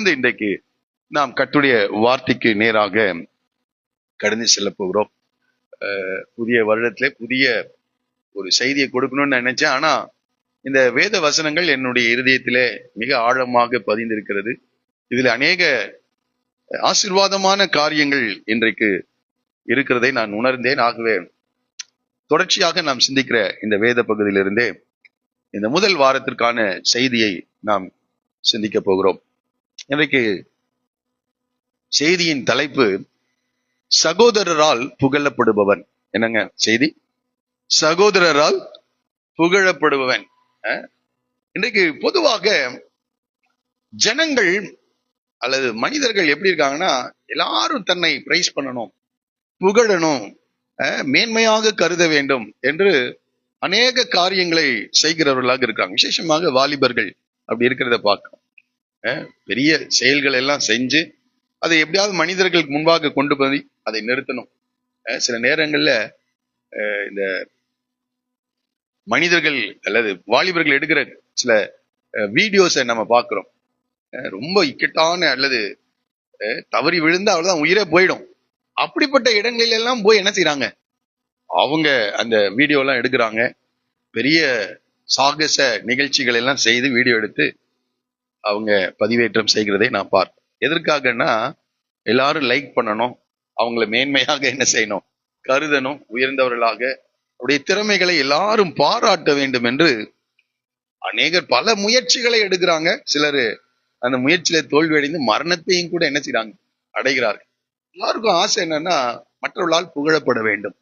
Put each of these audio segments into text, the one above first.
தொடர்ந்து இன்றைக்கு நாம் கர்த்தருடைய வார்த்தைக்கு நேராக கடந்து செல்ல போகிறோம். புதிய வருடத்திலே புதிய ஒரு செய்தியை கொடுக்கணும்னு நினைச்சேன். ஆனா இந்த வேத வசனங்கள் என்னுடைய இருதயத்திலே மிக ஆழமாக பதிந்திருக்கிறது. இதில் அநேக ஆசீர்வாதமான காரியங்கள் இன்றைக்கு இருக்கிறதை நான் உணர்ந்தேன். ஆகவே தொடர்ச்சியாக நாம் சிந்திக்கிற இந்த வேத பகுதியிலிருந்தே இந்த முதல் வாரத்திற்கான செய்தியை நாம் சிந்திக்க போகிறோம். இன்றைக்கு செய்தியின் தலைப்பு சகோதரரால் புகழப்படுபவன். என்னங்க செய்தி? சகோதரரால் புகழப்படுபவன். இன்றைக்கு பொதுவாக ஜனங்கள் அல்லது மனிதர்கள் எப்படி இருக்காங்கன்னா, எல்லாரும் தன்னை பிரைஸ் பண்ணணும், புகழணும், மேன்மையாக கருத வேண்டும் என்று அநேக காரியங்களை செய்கிறவர்களாக இருக்காங்க. விசேஷமாக வாலிபர்கள் அப்படி இருக்கிறத பார்க்கணும். பெரிய செயல்கள் எல்லாம் செஞ்சு அதை எப்படியாவது மனிதர்களுக்கு முன்பாக கொண்டு போய் அதை நிறுத்தணும். சில நேரங்கள்ல இந்த மனிதர்கள் அல்லது வாலிபர்கள் எடுக்கிற சில வீடியோஸை நம்ம பார்க்கிறோம். ரொம்ப இக்கட்டான அல்லது தவறி விழுந்து அவ்வளவுதான் உயிரே போயிடும். அப்படிப்பட்ட இடங்களில் எல்லாம் போய் என்ன செய்யறாங்க, அவங்க அந்த வீடியோ எல்லாம் எடுக்கிறாங்க. பெரிய சாகச நிகழ்ச்சிகள் எல்லாம் செய்து வீடியோ எடுத்து அவங்க பதிவேற்றம் செய்கிறதை நான் பார்ப்பேன். எதற்காகன்னா, எல்லாரும் லைக் பண்ணணும், அவங்கள மேன்மையாக என்ன செய்யணும், கருதணும், உயர்ந்தவர்களாக அவருடைய திறமைகளை எல்லாரும் பாராட்ட வேண்டும் என்று அநேகர் பல முயற்சிகளை எடுக்கிறாங்க. சிலர் அந்த முயற்சியில தோல்வியடைந்து மரணத்தையும் கூட என்ன செய்யறாங்க, அடைகிறார்கள். எல்லாருக்கும் ஆசை என்னன்னா, மற்றவர்களால் புகழப்பட வேண்டும்,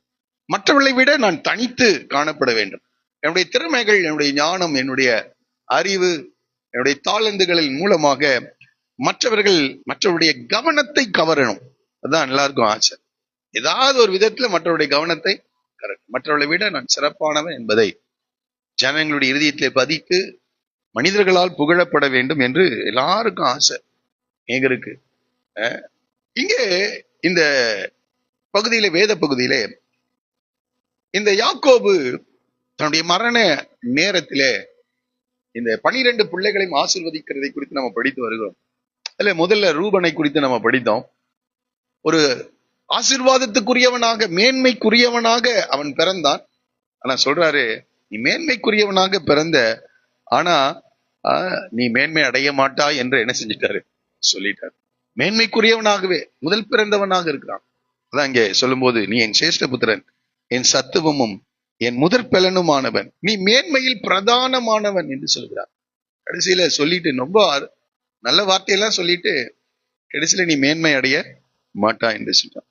மற்றவர்களை விட நான் தனித்து காணப்பட வேண்டும், என்னுடைய திறமைகள், என்னுடைய ஞானம், என்னுடைய அறிவு, என்னுடைய தாளந்துகளின் மூலமாக மற்றவருடைய கவனத்தை கவரணும். அதுதான் எல்லாருக்கும் ஆசை. ஏதாவது ஒரு விதத்துல மற்றவருடைய கவனத்தை கவரணும், மற்றவர்களை விட நான் சிறப்பானவன் என்பதை ஜனங்களுடைய இருதயத்திலே பதித்து மனிதர்களால் புகழப்பட வேண்டும் என்று எல்லாருக்கும் ஆசை இருக்கு. இங்கே இந்த பகுதியிலே, வேத பகுதியிலே, இந்த யாக்கோபு தன்னுடைய மரண நேரத்திலே இந்த 12 பிள்ளைகளையும் ஆசீர்வதிக்கிறதை குறித்து நம்ம படித்து வருகிறோம். அதுல முதல்ல ரூபனை குறித்து நம்ம படித்தோம். ஒரு ஆசீர்வாதத்துக்குரியவனாக, மேன்மைக்குரியவனாக அவன் பிறந்தான். ஆனா சொல்றாரு, நீ மேன்மைக்குரியவனாக பிறந்த, ஆனா நீ மேன்மை அடைய மாட்டாய் என்று என்ன செஞ்சிட்டாரு, சொல்லிட்டார். மேன்மைக்குரியவனாகவே முதல் பிறந்தவனாக இருக்கிறான். அதான் இங்கே சொல்லும் போது, நீ என் சேஷ்ட புத்திரன், என் சத்துவமும் என் முதற் பலனுமானவன், நீ மேன்மையில் பிரதானமானவன் என்று சொல்கிறார். கடைசியில சொல்லிட்டு, ரொம்ப நல்ல வார்த்தையெல்லாம் சொல்லிட்டு கடைசியில நீ மேன்மை அடைய மாட்டா என்று சொல்றான்.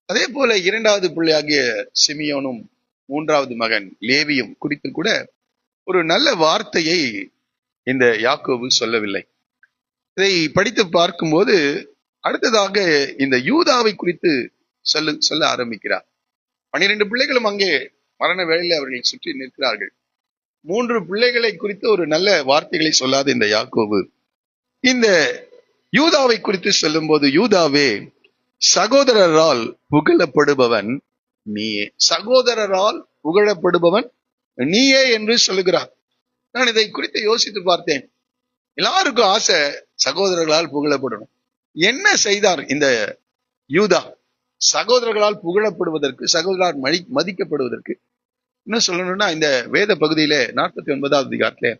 அதே போல இரண்டாவது பிள்ளையாகிய சிமியோனும் மூன்றாவது மகன் லேவியும் குறித்து கூட ஒரு நல்ல வார்த்தையை இந்த யாக்கோபு சொல்லவில்லை. இதை படித்து பார்க்கும்போது அடுத்ததாக இந்த யூதாவை குறித்து சொல்ல ஆரம்பிக்கிறார். 12 பிள்ளைகளும் அங்கே மரண வேளையில அவர்களை சுற்றி நிற்கிறார்கள். 3 பிள்ளைகளை குறித்து ஒரு நல்ல வார்த்தைகளை சொல்லாத இந்த யாக்கோபு இந்த யூதாவை குறித்து சொல்லும் போது, யூதாவே, சகோதரரால் புகழப்படுபவன் நீயே, சகோதரரால் புகழப்படுபவன் நீயே என்று சொல்லுகிறார். நான் இதை குறித்து யோசித்து பார்த்தேன். எல்லாருக்கும் ஆசை சகோதரர்களால் புகழப்படணும். என்ன செய்தார் இந்த யூதா சகோதரர்களால் புகழப்படுவதற்கு, சகோதரரால் மதிக்கப்படுவதற்கு? என்ன சொல்லணும்னா, இந்த வேத பகுதியில 49வது அதிகாரத்திலே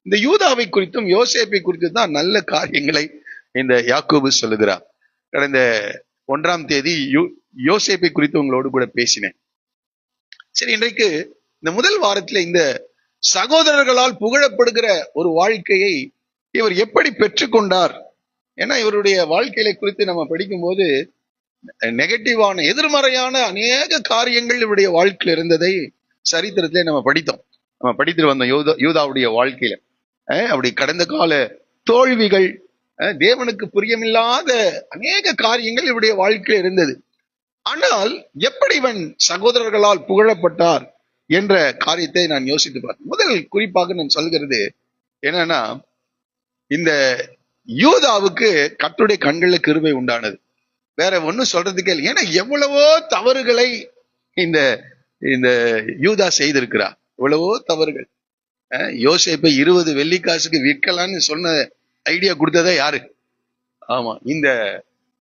இந்த யூதாவை குறித்தும் யோசேப்பை குறித்தும் தான் நல்ல காரியங்களை இந்த யாக்கோபு சொல்லுகிறார். கடந்த 1ஆம் தேதி யோசேப்பை குறித்து உங்களோடு கூட பேசினேன். சரி, இன்றைக்கு இந்த முதல் வாரத்துல இந்த சகோதரர்களால் புகழப்படுகிற ஒரு வாழ்க்கையை இவர் எப்படி பெற்றுக்கொண்டார்? ஏன்னா இவருடைய வாழ்க்கையை குறித்து நம்ம படிக்கும் போது நெகட்டிவான, எதிர்மறையான அநேக காரியங்கள் இவருடைய வாழ்க்கையில் இருந்ததை சரித்திரத்திலே நம்ம படித்தோம். நம்ம படித்துட்டு வந்தோம் யூதாவுடைய வாழ்க்கையில. அப்படி கடந்த கால தோல்விகள், தேவனுக்கு புரியமில்லாத அநேக காரியங்கள் இவருடைய வாழ்க்கையில் இருந்தது. ஆனால் எப்படி இவன் சகோதரர்களால் புகழப்பட்டார் என்ற காரியத்தை நான் யோசித்து பார்த்தேன். முதல் குறிப்பாக நான் சொல்கிறது என்னன்னா, இந்த யூதாவுக்கு கர்த்தருடைய கண்களில் கிருபை உண்டானது. வேற ஒன்னும் சொல்றதுக்கே இல்லை. ஏன்னா எவ்வளவோ தவறுகளை இந்த இந்த யூதா செய்திருக்கிறார். எவ்வளவோ தவறுகள். யோசேப்பை 20 வெள்ளிக்காசுக்கு விற்கலான்னு சொன்ன ஐடியா கொடுத்ததே யாரு? ஆமா, இந்த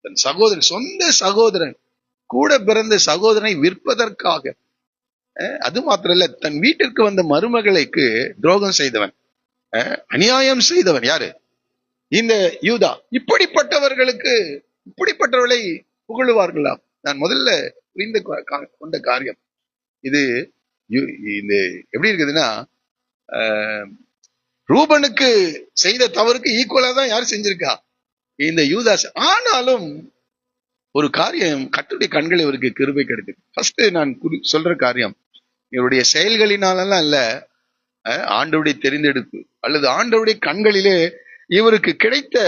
தன் சகோதரன், சொந்த சகோதரன், கூட பிறந்த சகோதரனை விற்பதற்காக, அது மாத்திரம் இல்ல, தன் வீட்டிற்கு வந்த மருமகளுக்கு துரோகம் செய்தவன், அநியாயம் செய்தவன் யாரு? இந்த யூதா. இப்படிப்பட்டவர்களை புகழுவார்களா? நான் முதல்ல புரிந்து கொண்ட காரியம் இது. இந்த எப்படி இருக்குதுன்னா, ரூபனுக்கு செய்த தவறுக்கு ஈக்குவலா தான் யார் செஞ்சிருக்கா? இந்த யூதாஸ். ஆனாலும் ஒரு காரியம், கர்த்தருடைய கண்கள் இவருக்கு கிருபை கிடைக்குது. ஃபர்ஸ்ட் நான் சொல்ற காரியம், இவருடைய செயல்களினாலெல்லாம் இல்ல, ஆண்டவருடைய தெரிந்தெடுப்பு அல்லது ஆண்டவருடைய கண்களிலே இவருக்கு கிடைத்த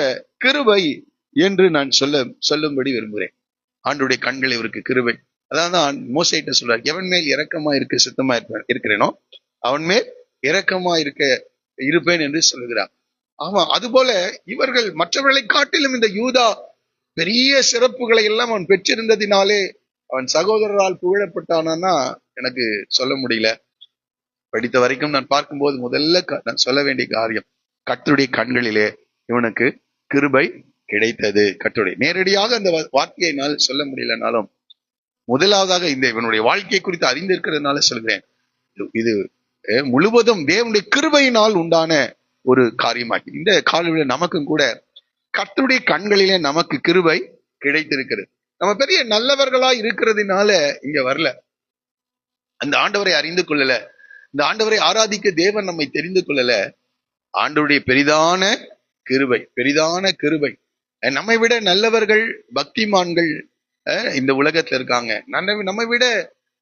கிருபை என்று நான் சொல்லும்படி விரும்புகிறேன். ஆண்டவருடைய கண்கள் இவருக்கு கிருபை. அதான் மோசேட்ட சொல்றார், எவன் மேல் இரக்கமா இருக்க சித்தமா இருக்கிறேனோ அவன் மேல் இரக்கமா இருப்பேன் என்று சொல்லுகிறார். ஆமா, அதுபோல இவர்கள் மற்றவர்களை காட்டிலும் இந்த யூதா பெரிய சிறப்புகளை எல்லாம் அவன் பெற்றிருந்ததினாலே அவன் சகோதரரால் புகழப்பட்டானா எனக்கு சொல்ல முடியல. படித்த வரைக்கும் நான் பார்க்கும்போது முதல்ல நான் சொல்ல வேண்டிய காரியம், கர்த்தருடைய கண்களிலே இவனுக்கு கிருபை கிடைத்தது. கர்த்தருடைய நேரடியாக அந்த வார்த்தையை என்னால் சொல்ல முடியலனாலும் முதலாவதாக இந்த இவனுடைய வாழ்க்கையை குறித்து அறிந்திருக்கிறதுனால சொல்கிறேன், இது முழுவதும் தேவனுடைய கிருபையினால் உண்டான ஒரு காரியமாகி இந்த காலையில் நமக்கும் கூட கர்த்தருடைய கண்களிலே நமக்கு கிருபை கிடைத்திருக்கிறது. நம்ம பெரிய நல்லவர்களா இருக்கிறதுனால இங்க வரல, அந்த ஆண்டவரை அறிந்து கொள்ளல, இந்த ஆண்டவரை ஆராதிக்க தேவன் நம்மை தெரிந்து கொள்ளல. ஆண்டவருடைய பெரிதான கிருபை. நம்மை விட நல்லவர்கள், பக்திமான்கள் இந்த உலகத்துல இருக்காங்க. நம்மை விட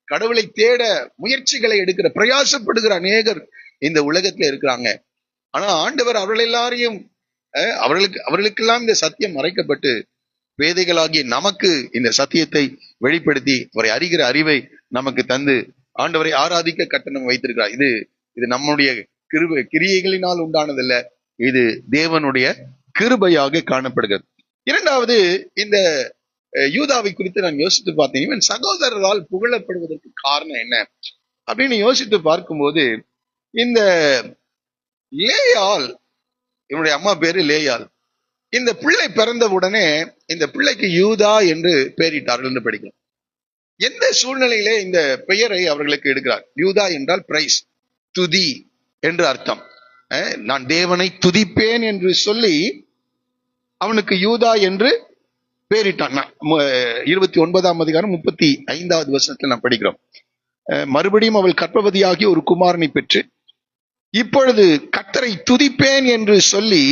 கடவுளை தேட முயற்சிகளை எடுக்கிற, பிரயாசப்படுகிற அநேகர் இந்த உலகத்துல இருக்கிறாங்க. ஆனா ஆண்டவர் அவர்கள் எல்லாரையும், அவர்களுக்கெல்லாம் இந்த சத்தியம் மறைக்கப்பட்டு வேதைகளாகிய நமக்கு இந்த சத்தியத்தை வெளிப்படுத்தி அவரை அறிகிற அறிவை நமக்கு தந்து ஆண்டவரை ஆராதிக்க கட்டணம் வைத்திருக்கிறார். இது நம்முடைய கிரியைகளினால் உண்டானதல்ல, இது தேவனுடைய கிருபையாக காணப்படுகிறது. இரண்டாவது, இந்த யூதாவை குறித்து நான் யோசித்து பார்த்தேன், இவன் சகோதரரால் புகழப்படுவதற்கு காரணம் என்ன அப்படின்னு யோசித்து பார்க்கும்போது, இந்த லேயாள், இவனுடைய அம்மா பேரு லேயாள், இந்த பிள்ளை பிறந்த உடனே இந்த பிள்ளைக்கு யூதா என்று பெயரிட்டார்கள் என்று படிக்கிறோம். எந்த சூழ்நிலையிலே இந்த பெயரை அவர்களுக்கு எடுக்கிறார்? யூதா என்றால் பிரைஸ், துதி என்று அர்த்தம். நான் தேவனை துதிப்பேன் என்று சொல்லி அவனுக்கு யூதா என்று பேரிட்டான். 29ஆம் அதிகாரம் 35வது வசனத்தில் நாம் படிக்கிறோம், மறுபடியும் அவள் கர்ப்பவதியாகி ஒரு குமாரனை பெற்று இப்பொழுது கர்த்தரை துதிப்பேன் என்று சொல்லி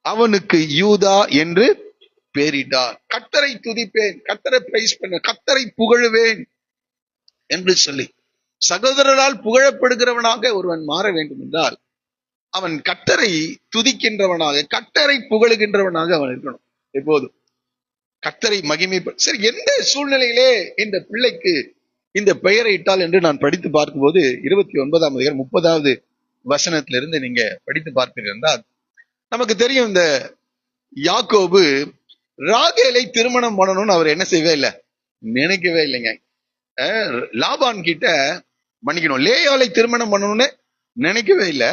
அவனுக்கு யூதா என்று பேரிட்டார். கர்த்தரை துதிப்பேன், கர்த்தரை பிரைஸ் பண்ண, கர்த்தரை புகழுவேன் என்று சொல்லி, சகோதரரால் புகழப்படுகிறவனாக ஒருவன் மாற வேண்டும் என்றால் அவன் கர்த்தரை துதிக்கின்றவனாக, கர்த்தரை புகழுகின்றவனாக அவன் இருக்கணும். எப்போதும் கர்த்தரை மகிமை. சரி, எந்த சூழ்நிலையிலே இந்த பிள்ளைக்கு இந்த பெயரை இட்டால் என்று நான் படித்து பார்க்கும்போது 29ஆம் அதிகாரம் 30வது வசனத்திலிருந்து நீங்க படித்து பார்ப்பீர்கள் என்றால் நமக்கு தெரியும், இந்த யாக்கோபு ராகேலை திருமணம் பண்ணணும்னு அவர் என்ன செய்யவே இல்லை, நினைக்கவே இல்லைங்க. லாபான் கிட்ட மன்னிக்கணும், லேயாளை திருமணம் பண்ணணும்னு நினைக்கவே இல்லை.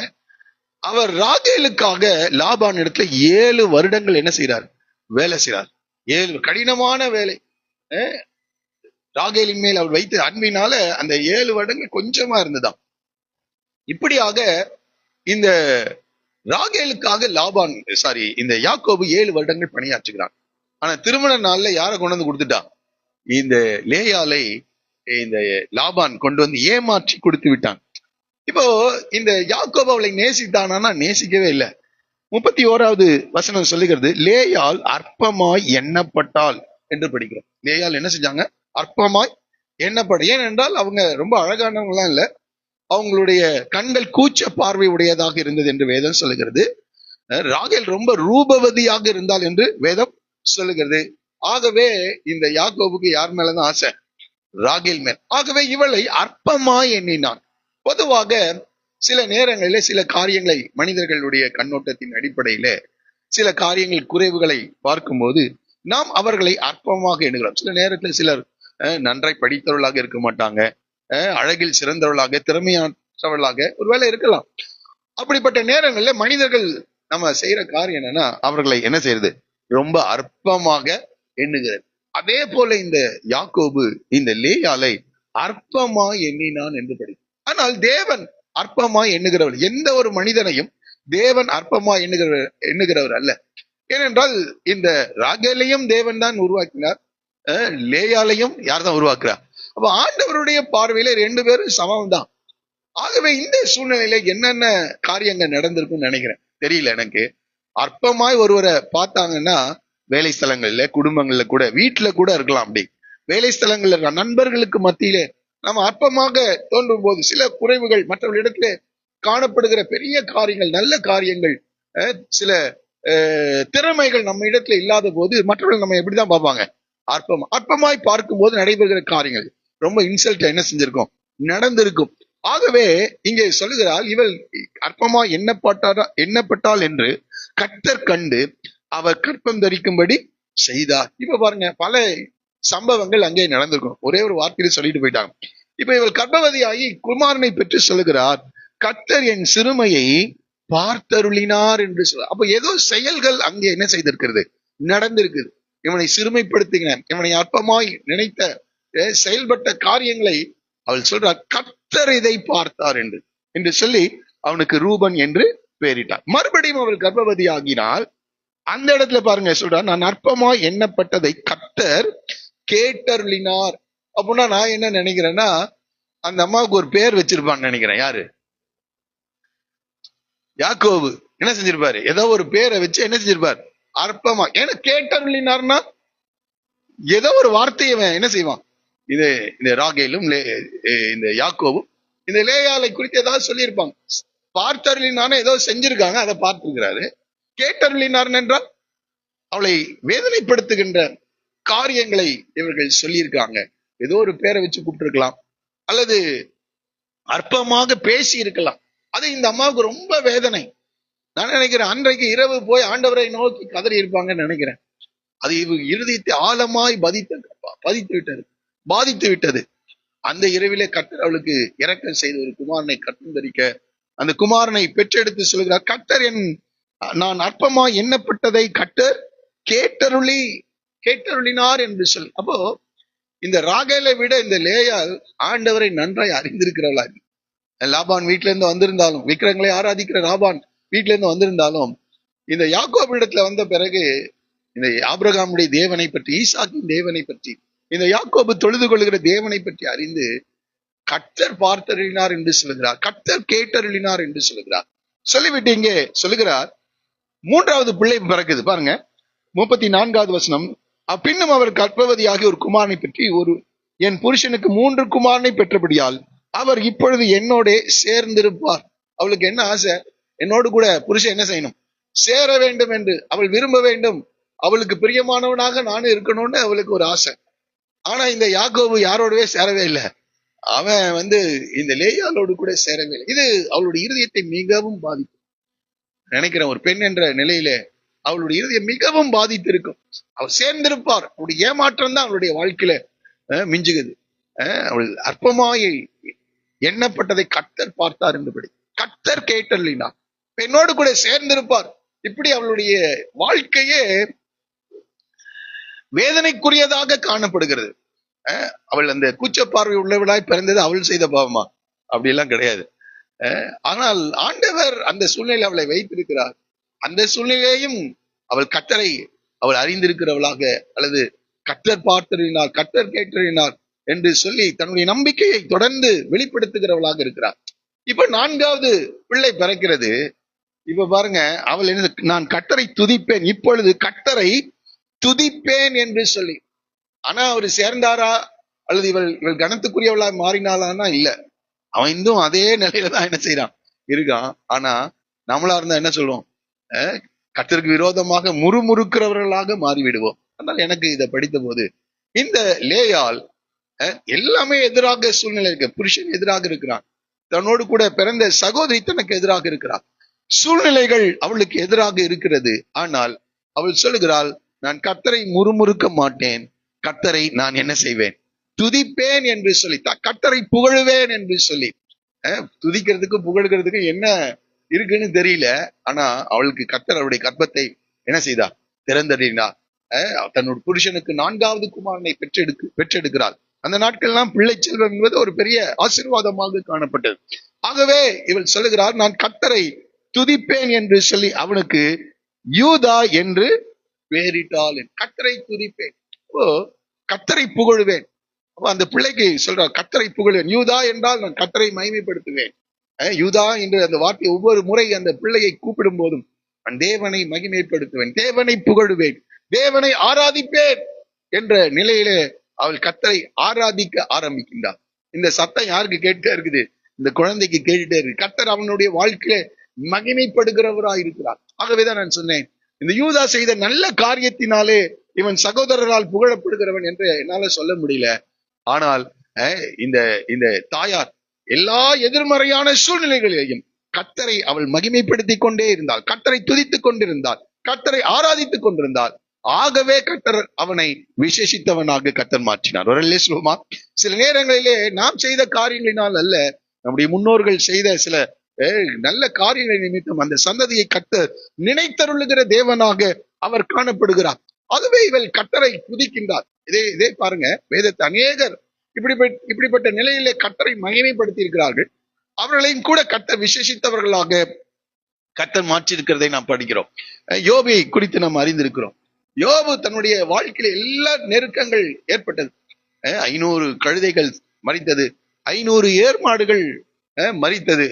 அவர் ராகேலுக்காக லாபான் இடத்துல 7 வருடங்கள் என்ன செய்யறார்? வேலை செய்யறார். 7 கடினமான வேலை. ராகேலின் மேல் அவர் வைத்த அன்பினால அந்த 7 வருடங்கள் கொஞ்சமா இருந்ததாம். இப்படியாக இந்த ராகேலுக்காக இந்த யாக்கோபு 7 வருடங்கள் பணியாற்றுகிறான். ஆனா திருமண நாள்ல யாரை கொண்டு வந்து கொடுத்துட்டான்? இந்த லேயாலை இந்த லாபான் கொண்டு வந்து ஏமாற்றி கொடுத்து விட்டான். இப்போ இந்த யாக்கோபு அவளை நேசித்தானா? நேசிக்கவே இல்லை. 31வது வசனம் சொல்லுகிறது, லேயால் அற்பமாய் எண்ணப்பட்டாள் என்று படிக்கிறோம். லேயால் என்ன செஞ்சாங்க? அற்பமாய் எண்ணப்பட. ஏனென்றால் அவங்க ரொம்ப அழகானவங்களாம் இல்ல, அவங்களுடைய கண்கள் கூச்ச பார்வை உடையதாக இருந்தது என்று வேதம் சொல்லுகிறது. ராகேல் ரொம்ப ரூபவதியாக இருந்தால் என்று வேதம் சொல்லுகிறது. ஆகவே இந்த யாக்கோபுக்கு யார் மேலதான் ஆசை? ராகேல் மேல். ஆகவே இவளை அற்பமாய் எண்ணினான். பொதுவாக சில நேரங்களிலே சில காரியங்களை மனிதர்களுடைய கண்ணோட்டத்தின் அடிப்படையில சில காரியங்கள் குறைவுகளை பார்க்கும்போது நாம் அவர்களை அற்பமாக எண்ணுகிறோம். சில நேரத்தில் சிலர் நன்றாய் படித்தவர்களாக இருக்க மாட்டாங்க, அழகில் சிறந்தவர்களாக, திறமையாற்றவர்களாக ஒருவேளை இருக்கலாம். அப்படிப்பட்ட நேரங்கள்ல மனிதர்கள் நம்ம செய்யற காரியம் என்னன்னா, அவர்களை என்ன செய்யறது? ரொம்ப அற்பமாக எண்ணுகிறது. அதே போல இந்த யாக்கோபு இந்த லேயாளை அற்பமாய் எண்ணினான் என்று படிக்கும். ஆனால் தேவன் அற்பமாய் எண்ணுகிறவர், எந்த ஒரு மனிதனையும் தேவன் அற்பமாய் எண்ணுகிறவர் அல்ல. ஏனென்றால் இந்த ராகேலையும் தேவன் தான் உருவாக்கினார், லேயாலையும் யார் தான் உருவாக்குறார். அப்ப ஆண்டவருடைய பார்வையில 2 பேரும் சமம் தான். ஆகவே இந்த சூழ்நிலையில என்னென்ன காரியங்கள் நடந்திருக்கும்னு நினைக்கிறேன், தெரியல எனக்கு. அற்பமாய் ஒருவரை பார்த்தாங்கன்னா வேலை ஸ்தலங்கள்ல, குடும்பங்கள்ல கூட, வீட்டுல கூட இருக்கலாம். அப்படி வேலை ஸ்தலங்கள்ல இருக்க நண்பர்களுக்கு மத்தியிலே நம்ம அற்பமாக தோன்றும் போது சில குறைவுகள், மற்றவர்களிடத்துல காணப்படுகிற பெரிய காரியங்கள், நல்ல காரியங்கள், சில திறமைகள் நம்ம இடத்துல இல்லாத போது மற்றவர்கள் நம்ம எப்படிதான் பார்ப்பாங்க? அற்பமாய் பார்க்கும் போது நடைபெறுகிற காரியங்கள் ரொம்ப இன்சல்ட் என்ன செஞ்சிருக்கும், நடந்திருக்கும். ஆகவே இங்கே சொல்லுகிறாள், இவள் அற்பமா எண்ணப்பட்டாள் என்று கர்த்தர் கண்டு அவர் கற்பம் தரிக்கும்படி செய்தார். இப்ப பாருங்க, பல சம்பவங்கள் அங்கே நடந்திருக்கும். ஒரே ஒரு வார்த்தையில சொல்லிட்டு போயிட்டாங்க. இப்ப இவள் கர்ப்பவதியாகி குமாரனை பெற்று சொல்லுகிறார், கர்த்தர் என் சிறுமையை பார்த்தருளினார் என்று சொல்ல. அப்ப ஏதோ செயல்கள் அங்கே என்ன செய்திருக்கிறது, நடந்திருக்குது. இவனை சிறுமைப்படுத்துகிறேன், இவனை அற்பமாய் நினைத்த செயல்பட்ட காரியங்களை அவள் சொல்றார், கர்த்தர் இதை பார்த்தார் என்று சொல்லி அவனுக்கு ரூபன் என்று பெயரிட்டார். மறுபடியும் அவள் கர்ப்பவதி ஆகினால் அந்த இடத்துல பாருங்க சொல்றார், நான் அற்பமாய் எண்ணப்பட்டதை கர்த்தர் கேட்டருளினார். அப்படின்னா நான் என்ன நினைக்கிறேன்னா, அந்த அம்மாவுக்கு ஒரு பேர் வச்சிருப்பான்னு நினைக்கிறேன். யாரு? யாக்கோபு என்ன செஞ்சிருப்பாரு, ஏதோ ஒரு பேரை வச்சு என்ன செஞ்சிருப்பார், அற்பமா. ஏன்னா கேட்டருளினார்னா ஏதோ ஒரு வார்த்தையை என்ன செய்வான். இது இந்த ராகேலும் இந்த யாக்கோவும் இந்த லேயாளை குறித்து ஏதாவது சொல்லியிருப்பாங்க. பார்த்தருளினான ஏதோ செஞ்சிருக்காங்க, அதை பார்த்திருக்கிறாரு. கேட்டருளினார் என்றால் அவளை வேதனைப்படுத்துகின்ற காரியங்களை இவர்கள் சொல்லியிருக்காங்க. ஏதோ ஒரு பேரை வச்சு கூப்பிட்டுருக்கலாம், அல்லது அற்பமாக பேசி இருக்கலாம். அது இந்த அம்மாவுக்கு ரொம்ப வேதனை. நான் நினைக்கிறேன் அன்றைக்கு இரவு போய் ஆண்டவரை நோக்கி கதறி இருப்பாங்கன்னு நினைக்கிறேன். அது இறுதியத்தை ஆழமாய் பாதித்து விட்டது. அந்த இரவிலே கர்த்தர் அவளுக்கு இரக்கம் செய்து ஒரு குமாரனை கற்பம் தரிக்க அந்த குமாரனை பெற்றெடுத்து சொல்கிறார், கர்த்தர் நான் அற்பமாய் எண்ணப்பட்டதை கர்த்தர் கேட்டருளினார் என்று சொல். அப்போ இந்த ராகேலை விட இந்த லேயாள் ஆண்டவரை நன்றாய் அறிந்திருக்கிறவளா. லாபான் வீட்டுல இருந்து வந்திருந்தாலும், விக்கிரங்களை ஆராதிக்கிற லாபான் வீட்டுல இருந்து வந்திருந்தாலும், இந்த யாக்கோபு இடத்துல வந்த பிறகு இந்த ஆபிரகாமுடைய தேவனை பற்றி, ஈசாக்கின் தேவனை பற்றி, இந்த யாக்கோபு தொழுது கொள்கிற தேவனை பற்றி அறிந்து கர்த்தர் பார்த்தருளினார் என்று சொல்லுகிறார், கர்த்தர் கேட்டருளினார் என்று சொல்லுகிறார். சொல்லிவிட்டு இங்கே சொல்லுகிறார், 3வது பிள்ளை பிறக்குது பாருங்க, 34வது வசனம். பின்னும் அவர் கர்ப்பவதியாகி ஒரு குமாரனை பற்றி, என் புருஷனுக்கு 3 குமாரனை பெற்றபடியால் அவர் இப்பொழுது என்னோட சேர்ந்திருப்பார். அவளுக்கு என்ன ஆசை, என்னோடு கூட புருஷன் என்ன செய்யணும், சேர வேண்டும் என்று அவள் விரும்ப வேண்டும். அவளுக்கு பிரியமானவனாக நானும் இருக்கணும்னு அவளுக்கு ஒரு ஆசை. ஆனா இந்த யாக்கோபு யாரோடவே சேரவே இல்லை. அவன் இந்த லேயாளோடு கூட சேரவே இல்லை. இது அவளுடைய இருதயத்தை மிகவும் பாதிக்கும் நினைக்கிறேன். ஒரு பெண் என்ற நிலையில அவளுடைய இருதயம் மிகவும் பாதித்து இருக்கும். அவள் சேர்ந்திருப்பார். அவளுடைய ஏமாற்றம் தான் அவளுடைய வாழ்க்கையில மிஞ்சுகிறது. அவள் அற்பமாய் எண்ணப்பட்டதை கர்த்தர் பார்த்தார் என்றுபடி கர்த்தர் கேட்டருளினார், பெண்ணோடு கூட சேர்ந்திருப்பார். இப்படி அவளுடைய வாழ்க்கையே வேதனைக்குரியதாக காணப்படுகிறது. அவள் அந்த கூச்ச பார்வை உள்ளவளாய் பிறந்தது அவள் செய்த பாவமா? அப்படி எல்லாம் கிடையாது. ஆனால் ஆண்டவர் அந்த சூழ்நிலை அவளை வைத்திருக்கிறார். அந்த சூழ்நிலையையும் அவள் கர்த்தரை அவள் அறிந்திருக்கிறவளாக, அல்லது கர்த்தர் பார்த்தறினார், கர்த்தர் கேட்டறினார் என்று சொல்லி தன்னுடைய நம்பிக்கையை தொடர்ந்து வெளிப்படுத்துகிறவளாக இருக்கிறார். இப்ப 4வது பிள்ளை பிறக்கிறது. இப்ப பாருங்க, அவள் என்ன, நான் கர்த்தரை துதிப்பேன், இப்பொழுது கர்த்தரை துதிப்பேன் என்று சொல்லி. ஆனா அவர் சேர்ந்தாரா, அல்லது இவள் கனத்துக்குரியவளா மாறினாலான்னா இல்ல. அவன் இன்னும் அதே நிலையில தான் என்ன செய்யறான், இருக்கான். ஆனா நம்மளா இருந்தா என்ன சொல்லுவோம், கர்த்தருக்கு விரோதமாக முறுமுறுக்கிறவர்களாக மாறிவிடுவோம். அதனால எனக்கு இதை படித்த போது இந்த லேயாள் எல்லாமே எதிராக சூழ்நிலை இருக்கு. புருஷன் எதிராக இருக்கிறான், தன்னோடு கூட பிறந்த சகோதரி தனக்கு எதிராக இருக்கிறார், சூழ்நிலைகள் அவளுக்கு எதிராக இருக்கிறது. ஆனால் அவள் சொல்லுகிறாள், நான் கர்த்தரை முறுமுறுக்க மாட்டேன், கர்த்தரை நான் என்ன செய்வேன், துதிப்பேன் என்று சொல்லி, கர்த்தரை புகழுவேன் என்று சொல்லி. துதிக்கிறதுக்கு புகழ்கிறதுக்கு என்ன இருக்குன்னு தெரியல. ஆனா அவளுக்கு கர்த்தர் அவருடைய கர்ப்பத்தை என்ன செய்தார், திறந்தறினார். தன்னோட புருஷனுக்கு 4வது குமாரனை பெற்றெடுக்கிறார். அந்த நாட்கள்லாம் பிள்ளை செல்வம் என்பது ஒரு பெரிய ஆசீர்வாதமாக காணப்பட்டது. ஆகவே இவள் சொல்லுகிறார், நான் கர்த்தரை துதிப்பேன் என்று சொல்லி அவனுக்கு யூதா என்று பெயரிட்டாள். கர்த்தரை துதிப்பேன், கர்த்தரை புகழுவேன். அந்த பிள்ளைக்கு சொல்றார், கர்த்தரை புகழுவேன். யூதா என்றால் நான் கர்த்தரை மகிமைப்படுத்துவேன். யூதா என்று அந்த வார்த்தை ஒவ்வொரு முறை அந்த பிள்ளையை கூப்பிடும் போதும் நான் தேவனை மகிமைப்படுத்துவேன், தேவனை புகழுவேன், தேவனை ஆராதிப்பேன் என்ற நிலையிலே அவள் கர்த்தரை ஆராதிக்க ஆரம்பிக்கின்றார். இந்த சத்தம் யாருக்கு கேட்க இருக்குது? இந்த குழந்தைக்கு கேட்டுட்டே இருக்கு. கர்த்தர் அவனுடைய வாழ்க்கையில மகிமைப்படுகிறவராய் இருக்கிறார். ஆகவேதான் நான் சொன்னேன், இந்த யூதா செய்த நல்ல காரியத்தினாலே இவன் சகோதரரால் புகழப்படுகிறவன் என்று என்னால சொல்ல முடியல. ஆனால் இந்த இந்த தாயார் எல்லா எதிர்மறையான சூழ்நிலைகளிலேயும் கர்த்தரை அவள் மகிமைப்படுத்திக் கொண்டே இருந்தாள், கர்த்தரை துதித்துக் கொண்டிருந்தாள், கர்த்தரை ஆராதித்துக் கொண்டிருந்தாள். ஆகவே கர்த்தர் அவனை விசேஷித்தவனாக கர்த்தர் மாற்றினார். ஒரு சொல்லுமா, சில நேரங்களிலே நாம் செய்த காரியங்களினால் அல்ல, நம்முடைய முன்னோர்கள் செய்த சில நல்ல காரியங்களை நிமித்தம் அந்த சந்ததியை கர்த்தர் நினைத்தருளுகிற தேவனாக அவர் காணப்படுகிறார். ஆகவே இவள் கர்த்தரை துதிக்கின்றார். இதே பாருங்க, வேதத்தை அநேகர் இப்படிப்பட்ட நிலையிலே கர்த்தரை மகிமைப்படுத்தி இருக்கிறார்கள். அவர்களையும் கூட கர்த்தர் விசேஷித்தவர்களாக கர்த்தர் மாற்றி இருக்கிறதை நாம் படிக்கிறோம். யோபை குறித்து நாம் அறிந்திருக்கிறோம். யோபு தன்னுடைய வாழ்க்கையில எல்லா நெருக்கங்கள் ஏற்பட்டது. 500 கழுதைகள் மரித்தது, 500 ஏர் மாடுகள் மரித்தது,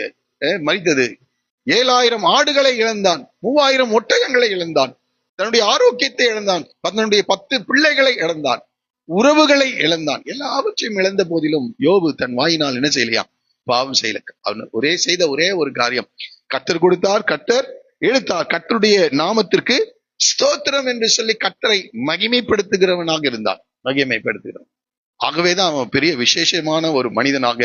7000 ஆடுகளை இழந்தான், 3000 ஒட்டகங்களை இழந்தான், தன்னுடைய ஆரோக்கியத்தை இழந்தான், தன்னுடைய 10 பிள்ளைகளை இழந்தான், உறவுகளை இழந்தான். எல்லாவற்றையும் இழந்த போதிலும் யோபு தன் வாயினால் என்ன செய்யலையா? பாவம் செய்யல. அவன் செய்த ஒரே ஒரு காரியம், கர்த்தர் கொடுத்தார், கர்த்தர் இழுத்தார், கர்த்தருடைய நாமத்திற்கு ஸ்தோத்திரம் என்று சொல்லி கர்த்தரை மகிமைப்படுத்துகிறவனாக இருந்தான், மகிமைப்படுத்துகிறான். ஆகவேதான் அவன் பெரிய விசேஷமான ஒரு மனிதனாக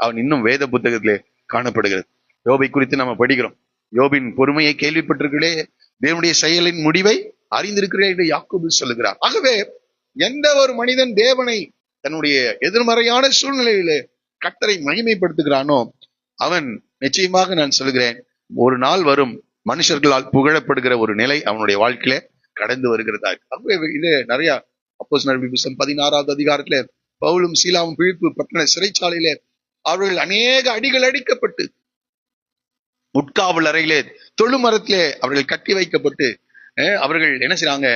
அவன் இன்னும் வேத புத்தகத்திலே காணப்படுகிறது. யோபை குறித்து நம்ம படிக்கிறோம். யோபின் பொறுமையை கேள்விப்பட்டிருக்கிறே, தேவனுடைய செயலின் முடிவை அறிந்திருக்கிறேன் என்று யாக்கோபு சொல்லுகிறார். ஆகவே எந்த ஒரு மனிதன் தேவனை தன்னுடைய எதிர்மறையான சூழ்நிலையிலே கர்த்தரை மகிமைப்படுத்துகிறானோ அவன் நிச்சயமாக நான் சொல்கிறேன், ஒரு நாள் வரும் மனுஷர்களால் புகழப்படுகிற ஒரு நிலை அவனுடைய வாழ்க்கையில கடந்து வருகிறதா. ஆகவே இது நிறைய அப்போஸ்தலர் 16வது அதிகாரத்திலே பவுலும் சீலாவும் பிலிப்பு பட்டண சிறைச்சாலையிலே அவர்கள் அநேக அடிகள் அடிக்கப்பட்டு உட்காவல் அறையிலே தொழுமரத்திலே அவர்கள் கட்டி வைக்கப்பட்டு அவர்கள் என்ன செய்றாங்க,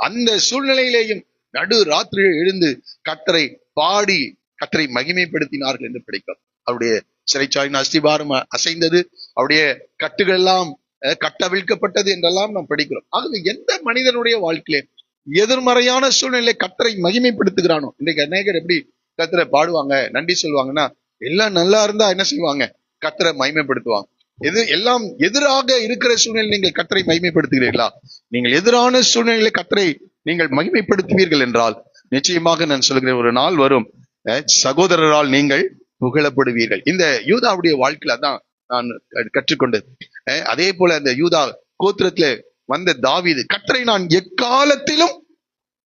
அந்த சூழ்நிலையிலேயும் நடு ராத்திரியில் எழுந்து கர்த்தரை பாடி கர்த்தரை மகிமைப்படுத்தினார்கள் என்று படிக்கும். அவருடைய சிறைச்சாலையின் அஸ்திபாரம் அசைந்தது, அவருடைய கட்டுகள் எல்லாம் கட்டவிழ்க்கப்பட்டது என்றெல்லாம் நாம் படிக்கிறோம். ஆகவே எந்த மனிதனுடைய வாழ்க்கையிலே எதிர்மறையான சூழ்நிலை கர்த்தரை மகிமைப்படுத்துகிறானோ, இன்றைக்கு அநேகர் எப்படி கர்த்தரை பாடுவாங்க, நன்றி சொல்லுவாங்கன்னா, எல்லாம் நல்லா இருந்தா என்ன செய்வாங்க? கர்த்தரை மகிமைப்படுத்துவாங்க. எல்லாம் எதிராக இருக்கிற சூழ்நிலை நீங்கள் கர்த்தரை மகிமைப்படுத்துகிறீர்களா? நீங்கள் எதிரான சூழ்நிலையில கர்த்தரை நீங்கள் மகிமைப்படுத்துவீர்கள் என்றால் நிச்சயமாக நான் சொல்கிறேன், ஒரு நாள் வரும் சகோதரரால் நீங்கள் புகழப்படுவீர்கள். இந்த யூதாவுடைய வாழ்க்கையில தான் நான் கற்றுக்கொண்டது. அதே போல அந்த யூதா கோத்திரத்துல வந்த தாவீது, கர்த்தரை நான் எக்காலத்திலும்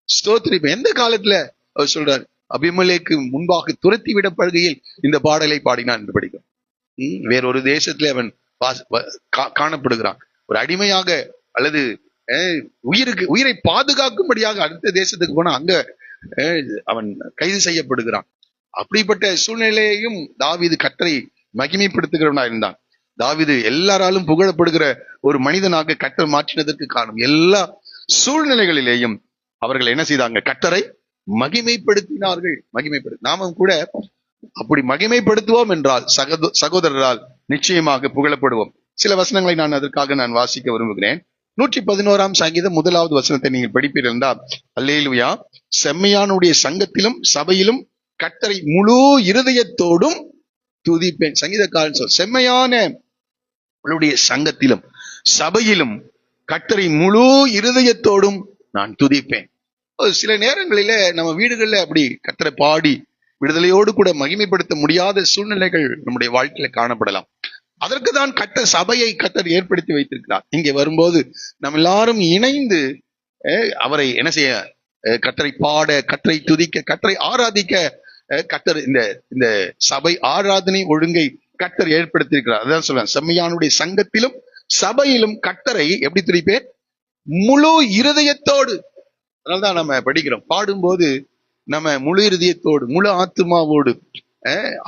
ஸ்தோத்திரிப்பேன். எந்த காலத்துல அவர் சொல்றார், அபிமெலேக்கு முன்பாக துரத்தி விடப்படுகையில் இந்த பாடலை பாடினான் என்று படிக்கும். வேறொரு தேசத்துல அவன் காணப்படுகிறான், ஒரு அடிமையாக அல்லது உயிரை பாதுகாக்கும்படியாக அடுத்த தேசத்துக்கு போனா அங்க அவன் கைது செய்யப்படுகிறான். அப்படிப்பட்ட சூழ்நிலையையும் தாவீது கர்த்தரை மகிமைப்படுத்துகிறவனா இருந்தான். தாவீது எல்லாராலும் புகழப்படுகிற ஒரு மனிதனாக கர்த்தர் மாற்றினதற்கு காரணம், எல்லா சூழ்நிலைகளிலேயும் அவர்கள் என்ன செய்தாங்க? கர்த்தரை மகிமைப்படுத்தினார்கள். நாமும் கூட அப்படி மகிமைப்படுத்துவோம் என்றால் சகோதரரால் நிச்சயமாக புகழப்படுவோம். சில வசனங்களை நான் அதற்காக வாசிக்க விரும்புகிறேன். 111ஆம் சங்கீதம் 1வது வசனத்தை நீங்கள் படிப்பீர்கள் என்றால், அல்லேலூயா, செம்மையானுடைய சங்கத்திலும் சபையிலும் கர்த்தரை முழு இருதயத்தோடும் துதிப்பேன். சங்கீதக்காரன் சொல், செம்மையான சங்கத்திலும் சபையிலும் கர்த்தரை முழு இருதயத்தோடும் நான் துதிப்பேன். சில நேரங்களில நம்ம வீடுகள்ல அப்படி கர்த்தரை பாடி விடுதலையோடு கூட மகிமைப்படுத்த முடியாத சூழ்நிலைகள் நம்முடைய வாழ்க்கையில காணப்படலாம். அதற்கு தான் சபையை கர்த்தர் ஏற்படுத்தி வைத்திருக்கிறார். இங்கே வரும்போது நம்ம எல்லாரும் இணைந்து அவரை என்ன செய்ய, கர்த்தரை பாட, கர்த்தரை துதிக்க, கர்த்தரை ஆராதிக்க கர்த்தர் இந்த சபை ஆராதனை ஒழுங்கை கர்த்தர் ஏற்படுத்தி இருக்கிறார். அதான் சொல்றேன், செம்மையானுடைய சங்கத்திலும் சபையிலும் கர்த்தரை எப்படி துதிப்பேன்? முழு இருதயத்தோடு. அதனால்தான் நம்ம படிக்கிறோம், பாடும்போது நம்ம முழு இருதயத்தோடு முழு ஆத்மாவோடு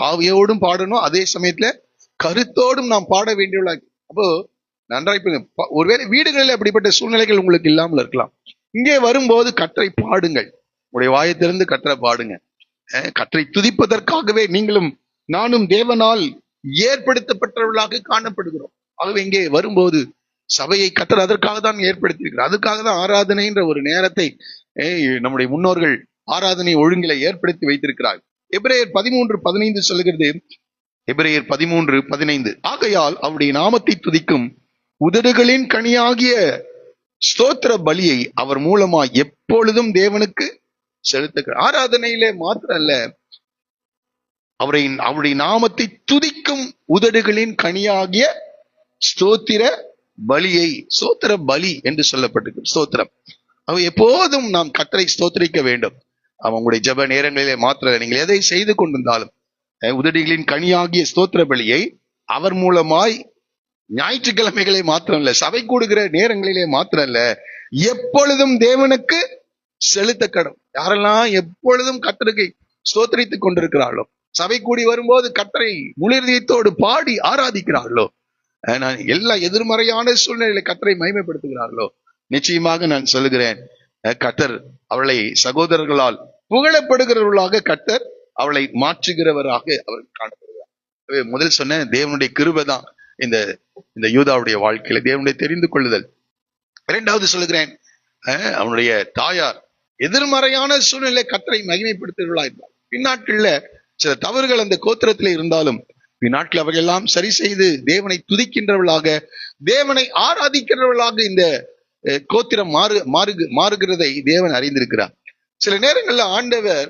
ஆவியோடும் பாடணும், அதே சமயத்துல கருத்தோடும் நாம் பாட வேண்டியுள்ள. அப்போ நன்றாய் ஒருவேளை வீடுகளில் அப்படிப்பட்ட சூழ்நிலைகள் உங்களுக்கு இல்லாமல் இருக்கலாம். இங்கே வரும்போது கர்த்தரை பாடுங்கள், உங்களுடைய வாயத்திலிருந்து கர்த்தரை பாடுங்க. கர்த்தரை துதிப்பதற்காகவே நீங்களும் நானும் தேவனால் ஏற்படுத்தப்பட்டவர்களாக காணப்படுகிறோம். ஆகவே இங்கே வரும்போது சபையை கர்த்தர் அதற்காக தான் ஏற்படுத்தியிருக்கிறார். அதுக்காக தான் ஆராதனைன்ற ஒரு நேரத்தை நம்முடைய முன்னோர்கள் ஆராதனை ஒழுங்கில ஏற்படுத்தி வைத்திருக்கிறார். எபிரேயர் 13:15 சொல்லுகிறது, எபிரேயர் 13:15, ஆகையால் அவருடைய நாமத்தை துதிக்கும் உதடுகளின் கனியாகிய ஸ்தோத்திர பலியை அவர் மூலமா எப்பொழுதும் தேவனுக்கு செலுத்த. ஆராதனையிலே மாத்திரம் அல்ல, அவருடைய நாமத்தை துதிக்கும் உதடுகளின் கனியாகிய ஸ்தோத்திர பலியை, ஸ்தோத்திர பலி என்று சொல்லப்பட்டிருக்கு. ஸ்தோத்திரம், அவ எப்போதும் நாம் கர்த்தரை ஸ்தோத்திரிக்க வேண்டும். அவங்களுடைய ஜெப நேரங்களிலே மாத்திரம், நீங்கள் எதை செய்து கொண்டிருந்தாலும் உதடுகளின் கனியாகிய ஸ்தோத்திர பலியை அவர் மூலமாய் ஞாயிற்றுக்கிழமைகளே மாத்திரம் இல்ல, சபை கூடுகிற நேரங்களிலே மாத்திரம் இல்ல, எப்பொழுதும் தேவனுக்கு செலுத்த கடும். யாரெல்லாம் எப்பொழுதும் கர்த்தருக்கு ஸ்தோத்திரித்துக் கொண்டிருக்கிறார்களோ, சபை கூடி வரும்போது கர்த்தரை முழுதயத்தோடு பாடி ஆராதிக்கிறார்களோ, நான் எல்லா எதிர்மறையான சூழ்நிலையில கர்த்தரை மகிமைப்படுத்துகிறார்களோ, நிச்சயமாக நான் சொல்லுகிறேன், கர்த்தர் அவளை சகோதரர்களால் புகழப்படுகிறவர்களாக கர்த்தர் அவளை மாற்றுகிறவராக அவர் காணப்படுகிறார். முதல் சொன்ன தேவனுடைய கிருபை தான் இந்த யூதாவுடைய வாழ்க்கையில தேவனுடைய தெரிந்து கொள்ளுதல். இரண்டாவது சொல்லுகிறேன், அவனுடைய தாயார் எதிர்மறையான சூழ்நிலை கர்த்தரை மகிமைப்படுத்துகிறவர்களா இருந்தார். பின்னாட்கள்ல சில தவறுகள் அந்த கோத்திரத்திலே இருந்தாலும் பின்னாட்கள் அவர்கள் எல்லாம் சரி செய்து தேவனை துதிக்கின்றவர்களாக, தேவனை ஆராதிக்கிறவர்களாக இந்த கோத்திரம் மாறுகிறதை தேவன் அறிந்திருக்கிறார். சில நேரங்கள்ல ஆண்டவர்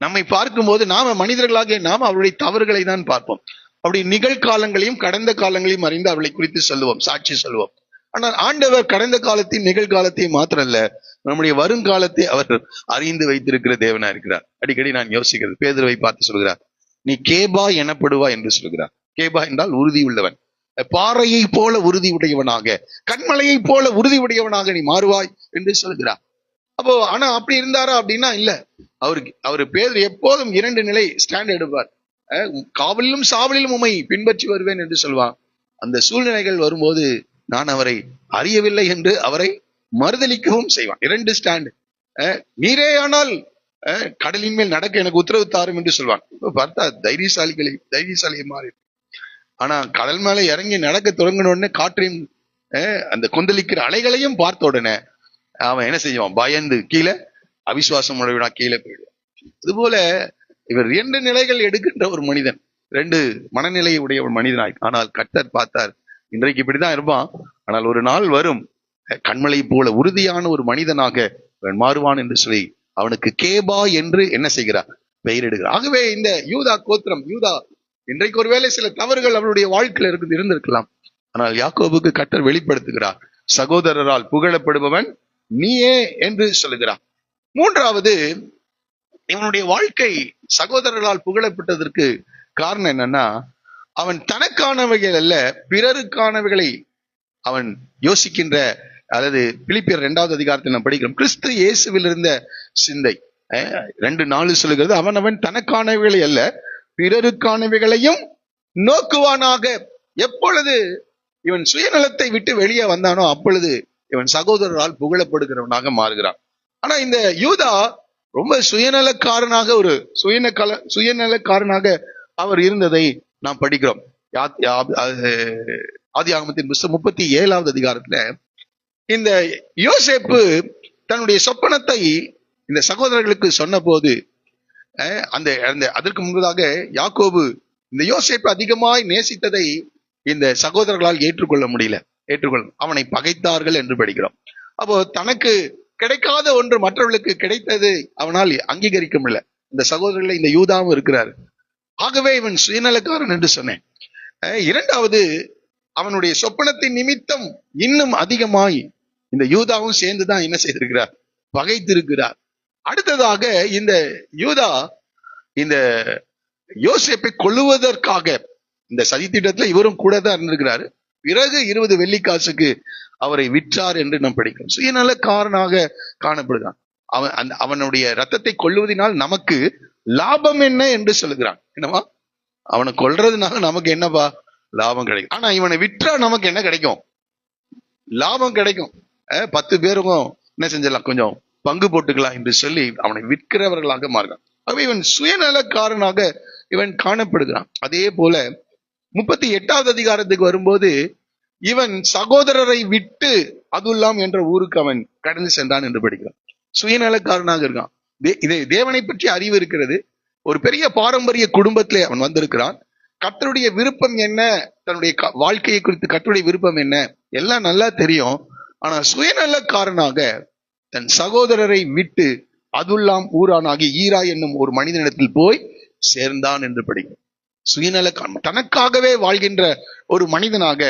நம்மை பார்க்கும்போது நாம மனிதர்களாக நாம அவருடைய தவறுகளை தான் பார்ப்போம். அப்படி நிகழ்காலங்களையும் கடந்த காலங்களையும் அறிந்து அவளை குறித்து சொல்லுவோம், சாட்சி சொல்லுவோம். ஆனால் ஆண்டவர் கடந்த காலத்தையும் நிகழ்காலத்தையும் மாத்திரம் அல்ல, நம்முடைய வருங்காலத்தை அவர் அறிந்து வைத்திருக்கிற தேவனா இருக்கிறார். அடிக்கடி நான் யோசிக்கிறது, பேதுருவை பார்த்து சொல்கிறார், நீ கேபா எனப்படுவா என்று சொல்கிறார். கேபா என்றால் உறுதி உள்ளவன், பாறையை போல உறுதி உடையவனாக, கண்மலையை போல உறுதி உடையவனாக நீ மாறுவாய் என்று சொல்கிறார். அப்போ ஆனா அப்படி இருந்தாரா அப்படின்னா இல்ல. அவரு பேதுரு எப்போதும் 2 நிலை ஸ்டாண்ட் எடுப்பார். காவலிலும் சாவலிலும் உம்மை பின்பற்றி வருவேன் என்று சொல்வான். அந்த சூழ்நிலைகள் வரும்போது நான் அவரை அறியவில்லை என்று அவரை மறுதலிக்கவும் செய்வான். 2 ஸ்டாண்ட். நீரே ஆனால் கடலின் மேல் நடக்க எனக்கு உத்தரவு தாரும் என்று சொல்வான். பார்த்தா தைரியசாலியை மாறி. ஆனா கடல் மேல இறங்கி நடக்க தொடங்கின உடனே காற்றையும் அந்த கொந்தளிக்கிற அலைகளையும் பார்த்த உடனே அவன் என்ன செய்வான், பயந்து கீழே அவிசுவாசம் உடையவனா கீழே போயிடுவான். அதுபோல இவர் 2 நிலைகள் எடுக்கின்ற ஒரு மனிதன், 2 மனநிலையை உடைய ஒரு மனிதனாய். ஆனால் கர்த்தர் பார்த்தார், இன்றைக்கு இப்படிதான் இருப்பான், ஆனால் ஒரு நாள் வரும் கண்மலை போல உறுதியான ஒரு மனிதனாக அவன் மாறுவான் என்று சொல்லி அவனுக்கு கேபா என்று என்ன செய்கிறார், பெயரிடுகிறார். ஆகவே இந்த யூதா கோத்திரம், யூதா இன்றைக்கு ஒருவேளை சில தவறுகள் அவருடைய வாழ்க்கையில இருந்திருக்கலாம். ஆனால் யாக்கோபுக்கு கர்த்தர் வெளிப்படுத்துகிறார், சகோதரரால் புகழப்படுபவன் நீயே என்று சொல்லுகிறார். மூன்றாவது, இவனுடைய வாழ்க்கை சகோதரர்களால் புகழப்பட்டதற்கு காரணம் என்னன்னா, அவன் தனக்கானவைகள் அல்ல பிறருக்கானவைகளை அவன் யோசிக்கின்ற, அல்லது பிலிப்பியர் 2வது அதிகாரத்தில் நாம் படிக்கிறோம், கிறிஸ்து இயேசுவில் இருந்த சிந்தை. 2:4 சொல்லுகிறது, அவன் தனக்கானவைகளை அல்ல பிறருக்கானவைகளையும் நோக்குவானாக. எப்பொழுது இவன் சுயநலத்தை விட்டு வெளியே வந்தானோ அப்பொழுது இவன் சகோதரரால் புகழப்படுகிறவனாக மாறுகிறான். ஆனா இந்த யூதா ரொம்ப சுயநலக்காரனாக, ஒரு சுயநலக்காரனாக அவர் இருந்ததை நாம் படிக்கிறோம். ஆதியாகமத்தின் புத்தகம் 37வது அதிகாரத்துல இந்த யோசேப்பு தன்னுடைய சொப்பனத்தை இந்த சகோதரர்களுக்கு சொன்ன போது, அதற்கு முன்பதாக யாக்கோபு இந்த யோசேப்பு அதிகமாய் நேசித்ததை இந்த சகோதரர்களால் ஏற்றுக்கொள்ள அவனை பகைத்தார்கள் என்று படிக்கிறோம். அப்போ தனக்கு கிடைக்காத ஒன்று மற்றவர்களுக்கு கிடைத்தது அவனால் அங்கீகரிக்க முடியல. இந்த சகோதரர்களை இந்த யூதாவும் இருக்கிறார். ஆகவே இவன் சுயநலக்காரன் என்று சொன்னேன். இரண்டாவது, அவனுடைய சொப்பனத்தின் நிமித்தம் இன்னும் அதிகமாய் இந்த யூதாவும் சேர்ந்துதான் என்ன செய்திருக்கிறார், பகைத்திருக்கிறார். அடுத்ததாக இந்த யூதா இந்த யோசேப்பை கொல்லுவதற்காக இந்த சதித்திட்டத்துல இவரும் கூட தான் இருந்திருக்கிறாரு. பிறகு 20 வெள்ளிக்காசுக்கு அவரை விற்றார் என்று நாம் படிக்கிறோம். சுயநலக்காரனாக காணப்படுகிறான். அவனுடைய ரத்தத்தை கொல்லுவதனால் நமக்கு லாபம் என்ன என்று சொல்லுகிறான். என்னவா? அவனை கொல்றதுனால நமக்கு என்னப்பா லாபம் கிடைக்கும். ஆனா இவனை விற்றா நமக்கு என்ன கிடைக்கும்? லாபம் கிடைக்கும். 10 பேருக்கும் என்ன செஞ்சலாம், கொஞ்சம் பங்கு போட்டுக்கலாம் என்று சொல்லி அவனை விற்கிறவர்களாக மாறுகிறான். ஆகவே இவன் சுயநலக்காரனாக இவன் காணப்படுகிறான். அதே போல 38வது அதிகாரத்துக்கு வரும்போது இவன் சகோதரரை விட்டு அதுல்லாம் என்ற ஊருக்கு அவன் கடந்து சென்றான் என்று படிக்கிறான். சுயநலக்காரனாக இருக்கான். இதை தேவனை பற்றி அறிவு இருக்கிறது. ஒரு பெரிய பாரம்பரிய குடும்பத்திலே அவன் வந்திருக்கிறான். கர்த்தருடைய விருப்பம் என்ன, தன்னுடைய வாழ்க்கையை குறித்து கர்த்தருடைய விருப்பம் என்ன எல்லாம் நல்லா தெரியும். ஆனா சுயநலக்காரனாக தன் சகோதரரை விட்டு அதுல்லாம் ஊரானாகி ஈரா என்னும் ஒரு மனிதனிடத்தில் போய் சேர்ந்தான் என்று படிக்கிறோம். சுயநலக்காரன், தனக்காகவே வாழ்கின்ற ஒரு மனிதனாக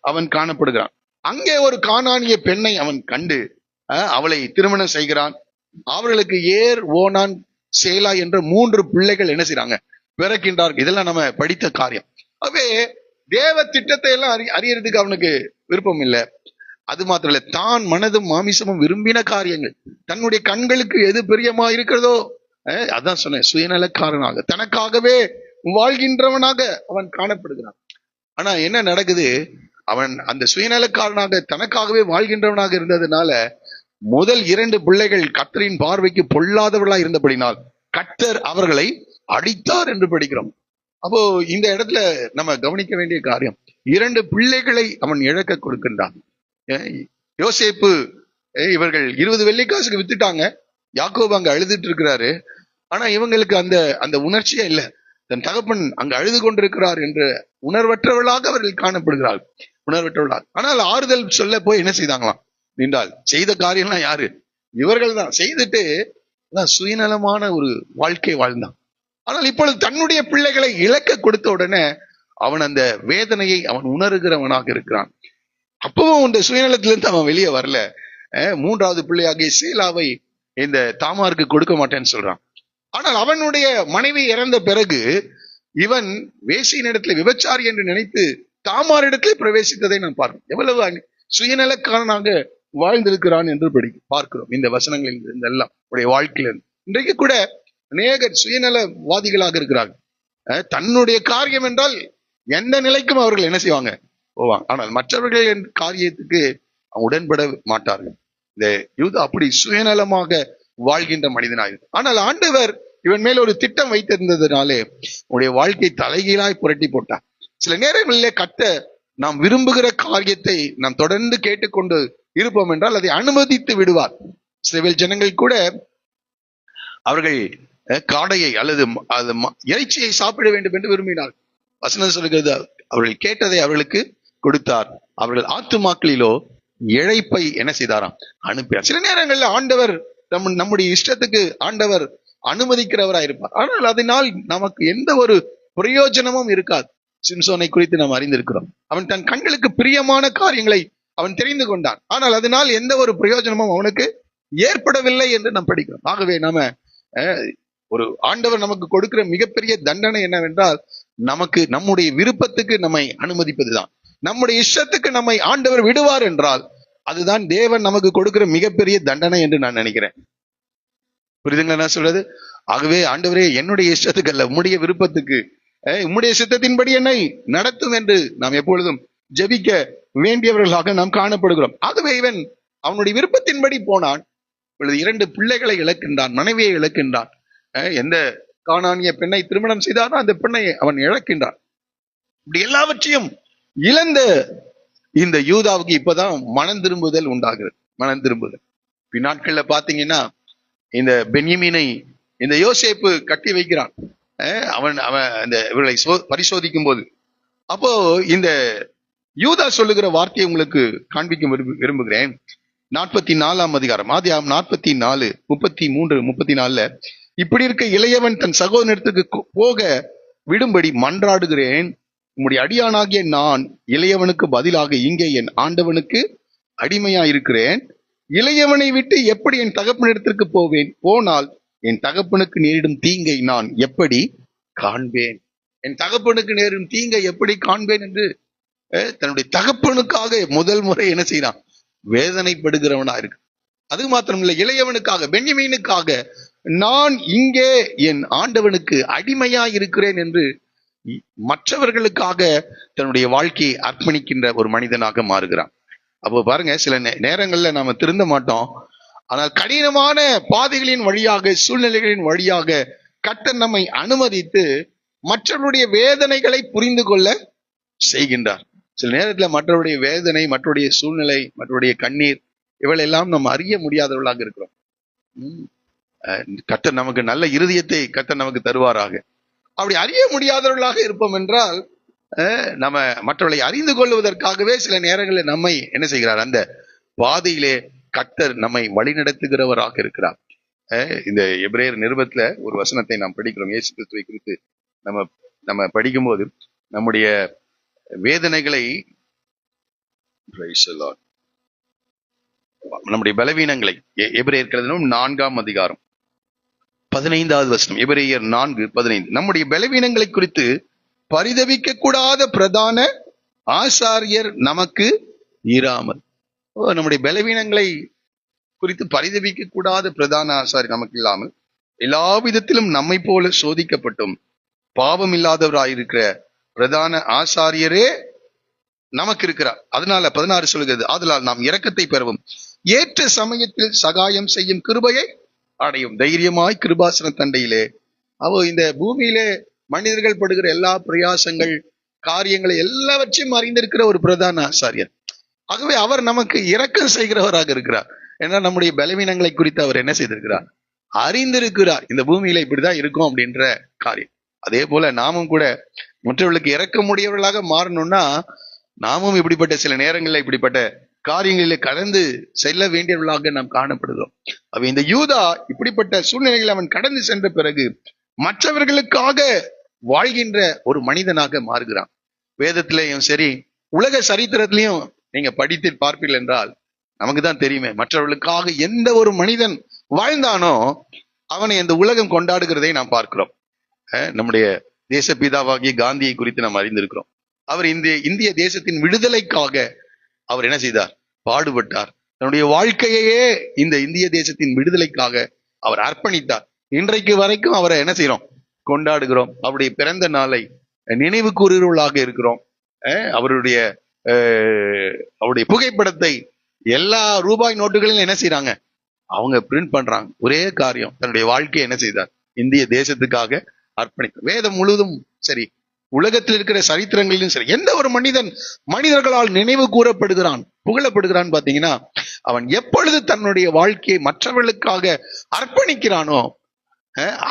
அவன் காணப்படுகிறான். அங்கே ஒரு கானானிய பெண்ணை அவன் கண்டு அவளை திருமணம் செய்கிறான். அவர்களுக்கு ஏர், ஓனான், சேலா என்ற 3 பிள்ளைகள் என்ன செய்றாங்க, பிறக்கின்றார்கள். இதெல்லாம் நம்ம படித்த காரியம். ஆகவே தேவ திட்டத்தை எல்லாம் அறியறதுக்கு அவனுக்கு விருப்பம் இல்லை. அது மாத்திரம் இல்ல, தான் மனதும் மாமிசமும் விரும்பின காரியங்கள், தன்னுடைய கண்களுக்கு எது பிரியமா இருக்கிறதோ, அதான் சொன்னேன், சுயநலக்காரனாக தனக்காகவே வாழ்கின்றவனாக அவன் காணப்படுகிறான். ஆனா என்ன நடக்குது, அவன் அந்த சுயநலக்காரனாக தனக்காகவே வாழ்கின்றவனாக இருந்ததுனால முதல் 2 பிள்ளைகள் கர்த்தரின் பார்வைக்கு பொல்லாதவர்களா இருந்தபடினால் கர்த்தர் அவர்களை அடித்தார் என்று படிக்கிறோம். அப்போ இந்த இடத்துல நம்ம கவனிக்க வேண்டிய காரியம், 2 பிள்ளைகளை அவன் இழக்க கொடுக்கின்றான். யோசேப்பு இவர்கள் 20 வெள்ளிக்காசுக்கு வித்துட்டாங்க. யாக்கோபு அங்க அழுதுட்டு இருக்கிறாரு. ஆனா இவங்களுக்கு அந்த உணர்ச்சியே இல்லை. தன் தகப்பன் அங்கு அழுது கொண்டிருக்கிறார் என்ற உணர்வற்றவர்களாக அவர்கள் காணப்படுகிறார்கள். உணர்வற்றவர்களாக. ஆனால் ஆறுதல் சொல்ல போய் என்ன செய்தாங்களாம் என்றால், செய்த காரியம்லாம் யாரு? இவர்கள் தான். செய்துட்டு சுயநலமான ஒரு வாழ்க்கை வாழ்ந்தான். ஆனால் இப்பொழுது தன்னுடைய பிள்ளைகளை இழக்க கொடுத்த உடனே அவன் அந்த வேதனையை அவன் உணர்கிறவனாக இருக்கிறான். அப்பவும் இந்த சுயநலத்திலிருந்து அவன் வெளியே வரல. 3வது பிள்ளையாகிய சேலாவை இந்த தாமாருக்கு கொடுக்க மாட்டேன்னு சொல்றான். ஆனால் அவனுடைய மனைவி இறந்த பிறகு இவன் வேசியின் இடத்துல விபச்சாரி என்று நினைத்து தாமார் இடத்துல பிரவேசித்ததை நான் பார்க்கிறோம். எவ்வளவு சுயநலக்காரனாக வாழ்ந்திருக்கிறான் என்று பார்க்கிறோம் இந்த வசனங்களில் இருந்து எல்லாம் உடைய வாழ்க்கையில. இன்றைக்கு கூட அநேகர் சுயநலவாதிகளாக இருக்கிறார்கள். தன்னுடைய காரியம் என்றால் எந்த நிலைக்கும் அவர்கள் என்ன செய்வாங்க, போவாங்க. ஆனால் மற்றவர்கள் காரியத்துக்கு உடன்பட மாட்டார்கள். இந்த யூதா அப்படி சுயநலமாக வாழ்கின்ற மனிதனாக. ஆனால் ஆண்டவர் இவன் மேல் ஒரு திட்டம் வைத்திருந்ததுனாலே உடைய வாழ்க்கை தலைகீழாய் புரட்டி போட்டார். சில நேரங்களிலே நாம் விரும்புகிற காரியத்தை நாம் தொடர்ந்து கேட்டுக்கொண்டு இருப்போம் என்றால் அதை அனுமதித்து விடுவார். சில ஜனங்கள் கூட அவர்கள் காடையை அல்லது இறைச்சியை சாப்பிட வேண்டும் என்று விரும்பினார். வசனம் சொல்லுகிறது, அவர்கள் கேட்டதை அவர்களுக்கு கொடுத்தார். அவர்கள் ஆத்துமாக்களிலோ இழைப்பை என்ன செய்தாராம், அனுப்பினார். சில நேரங்களில் ஆண்டவர் நம்முடைய இஷ்டத்துக்கு ஆண்டவர் அனுமதிக்கிறவராய் இருப்பார். ஆனால் அதனால் நமக்கு எந்த ஒரு பிரயோஜனமும் இருக்காது. சிம்சோனை குறித்து நாம் அறிந்திருக்கிறோம். அவன் தன் கண்களுக்கு பிரியமான காரியங்களை அவன் தெரிந்து கொண்டான். ஆனால் அதனால் எந்த ஒரு பிரயோஜனமும் அவனுக்கு ஏற்படவில்லை என்று நாம் படிக்கிறோம். ஆகவே நாம ஒரு ஆண்டவர் நமக்கு கொடுக்கிற மிகப்பெரிய தண்டனை என்னவென்றால், நமக்கு நம்முடைய விருப்பத்துக்கு நம்மை அனுமதிப்பதுதான். நம்முடைய இஷ்டத்துக்கு நம்மை ஆண்டவர் விடுவார் என்றால் அதுதான் தேவன் நமக்கு கொடுக்கிற மிகப்பெரிய தண்டனை என்று நான் நினைக்கிறேன். புரியுதுங்களா நான் சொல்றது? ஆகவே ஆண்டவரே, என்னுடைய இஷ்டத்துக்கு அல்ல, உம்முடைய விருப்பத்துக்கு, உம்முடைய சித்தத்தின்படி என்னை நடத்தும் என்று நாம் எப்பொழுதும் ஜெபிக்க வேண்டியவர்களாக நாம் காணப்படுகிறோம். ஆகவே இவன் அவனுடைய விருப்பத்தின்படி போனான். 2 பிள்ளைகளை இழக்கின்றான், மனைவியை இழக்கின்றான். எந்த கானானிய பெண்ணை திருமணம் செய்தானோ அந்த பெண்ணை அவன் இழக்கின்றான். இப்படி எல்லாவற்றையும் இழந்த இந்த யூதாவுக்கு இப்பதான் மனம் திரும்புதல் உண்டாகிறது. மனம் திரும்புதல் பின்னாட்கள்ல பாத்தீங்கன்னா, இந்த பென்யமீனை இந்த யோசேப்பு கட்டி வைக்கிறான். அவன் இவர்களை பரிசோதிக்கும் போது அப்போ இந்த யூதா சொல்லுகிற வார்த்தையை உங்களுக்கு காண்பிக்க விரும்புகிறேன். 44ஆம் அதிகாரம், ஆதியாகமம் 44, 33, 34. இப்படி இருக்க இளையவன் தன் சகோதரத்துக்கு போக விடும்படி மன்றாடுகிறேன். உம்முடைய அடியானாகிய நான் இளையவனுக்கு பதிலாக இங்கே என் ஆண்டவனுக்கு அடிமையா இருக்கிறேன். இளையவனை விட்டு எப்படி என் தகப்பனிடத்திற்கு போவேன்? போனால் என் தகப்பனுக்கு நேரிடும் தீங்கை நான் எப்படி காண்பேன்? என் தகப்பனுக்கு நேரிடும் தீங்கை எப்படி காண்பேன் என்று தன்னுடைய தகப்பனுக்காக முதல் முறை என்ன செய்யறான்? வேதனைப்படுகிறவனா இருக்கு. அது மாத்திரம் இல்லை, இளையவனுக்காக, பென்யமீனுக்காக நான் இங்கே என் ஆண்டவனுக்கு அடிமையா இருக்கிறேன் என்று மற்றவர்களுக்காக தன்னுடைய வாழ்க்கையை அர்ப்பணிக்கின்ற ஒரு மனிதனாக மாறுகிறான். அப்போ பாருங்க, சில நேரங்கள்ல நாம திருந்த மாட்டோம். ஆனால் கடினமான பாதைகளின் வழியாக, சூழ்நிலைகளின் வழியாக கர்த்தர் நம்மை அனுமதித்து மற்றவருடைய வேதனைகளை புரிந்து கொள்ள செய்கின்றார். சில நேரத்துல மற்றவருடைய வேதனை, மற்றவருடைய சூழ்நிலை, மற்றவருடைய கண்ணீர், இவளெல்லாம் நம்ம அறிய முடியாதவர்களாக இருக்கிறோம். கர்த்தர் நமக்கு நல்ல இருதயத்தை கர்த்தர் நமக்கு தருவாராக. அப்படி அறிய முடியாதவர்களாக இருப்போம் என்றால் நம்ம மற்றவர்களை அறிந்து கொள்வதற்காகவே சில நேரங்களில் நம்மை என்ன செய்கிறார்? அந்த பாதையிலே கர்த்தர் நம்மை வழிநடத்துகிறவராக இருக்கிறார். இந்த எபிரேயர் நிருபத்துல ஒரு வசனத்தை நாம் படிக்கிறோம். இயேசு கிறிஸ்துவை குறித்து நம்ம படிக்கும்போது நம்முடைய வேதனைகளை, நம்முடைய பலவீனங்களை, எபிரேயர் 4ஆம் அதிகாரம் 15வது வசனம், எபிரேயர் 4:15, நம்முடைய பலவீனங்களை குறித்து பரிதவிக்க கூடாத பிரதான ஆசாரியர் நமக்கு இராமல். நம்முடைய பலவீனங்களை குறித்து பரிதவிக்க கூடாத பிரதான ஆசாரியர் நமக்கு இல்லாமல் எல்லா விதத்திலும் நம்மை போல சோதிக்கப்பட்டும் பாவம் இல்லாதவராயிருக்கிற பிரதான ஆசாரியரே நமக்கு இருக்கிறார். அதனால 16 சொல்கிறது, ஆதலால் நாம் இரக்கத்தை பெறவும் ஏற்ற சமயத்தில் சகாயம் செய்யும் கிருபையை அடையும் தைரியமாய் கிருபாசன தண்டையிலே. இந்த பூமியிலே மனிதர்கள் படுகிற எல்லா பிரயாசங்கள், காரியங்களை எல்லாவற்றையும் அறிந்திருக்கிற ஒரு பிரதான ஆசாரியர். ஆகவே அவர் நமக்கு இரக்கம் செய்கிறவராக இருக்கிறார். ஏன்னா நம்முடைய பலவீனங்களை குறித்து அவர் என்ன செய்திருக்கிறார்? அறிந்திருக்கிறார். இந்த பூமியில இப்படிதான் இருக்கும் அப்படின்ற காரியம். அதே போல நாமும் கூட மற்றவர்களுக்கு இறக்கமுடையவர்களாக மாறணும்னா நாமும் இப்படிப்பட்ட சில நேரங்களில் இப்படிப்பட்ட காரியங்களில் கடந்து செல்ல வேண்டியவர்களாக நாம் காணப்படுகிறோம். இந்த யூதா இப்படிப்பட்ட சூழ்நிலைகளை அவன் கடந்து சென்ற பிறகு மற்றவர்களுக்காக வாழ்கின்ற ஒரு மனிதனாக மாறுகிறான். வேதத்திலையும் சரி, உலக சரித்திரத்திலையும் நீங்க படித்து பார்ப்பீர்கள் என்றால் நமக்கு தான் தெரியுமே, மற்றவர்களுக்காக எந்த ஒரு மனிதன் வாழ்ந்தானோ அவனை இந்த உலகம் கொண்டாடுகிறதை நாம் பார்க்கிறோம். நம்முடைய தேசப்பிதாவாகிய காந்தியை குறித்து நாம் அறிந்திருக்கிறோம். அவர் இந்திய தேசத்தின் விடுதலைக்காக அவர் என்ன செய்தார்? பாடுபட்டார். தன்னுடைய வாழ்க்கையே இந்த இந்திய தேசத்தின் விடுதலைக்காக அவர் அர்ப்பணித்தார். இன்றைக்கு வரைக்கும் அவரை என்ன செய்யறோம்? கொண்டாடுகிறோம். அவருடைய பிறந்த நாளை நினைவு கூறுவர்களாக இருக்கிறோம். அவருடைய புகைப்படத்தை எல்லா ரூபாய் நோட்டுகளிலும் என்ன செய்யறாங்க? அவங்க பிரிண்ட் பண்றாங்க. ஒரே காரியம், தன்னுடைய வாழ்க்கையை என்ன செய்தார்? இந்திய தேசத்துக்காக அர்ப்பணித்தார். வேதம் முழுவதும் சரி, உலகத்தில் இருக்கிற சரித்திரங்களிலும் சரி, எந்த ஒரு மனிதர்களால் நினைவு கூறப்படுகிறான், புகழப்படுகிறான் பாத்தீங்கன்னா, அவன் எப்பொழுது தன்னுடைய வாழ்க்கையை மற்றவர்களுக்காக அர்ப்பணிக்கிறானோ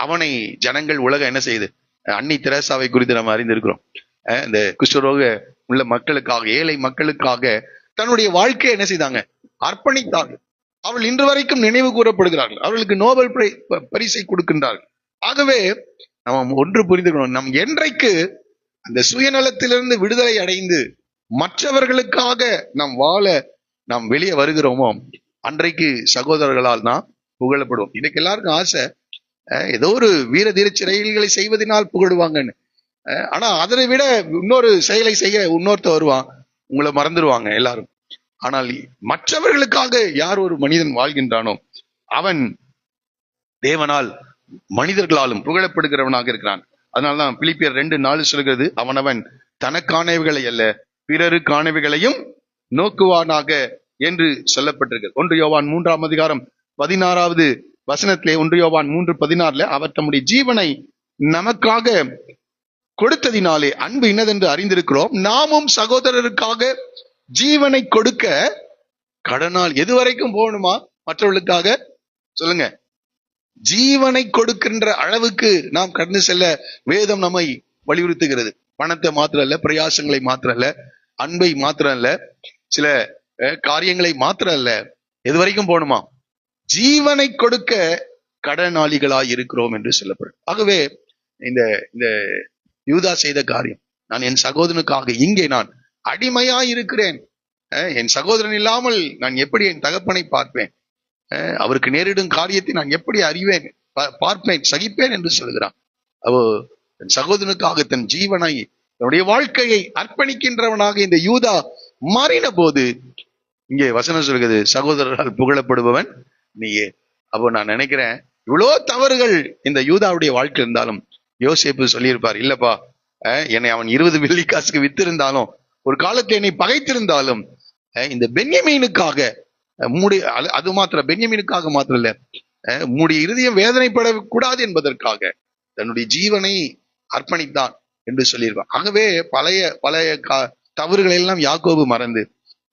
அவனை ஜனங்கள், உலகம் என்ன செய்யுது? அன்னை தெரசாவை குறித்து நம்ம அறிந்திருக்கிறோம். இந்த குஷ்டரோக உள்ள மக்களுக்காக, ஏழை மக்களுக்காக தன்னுடைய வாழ்க்கையை என்ன செய்தாங்க? அர்ப்பணித்தார்கள். அவள் இன்று வரைக்கும் நினைவு கூறப்படுகிறார்கள். அவர்களுக்கு நோபல் பரிசை கொடுக்கின்றார்கள். ஆகவே நம்ம ஒன்று புரிந்துக்கணும், நம் என்றைக்கு அந்த சுயநலத்திலிருந்து விடுதலை அடைந்து மற்றவர்களுக்காக நாம் வாழ நாம் வெளியே வருகிறோமோ அன்றைக்கு சகோதரர்களால் நாம் புகழப்படுவோம். இன்னைக்கு எல்லாருக்கும் ஆசை, ஏதோ ஒரு வீர தீர செயல்களை செய்வதனால் புகழுவாங்கன்னு. ஆனா அதனை விட இன்னொரு செயலை செய்ய இன்னொருத்த வருவான், உங்களை மறந்துடுவாங்க எல்லாரும். ஆனால் மற்றவர்களுக்காக யார் ஒரு மனிதன் வாழ்கின்றானோ அவன் தேவனால் மனிதர்களாலும் புகழப்படுகிறவனாக இருக்கிறான். அதனால்தான் பிலிப்பியர் 2:4 சொல்கிறது, அவனவன் தனக்கானவைகளை அல்ல பிறருக்கானவைகளையும் நோக்குவானாக என்று சொல்லப்பட்டிருக்கிறது. 1 யோவான் 3ஆம் அதிகாரம் 16வது வசனத்திலே, 1 யோவான் 3:16 அவர் தம்முடைய ஜீவனை நமக்காக கொடுத்ததினாலே அன்பு இன்னதென்று அறிந்திருக்கிறோம். நாமும் சகோதரருக்காக ஜீவனை கொடுக்க கடனால் எது வரைக்கும் போகணுமா? மற்றவர்களுக்காக சொல்லுங்க, ஜீவனை கொடுக்கின்ற அளவுக்கு நாம் கடந்து செல்ல வேதம் நம்மை வலியுறுத்துகிறது. பணத்தை மாத்திரம் அல்ல, பிரயாசங்களை மாத்திரம் அல்ல, அன்பை மாத்திரம் அல்ல, சில காரியங்களை மாத்திரம் அல்ல, எது வரைக்கும் போகணுமா? ஜீவனை கொடுக்க கடனாளிகளாய் இருக்கிறோம் என்று சொல்லப்படும். ஆகவே இந்த யூதா செய்த காரியம், நான் என் சகோதரனுக்காக இங்கே நான் அடிமையாய் இருக்கிறேன், என் சகோதரன் இல்லாமல் நான் எப்படி என் தகப்பனை பார்ப்பேன், அவருக்கு நேரிடும் காரியத்தை நான் எப்படி அறிவேன், பார்ப்பேன், சகிப்பேன் என்று சொல்கிறான். அவ தன் சகோதரனுக்காக தன் ஜீவனை தன்னுடைய வாழ்க்கையை அர்ப்பணிக்கின்றவனாக இந்த யூதா மாறின போது இங்கே வசனம் சொல்கிறது, சகோதரரால் புகழப்படுபவன் நீயே. அப்போ நான் நினைக்கிறேன், இவ்வளோ தவறுகள் இந்த யூதாவுடைய வாழ்க்கை இருந்தாலும் யோசேப்பு சொல்லியிருப்பார், இல்லப்பா என்னை அவன் 20 வெள்ளி காசுக்கு வித்திருந்தாலும், ஒரு காலத்தில் என்னை பகைத்திருந்தாலும், இந்த பென்யமீனுக்காக அது மாத்திரம் பென்யமீனுக்காக மாத்திரம் இல்ல, உம்முடைய இருதயம் வேதனைப்படக்கூடாது என்பதற்காக தன்னுடைய ஜீவனை அர்ப்பணித்தான் என்று சொல்லியிருப்பார். ஆகவே பழைய தவறுகளை எல்லாம் யாக்கோபு மறந்து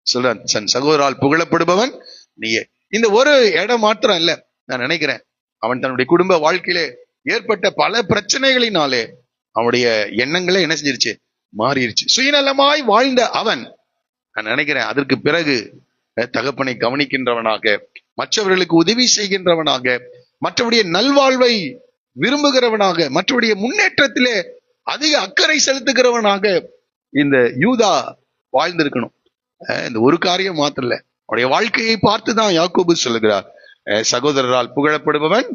சொல்றான், தன் சகோதரால் புகழப்படுபவன் நீயே. இந்த ஒரு இடம் மாத்திரம் இல்ல, நான் நினைக்கிறேன் அவன் தன்னுடைய குடும்ப வாழ்க்கையிலே ஏற்பட்ட பல பிரச்சனைகளினாலே அவனுடைய எண்ணங்களே என்ன செஞ்சிருச்சு, மாறிடுச்சு. சுயநலமாய் வாழ்ந்த அவன், நான் நினைக்கிறேன் அதற்கு பிறகு தகப்பனை கவனிக்கின்றவனாக, மற்றவர்களுக்கு உதவி செய்கின்றவனாக, மற்றவருடைய நல்வாழ்வை விரும்புகிறவனாக, மற்றவருடைய முன்னேற்றத்திலே அதிக அக்கறை செலுத்துகிறவனாக இந்த யூதா வாழ்ந்திருக்கணும். இந்த ஒரு காரியம் மாத்திரம் இல்ல, அவருடைய வாழ்க்கையை பார்த்துதான் யாக்கோபு சொல்லுகிறார், சகோதரரால் புகழப்படுபவன்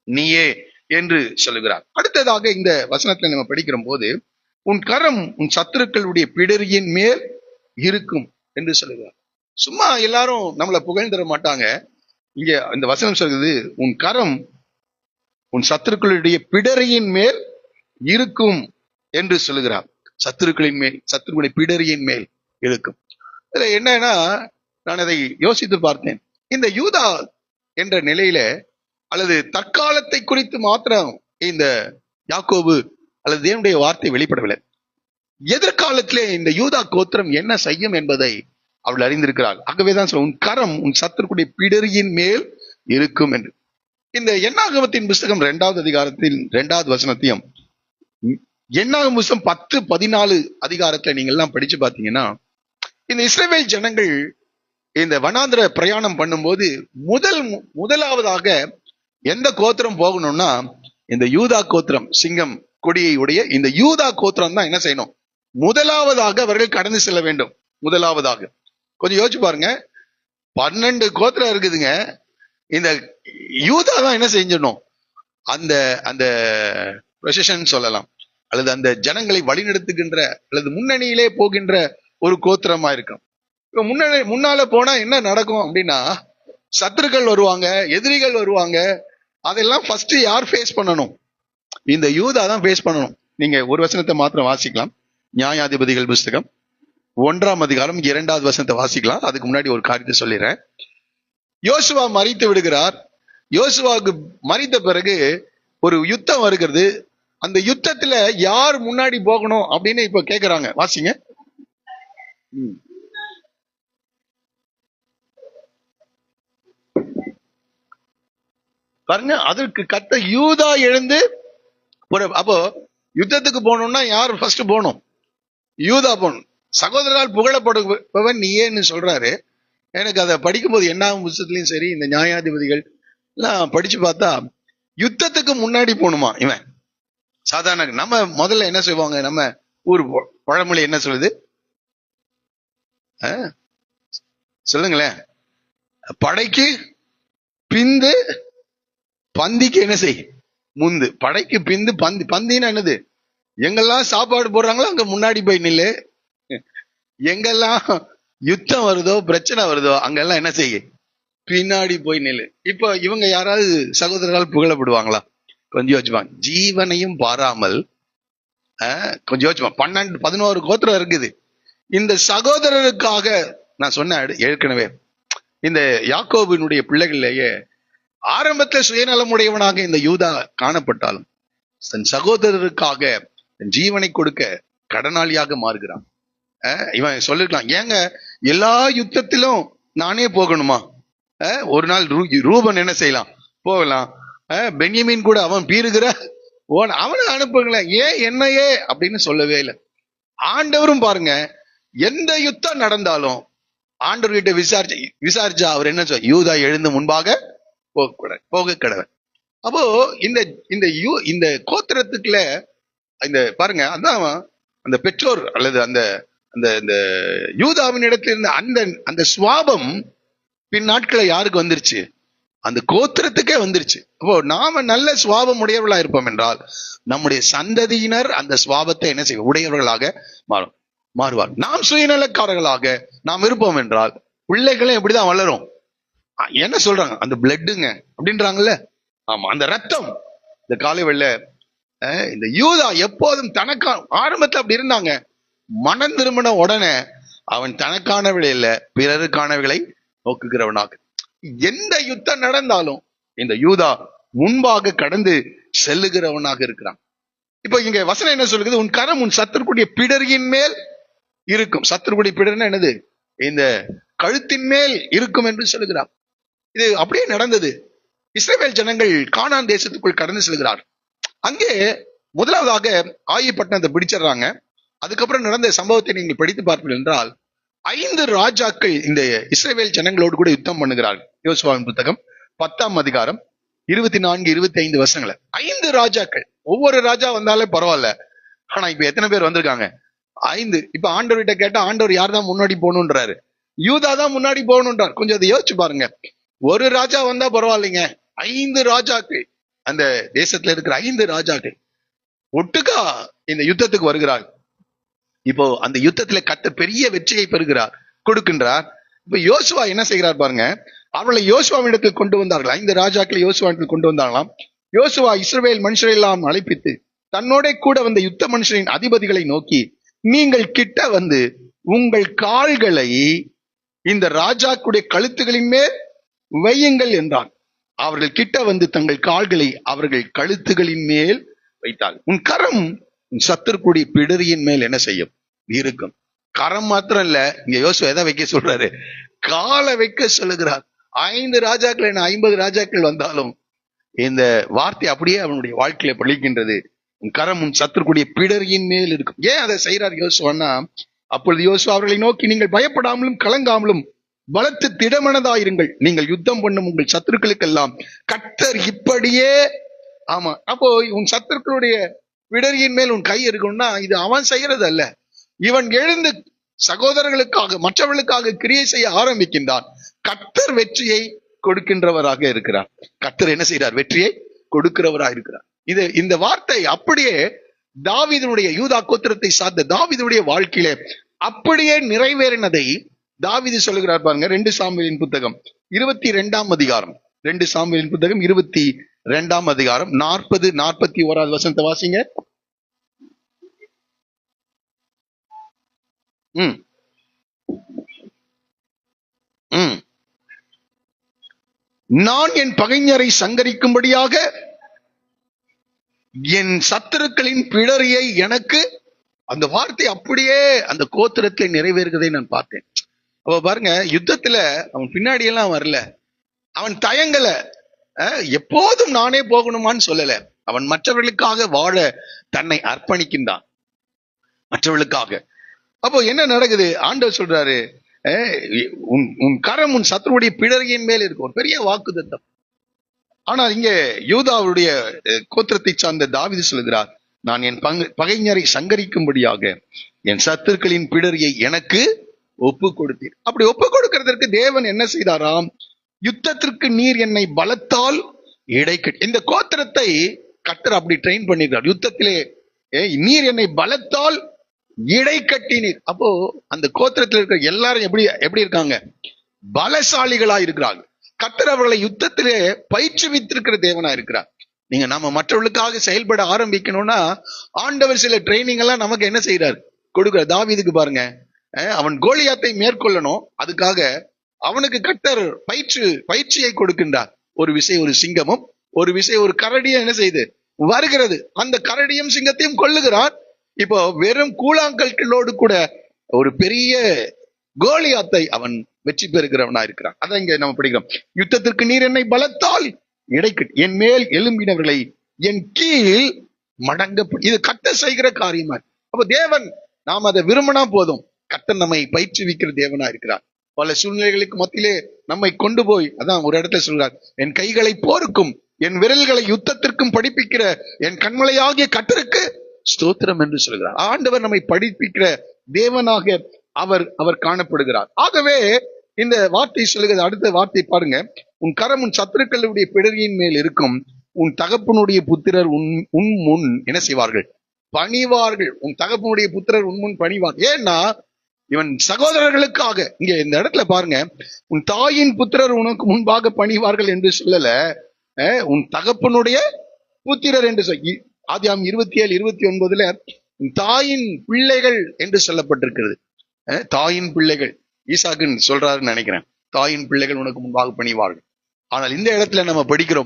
நீயே என்று சொல்லுகிறார். அடுத்ததாக இந்த வசனத்துல நம்ம படிக்கிற போது, உன் கரம் உன் சத்துருக்களுடைய பிடரியின் மேல் இருக்கும் என்று சொல்லுகிறார். சும்மா எல்லாரும் நம்மளை புகழ்ந்துட மாட்டாங்க. இங்க இந்த வசனம் சொல்கிறது, உன் கரம் உன் சத்துருக்களுடைய பிடரியின் மேல் இருக்கும் என்று சொல்லுகிறார். சத்துருக்களின் மேல், சத்துருக்களுடைய பிடரியின் மேல் இருக்கும். இதுல என்னன்னா, நான் அதை யோசித்து பார்த்தேன். இந்த யூதா என்ற நிலையில, அல்லது தற்காலத்தை குறித்து மாத்திரம் இந்த யாக்கோபு அல்லது தேவனுடைய வார்த்தை வெளிப்படவில்லை. எதிர்காலத்திலே இந்த யூதா கோத்திரம் என்ன செய்யும் என்பதை அவள் அறிந்திருக்கிறாள். ஆகவேதான் சொல்ல, உன் கரம் உன் சத்துருக்களுடைய பிடரியின் மேல் இருக்கும் என்று. இந்த என்னாகமத்தின் புஸ்தகம் 2வது அதிகாரத்தில் 2வது வசனத்தையும், என்னாகம புஸ்தகம் 10-14 அதிகாரத்துல நீங்க எல்லாம் படிச்சு பார்த்தீங்கன்னா, இந்த இஸ்ரவேல் ஜனங்கள் இந்த வனாந்திர பிரயாணம் பண்ணும்போது முதலாவதாக எந்த கோத்திரம் போகணும்னா, இந்த யூதா கோத்திரம், சிங்கம் கொடியை உடைய இந்த யூதா கோத்திரம் தான் என்ன செய்யணும், முதலாவதாக அவர்கள் கடந்து செல்ல வேண்டும். முதலாவதாக கொஞ்சம் யோசிச்சு பாருங்க, 12 கோத்திரம் இருக்குதுங்க, இந்த யூதா தான் என்ன செஞ்சிடணும், அந்த அந்த ப்ரொசஷன் சொல்லலாம், அல்லது அந்த ஜனங்களை வழிநடத்துகின்ற அல்லது முன்னணியிலே போகின்ற ஒரு கோத்திரமா இருக்கும். இப்ப முன்னால போனா என்ன நடக்கும் அப்படின்னா, சத்துருக்கள் வருவாங்க, எதிரிகள் வருவாங்க. அதெல்லாம் ஃபர்ஸ்ட் யார் ஃபேஸ் பண்ணணும், இந்த யூதா தான் ஃபேஸ் பண்ணணும். நீங்க ஒரு வசனத்தை மாத்திரம் வாசிக்கலாம். நியாயாதிபதிகள் புஸ்தகம் 1ஆம் அதிகாரம் 2வது வசனத்தை வாசிக்கலாம். அதுக்கு முன்னாடி ஒரு காரியத்தை சொல்லிடுறேன். யோசுவா மரித்து விடுகிறார். யோசுவாவுக்கு மரித்த பிறகு ஒரு யுத்தம் வருகிறது. அந்த யுத்தத்துல யார் முன்னாடி போகணும் அப்படின்னு இப்ப கேக்குறாங்க. வாசிங்க. பாருங்க, அதற்கு கத்த யூதா எழுந்து, அப்போ யுத்தத்துக்கு போகணும்னா யார் ஃபர்ஸ்ட் போகணும், யூதா போகணும். சகோதரரால் புகழப்படுபவன் நீயேன்னு சொல்றாரு. எனக்கு அதை படிக்கும்போது என்னாகும் புத்தகத்திலையும் சரி, இந்த நியாயாதிபதிகள் எல்லாம் படிச்சு பார்த்தா, யுத்தத்துக்கு முன்னாடி போகணுமா இவன். சாதாரண நம்ம முதல்ல என்ன செய்வாங்க, நம்ம ஊர் பழமொழி என்ன சொல்லுது சொல்லுங்களேன், படைக்கு பிந்து பந்திக்கு என்ன செய் முந்து. படைக்கு பிந்து பந்தி. பந்தின்னா என்னது, எங்கெல்லாம் சாப்பாடு போடுறாங்களோ அங்க முன்னாடி போய் நில்லு. எங்கெல்லாம் யுத்தம் வருதோ பிரச்சனை வருதோ அங்கெல்லாம் என்ன செய்ய, பின்னாடி போய் நில்லு. இப்போ இவங்க யாராவது சகோதரரால் புகழப்படுவாங்களா? கொஞ்சம் யோசிப்பாங்க. ஜீவனையும் பாராமல் கொஞ்சம் யோசிப்பான். 12-11 கோத்திரம் இருக்குது. இந்த சகோதரருக்காக நான் சொன்ன ஏற்கனவே, இந்த யாக்கோபினுடைய பிள்ளைகளிலேயே ஆரம்பத்துல சுயநலமுடையவனாக இந்த யூதா காணப்பட்டாலும் தன் சகோதரருக்காக தன் ஜீவனை கொடுக்க கடனாளியாக மாறுகிறான். இவன் சொல்லிருக்கலாம், ஏங்க எல்லா யுத்தத்திலும் நானே போகணுமா? ஒரு நாள் ரூபன் என்ன செய்யலாம், போகலாம். பென்யமீன் கூட அவன் பீறுகிற அவனை அனுப்புங்களேன், ஏன் என்னையே அப்படின்னு சொல்லவே இல்லை. ஆண்டவரும் பாருங்க, எந்த யுத்தம் நடந்தாலும் ஆண்டவர்கிட்ட விசாரிச்சா அவர் என்ன சொல்ல, யூதா எழுந்து முன்பாக போக கடவன். அப்போ இந்த கோத்திரத்துக்குள்ள இந்த பாருங்க, அதான் அந்த பெற்றோர் அல்லது அந்த அந்த யூதாவின் இடத்துல இருந்த அந்த சுவாபம் பின் நாட்களை யாருக்கு வந்துருச்சு, அந்த கோத்திரத்துக்கே வந்துருச்சு. அப்போ நாம நல்ல சுவாபம் உடையவர்களா இருப்போம் என்றால் நம்முடைய சந்ததியினர் அந்த சுவாபத்தை என்ன செய்வோம், உடையவர்களாக மாறுவார். நாம் சுயநலக்காரர்களாக நாம் இருப்போம் என்றால் பிள்ளைகளும் எப்படிதான் வளரும். என்ன சொல்றாங்க, அந்த பிளட்டுங்க அப்படின்றாங்கல்ல. ஆமா, அந்த ரத்தம். இந்த காலை வெள்ள இந்த யூதா எப்போதும் தனக்கான, ஆரம்பத்துல அப்படி இருந்தாங்க, மனம் திரும்பின உடனே அவன் தனக்கானவளை இல்ல பிறருக்கானவர்களை நோக்குகிறவனாக. எந்த யுத்தம் நடந்தாலும் இந்த யூதா முன்பாக கடந்து செல்லுகிறவனாக இருக்கிறான். இப்போ இங்க வசனம் என்ன சொல்லுது, உன் கரம் உன் சத்துருக்குடைய பிடரியின் மேல் இருக்கும். சத்துருக்குடைய பிடர்னா என்னது, இந்த கழுத்தின் மேல் இருக்கும் என்று சொல்லுகிறார். இது அப்படியே நடந்தது. இஸ்ரவேல் ஜனங்கள் கானான் தேசத்துக்குள் கடந்து செல்கிறார். அங்கே முதலாவதாக ஆயி பட்டணத்தை பிடிச்சிடுறாங்க. அதுக்கப்புறம் நடந்த சம்பவத்தை நீங்கள் படித்து பார்ப்பீர்கள் என்றால் 5 ராஜாக்கள் இந்த இஸ்ரவேல் ஜனங்களோடு கூட யுத்தம் பண்ணுகிறார்கள். யோசுவாவின் புத்தகம் 10ஆம் அதிகாரம் 24, 25 வசனங்களை. 5 ராஜாக்கள். ஒவ்வொரு ராஜா வந்தாலே பரவாயில்ல, ஆனா இப்ப எத்தனை பேர் வந்திருக்காங்க? 5. இப்ப ஆண்டவர்கிட்ட கேட்டா ஆண்டவர் யார் தான் முன்னாடி போகணுன்றாரு, யூதா தான் முன்னாடி போகணுன்றார். கொஞ்சம் அதை யோசிச்சு பாருங்க. ஒரு ராஜா வந்தா பரவாயில்லைங்க, 5 ராஜாக்கள், அந்த தேசத்துல இருக்கிற 5 ராஜாக்கள் ஒட்டுக்கா இந்த யுத்தத்துக்கு வருகிறார்கள். இப்போ அந்த யுத்தத்துல கர்த்தர் பெரிய வெற்றியை பெறுகிறார், கொடுக்கின்றார். இப்ப யோசுவா என்ன செய்கிறார் பாருங்க. அவர்களை யோசுவாவிடத்தில் கொண்டு வந்தார்கள். 5 ராஜாக்களை யோசுவாவிடத்தில் கொண்டு வந்தாங்களாம். யோசுவா இஸ்ரவேல் மனுஷரை எல்லாம் அழைப்பித்து தன்னோட கூட வந்த யுத்த மனுஷரின் அதிபதிகளை நோக்கி, நீங்கள் கிட்ட வந்து உங்கள் கால்களை இந்த ராஜாக்குடைய கழுத்துகளின் மேல் வையுங்கள் என்றான். அவர்கள் கிட்ட வந்து தங்கள் கால்களை அவர்கள் கழுத்துகளின் மேல் வைத்தாள். உன் கரம் உன் சத்துருக்குடைய பிடரியின் மேல் என்ன செய்யும், இருக்கும். கரம் மாத்திரம் இல்ல, இங்க யோசுவா எதை வைக்க சொல்றாரு, காலை வைக்க சொல்லுகிறார். 5 ராஜாக்கள் என்ன 50 ராஜாக்கள் வந்தாலும் இந்த வார்த்தை அப்படியே அவனுடைய வாழ்க்கையில பழிக்கின்றது. உன் கரம் உன் சத்துருக்குடைய பிடரியின் மேல் இருக்கும். ஏன் அதை செய்யறார் யோசுவான்னா, அப்பொழுது யோசுவா அவர்களை நோக்கி, நீங்கள் பயப்படாமலும் கலங்காமலும் பலத்து திடமனதாயிருங்கள். நீங்கள் யுத்தம் பண்ணும் உங்கள் சத்துருக்களுக்கெல்லாம் கர்த்தர் இப்படியே. ஆமா, அப்போ உன் சத்துருக்களுடைய பிடரியின் மேல் உன் கை இருக்கணும்னா இது அவன் செய்யறது அல்ல. இவன் எழுந்து சகோதரர்களுக்காக மற்றவர்களுக்காக கிரியை செய்ய ஆரம்பிக்கின்றான். கர்த்தர் வெற்றியை கொடுக்கின்றவராக இருக்கிறார். கர்த்தர் என்ன செய்கிறார், வெற்றியை கொடுக்கிறவராக இருக்கிறார். இந்த வார்த்தை அப்படியே தாவீதுடைய, யூதா கோத்திரத்தை சார்ந்த தாவீதுடைய வாழ்க்கையில அப்படியே நிறைவேறினதை தாவீது சொல்லுகிறார் பாருங்க. 2 சாமுவேலின் புத்தகம் 22ஆம் அதிகாரம், 2 சாமுவேலின் புத்தகம் 22ஆம் அதிகாரம் 40, 41 வசனத்தை வாசிங்க. நான் என் பகைஞரை சங்கரிக்கும்படியாக என் சத்துருக்களின் பிடரியை எனக்கு, அந்த வார்த்தை அப்படியே அந்த கோத்திரத்தில் நிறைவேறுகிறதை நான் பார்த்தேன். அப்ப பாருங்க, யுத்தத்துல அவன் பின்னாடி எல்லாம் வரல, அவன் தயங்கல, எப்போதும் நானே போகணுமான்னு சொல்லல. அவன் மற்றவர்களுக்காக வாழ தன்னை அர்ப்பணிக்கின்றான், மற்றவர்களுக்காக. அப்போ என்ன நடக்குது, ஆண்டவர் சொல்றாரு, உன் கரம் உன் சத்துருடைய பிடரியின் மேல் இருக்கும். ஒரு பெரிய வாக்குத்தத்தம். ஆனா இங்க யூதாவுடைய கோத்திரத்தை சார்ந்த தாவீது சொல்கிறார், நான் என் பகைஞரை சங்கரிக்கும்படியாக என் சத்துருக்களின் பிடரியை எனக்கு ஒப்பு கொடுத்தீர். அப்படி ஒப்பு கொடுக்கிறதற்கு தேவன் என்ன செய்தாராம், யுத்தத்திற்கு நீர் என்னை பலத்தால் இடைக்கட்டி. இந்த கோத்திரத்தை கர்த்தர் அப்படி ட்ரெயின் பண்ணிருக்கார். யுத்தத்திலே நீர் என்னை பலத்தால் இடை கட்டினீர். அப்போ அந்த கோத்திரத்தில் இருக்கிற எல்லாரும் எப்படி இருக்காங்க, பலசாலிகளா இருக்கிறாங்க. கர்த்தர் அவர்களை யுத்தத்திலே பயிற்றுவித்திருக்கிற தேவனா இருக்கிறார். நீங்க நம்ம மற்றவர்களுக்காக செயல்பட ஆரம்பிக்கணும்னா ஆண்டவர் சில ட்ரைனிங் எல்லாம் நமக்கு என்ன செய்யறாரு, கொடுக்கிறார். தாவீதுக்கு பாருங்க, அவன் கோலியாத்தை மேற்கொள்ளணும், அதுக்காக அவனுக்கு கர்த்தர் பயிற்சியை கொடுக்கின்றார். ஒரு விசை ஒரு சிங்கமும் ஒரு விசை ஒரு கரடியும் என்ன செய்து வருகிறது, அந்த கரடியும் சிங்கத்தையும் கொல்லுகிறார். இப்போ வெறும் கூழாங்கற்களோடு கூட ஒரு பெரிய கோலியாத்தை அவன் வெற்றி பெறுகிறவனா இருக்கிறான். அதான் இங்க நம்ம படிக்கிறோம், யுத்தத்திற்கு நீர் என்னை பலத்தால் இடைக்கட்டி என் மேல் எழும்பினவர்களை என் கீழ் மடங்க. இது கர்த்தர் செய்கிற காரியமா. அப்ப தேவன், நாம் அதை விரும்பினா போதும், கர்த்தர் நம்மை பயிற்றுவிக்கிற தேவனா இருக்கிறார். பல சூழ்நிலைகளுக்கு மத்தியிலே நம்மை கொண்டு போய், அதான் ஒரு இடத்துல சொல்றார், என் கைகளை போருக்கும் என் விரல்களை யுத்தத்திற்கும் படிப்பிக்கிற என் கண்மலையாகிய கர்த்தருக்கு ஸ்தோத்திரம் என்று சொல்கிறார். ஆண்டவர் நம்மை படிப்பிக்கிற தேவனாக அவர் காணப்படுகிறார். ஆகவே இந்த வார்த்தை சொல்லுகிறது. அடுத்த வார்த்தை பாருங்க, உன் கரம் உன் சத்துருக்களுடைய பிடரியின் மேல் இருக்கும், உன் தகப்பனுடைய புத்திரர் உன் முன் என்ன செய்வார்கள்? பணிவார்கள். உன் தகப்பனுடைய புத்திரர் உன் முன் பணிவார். ஏன்னா இவன் சகோதரர்களுக்காக, இங்க இந்த இடத்துல பாருங்க, உன் தாயின் புத்திரர் உனக்கு முன்பாக பணிவார்கள் என்று சொல்லல, உன் தகப்பனுடைய புத்திரர் என்று சொல்லி ஆதியாகமம் 27:29 உன் தாயின் பிள்ளைகள் என்று சொல்லப்பட்டிருக்கிறது. தாயின் பிள்ளைகள் ஈசாக்குன்னு சொல்றாருன்னு நினைக்கிறேன். தாயின் பிள்ளைகள் உனக்கு முன்பாக பணிவார்கள். ஆனால் இந்த இடத்துல நம்ம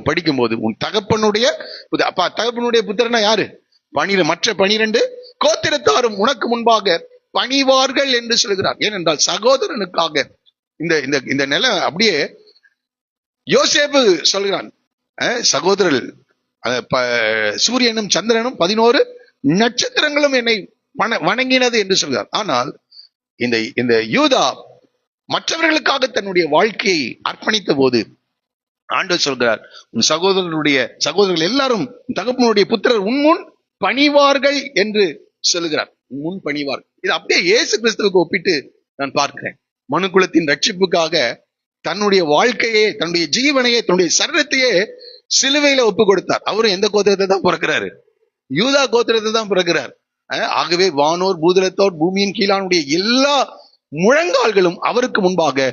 படிக்கும்போது உன் தகப்பனுடைய தகப்பனுடைய புத்திரனா யாரு? மற்ற 12 கோத்திரத்தாரும் உனக்கு முன்பாக பணிவார்கள் என்று சொல்கிறார். ஏனென்றால் சகோதரனுக்காக இந்த இந்த இந்த நிலை அப்படியே யோசேப்பு சொல்கிறான். சகோதரர் சூரியனும் சந்திரனும் 11 நட்சத்திரங்களும் என்னை வணங்கினது என்று சொல்கிறார். ஆனால் இந்த யூதா மற்றவர்களுக்காக தன்னுடைய வாழ்க்கையை அர்ப்பணித்த போது ஆண்டவர் சொல்கிறார், உன் சகோதரர்கள் எல்லாரும் தகப்பனுடைய புத்திரர் உன்முன் பணிவார்கள் என்று சொல்லுகிறார். முன் பணிவார். இது அப்படியே இயேசு கிறிஸ்துவுக்கு ஒப்பிட்டு நான் பார்க்கிறேன். மனுக்குலத்தின் ரட்சிப்புக்காக தன்னுடைய வாழ்க்கையே, தன்னுடைய ஜீவனையே, தன்னுடைய சரீரத்தையே சிலுவையில ஒப்பு கொடுத்தார். அவரும் எந்த கோத்திரத்தை தான் பிறக்கிறாரு? யூதா கோத்திரத்தை தான் பிறக்கிறார். ஆகவே வானோர் பூதலத்தோர் பூமியின் கீழானுடைய எல்லா முழங்கால்களும் அவருக்கு முன்பாக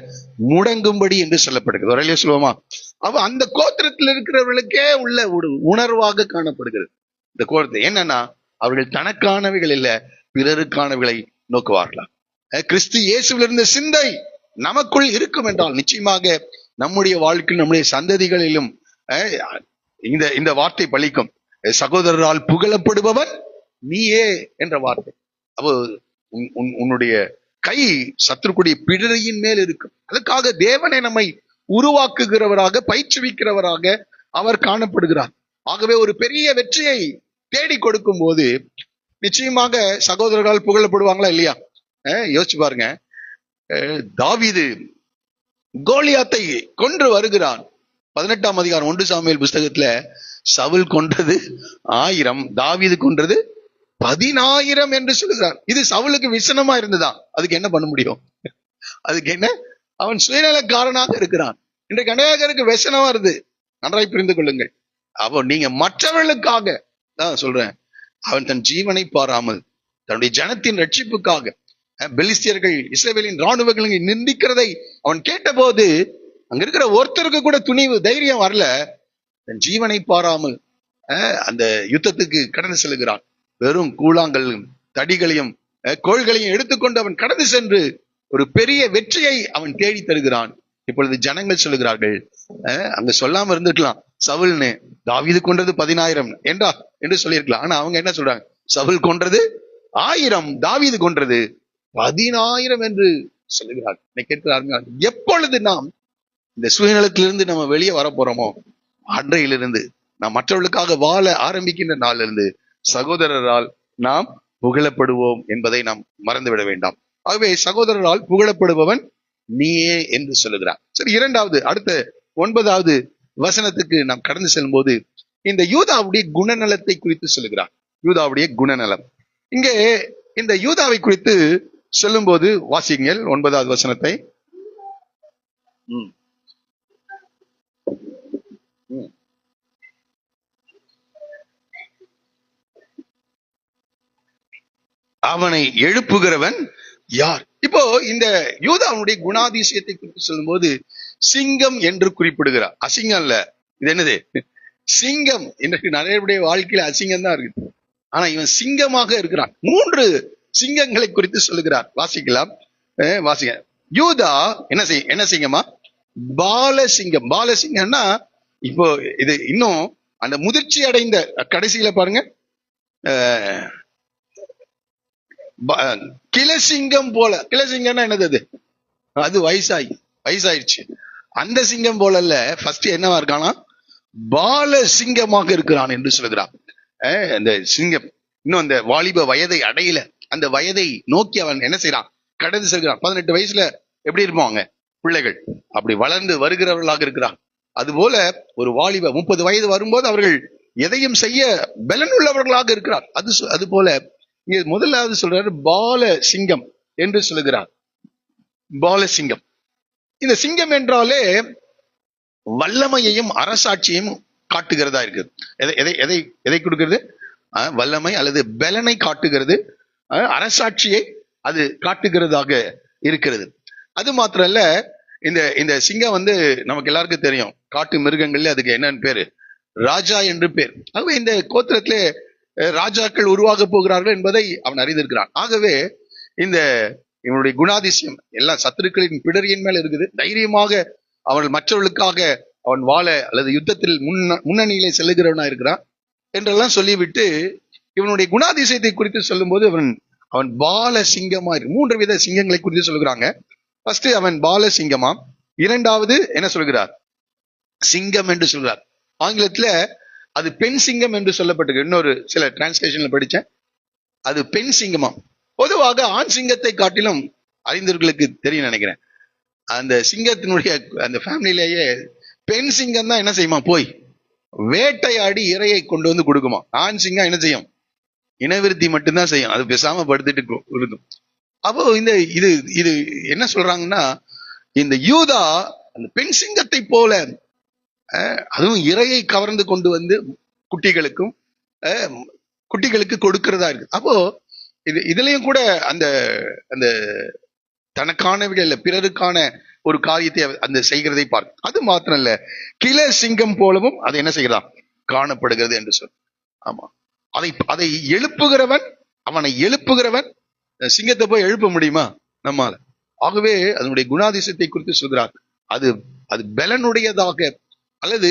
முடங்கும்படி என்று சொல்லப்படுகிறது. ஒரு சொல்லுவோமா? அவ அந்த கோத்திரத்தில் இருக்கிறவர்களுக்கே உள்ள ஒரு உணர்வாக காணப்படுகிறது. இந்த கோத்திரத்தை என்னன்னா, அவர்கள் தனக்கானவைகள் இல்ல, பிறருக்கானவைகளை நோக்குவார்களா? கிறிஸ்து இயேசுவில் இருந்த சிந்தை நமக்குள் இருக்கும் என்றால் நிச்சயமாக நம்முடைய வாழ்க்கையில், நம்முடைய சந்ததிகளிலும் இந்த வார்த்தை பலிக்கும். சகோதரரால் புகழப்படுபவன் நீயே என்ற வார்த்தை. அப்போ உன்னுடைய கை சத்துருக்குடைய பிடரியின் மேல் இருக்கும். அதுக்காக தேவனை நம்மை உருவாக்குகிறவராக, பயிற்றுவிக்கிறவராக அவர் காணப்படுகிறார். ஆகவே ஒரு பெரிய வெற்றியை தேடி கொடுக்கும் போது நிச்சயமாக சகோதரர்களால் புகழப்படுவாங்களா இல்லையா? யோசிச்சு பாருங்க. தாவீது கோலியாத்தை கொன்று வருகிறான். 18ஆம் அதிகாரம் 1 சாமுவேல் புஸ்தகத்துல சவுல் கொன்றது 1000, தாவீது கொன்றது 10,000 என்று சொல்லுகிறார். இது சவுலுக்கு விசனமா இருந்ததா? அதுக்கு என்ன பண்ண முடியும்? அதுக்கு என்ன? அவன் சுயநலக்காரனாக இருக்கிறான். இன்றைக்கு அநேகருக்கு விசனமா வருது. நன்றாய் புரிந்து கொள்ளுங்கள். அப்போ நீங்க மற்றவர்களுக்காக தான் சொல்றேன். அவன் தன் ஜீவனை பாராமல் தன்னுடைய ஜனத்தின் ரட்சிப்புக்காக பெலிஸ்தியர்கள் இஸ்ரவேலின் ராணுவங்களை நிந்திக்கிறதை அவன் கேட்ட போது அங்க இருக்கிற ஒருத்தருக்கு கூட துணிவு, தைரியம் வரல. தன் ஜீவனை பாராமல் அந்த யுத்தத்துக்கு கடந்து செல்கிறான். வெறும் கூழாங்களையும் தடிகளையும் கோள்களையும் எடுத்துக்கொண்டு அவன் கடந்து சென்று ஒரு பெரிய வெற்றியை அவன் தேடி தருகிறான். இப்பொழுது ஜனங்கள் சொல்லுகிறார்கள், அங்க சொல்லாம இருந்துக்கலாம், சவுல்னு தாவீது கொன்றது 10,000 என்று சொல்லியிருக்கலாம். ஆனா அவங்க என்ன சொல்றாங்க? சவுல் கொன்றது 1000, தாவீது கொன்றது 10,000 என்று சொல்லுகிறார். கேட்கிறார்கள், எப்பொழுது நாம் இந்த சுயநலத்திலிருந்து நம்ம வெளியே வர போறோமோ அன்றையிலிருந்து நாம் மற்றவர்களுக்காக வாழ ஆரம்பிக்கின்ற நாளிலிருந்து சகோதரரால் நாம் புகழப்படுவோம் என்பதை நாம் மறந்துவிட வேண்டாம். ஆகவே சகோதரரால் புகழப்படுபவன் நீயே என்று சொல்லுகிறார். சரி, அடுத்த 9வது வசனத்துக்கு நாம் கடந்து செல்லும் போது இந்த யூதாவுடைய குணநலத்தை குறித்து சொல்லுகிறார். யூதாவுடைய குணநலம். இங்கே இந்த யூதாவை குறித்து சொல்லும் போது வாசிங்கள் 9வது வசனத்தை. அவனை எழுப்புகிறவன் யார்? இப்போ இந்த யூதாவுடைய குணாதிசயத்தை குறித்து சொல்லும் போது சிங்கம் என்று குறிப்பிடுகிறார். அசிங்கம் இல்ல, இது என்னது? சிங்கம். இன்றைக்கு நிறைய வாழ்க்கையில அசிங்கம் தான் இருக்கு. ஆனா இவன் சிங்கமாக இருக்கிறான். 3 சிங்கங்களை குறித்து சொல்லுகிறார். வாசிக்கலாம், வாசிங்க. யூதா என்ன சிங்கமா? பாலசிங்கம். பாலசிங்கம்னா இப்போ இது இன்னும் அந்த முதிர்ச்சி அடைந்த கடைசியில பாருங்க, கிளசிங்கம் போல. கிளசிங்கம்னா என்னது? அது வயசாயிடுச்சு. அந்த சிங்கம் போல இல்ல, ஃபர்ஸ்ட் என்னவா இருக்கானா? பால சிங்கமாக இருக்கிறான் என்று சொல்லுகிறான். அந்த சிங்கம் இன்னும் அந்த வாலிப வயதை அடையல. அந்த வயதை நோக்கி அவன் என்ன செய்யறான்? கடந்து செல்கிறான். 18 வயசுல எப்படி இருப்பாங்க பிள்ளைகள்? அப்படி வளர்ந்து வருகிறவர்களாக இருக்கிறான். அதுபோல ஒரு வாலிப 30 வயது வரும்போது அவர்கள் எதையும் செய்ய பலன் உள்ளவர்களாக இருக்கிறார். அது போல இங்க முதலாவது சொல்றாரு பால சிங்கம் என்று சொல்லுகிறார். பாலசிங்கம். இந்த சிங்கம் என்றாலே வல்லமையையும் அரசாட்சியையும் காட்டுகிறதா இருக்குது. எதை எதை எதை எதை கொடுக்கிறது? வல்லமை அல்லது பலனை காட்டுகிறது, அரசாட்சியை அது காட்டுகிறதாக இருக்கிறது. அது மாத்திரம் இல்ல, இந்த இந்த சிங்கம் நமக்கு எல்லாருக்கும் தெரியும், காட்டு மிருகங்கள்ல அதுக்கு என்னன்னு பேரு? ராஜா என்று பேர். ஆகவே இந்த கோத்திரத்திலே ராஜாக்கள் உருவாக போகிறார்கள் என்பதை அவன் அறிந்திருக்கிறான். ஆகவே இந்த இவனுடைய குணாதிசயம் எல்லாம் சத்துருக்களின் பிடரியின் மேல இருக்குது. தைரியமாக அவர்கள் மற்றவர்களுக்காக அவன் வாழ அல்லது யுத்தத்தில் முன்னணியிலே செல்லுகிறவனா இருக்கிறான் என்றெல்லாம் சொல்லிவிட்டு இவனுடைய குணாதிசயத்தை குறித்து சொல்லும் போது அவன் பால சிங்கமா இருக்கு. 3 வித சிங்கங்களை குறித்து சொல்லுகிறாங்க. ஃபர்ஸ்ட் அவன் பால சிங்கமா, இரண்டாவது என்ன சொல்கிறார்? சிங்கம் என்று சொல்கிறார். ஆங்கிலத்துல அது பெண் சிங்கம் என்று சொல்லப்பட்டிருக்கு. இன்னொரு சில டிரான்ஸ்லேஷன்ல படிச்சேன், அது பெண் சிங்கமா. பொதுவாக ஆண் சிங்கத்தை காட்டிலும் அறிந்தவர்களுக்கு தெரியும் நினைக்கிறேன், அந்த சிங்கத்தினுடைய அந்த ஃபேமிலியிலேயே பெண் சிங்கம் தான் என்ன செய்யுமா? போய் வேட்டையாடி இரையை கொண்டு வந்து கொடுக்குமா. ஆண் சிங்கம் என்ன செய்யும்? இனவிருத்தி மட்டும்தான் செய்யும். அது பேசாம படுத்துட்டு இருக்கும். அப்போ இது இது என்ன சொல்றாங்கன்னா, இந்த யூதா அந்த பெண் சிங்கத்தை போல அதுவும் இரையை கவர்ந்து கொண்டு வந்து குட்டிகளுக்கு கொடுக்கிறதா இருக்கு. அப்போ இதுலயும் கூட அந்த அந்த தனக்கானவிகள் பிறருக்கான ஒரு காரியத்தை அந்த செய்கிறதை பார்க்க. அது மாத்திரம் இல்ல, கிள சிங்கம் போலவும் அது என்ன செய்கிறதா? காணப்படுகிறது என்று சொல். ஆமா, அதை எழுப்புகிறவன், அவனை எழுப்புகிறவன் சிங்கத்தை போய் எழுப்ப முடியுமா நம்மால? ஆகவே அதனுடைய குணாதிசயத்தை குறித்து சொல்கிறார். அது பலனுடையதாக அல்லது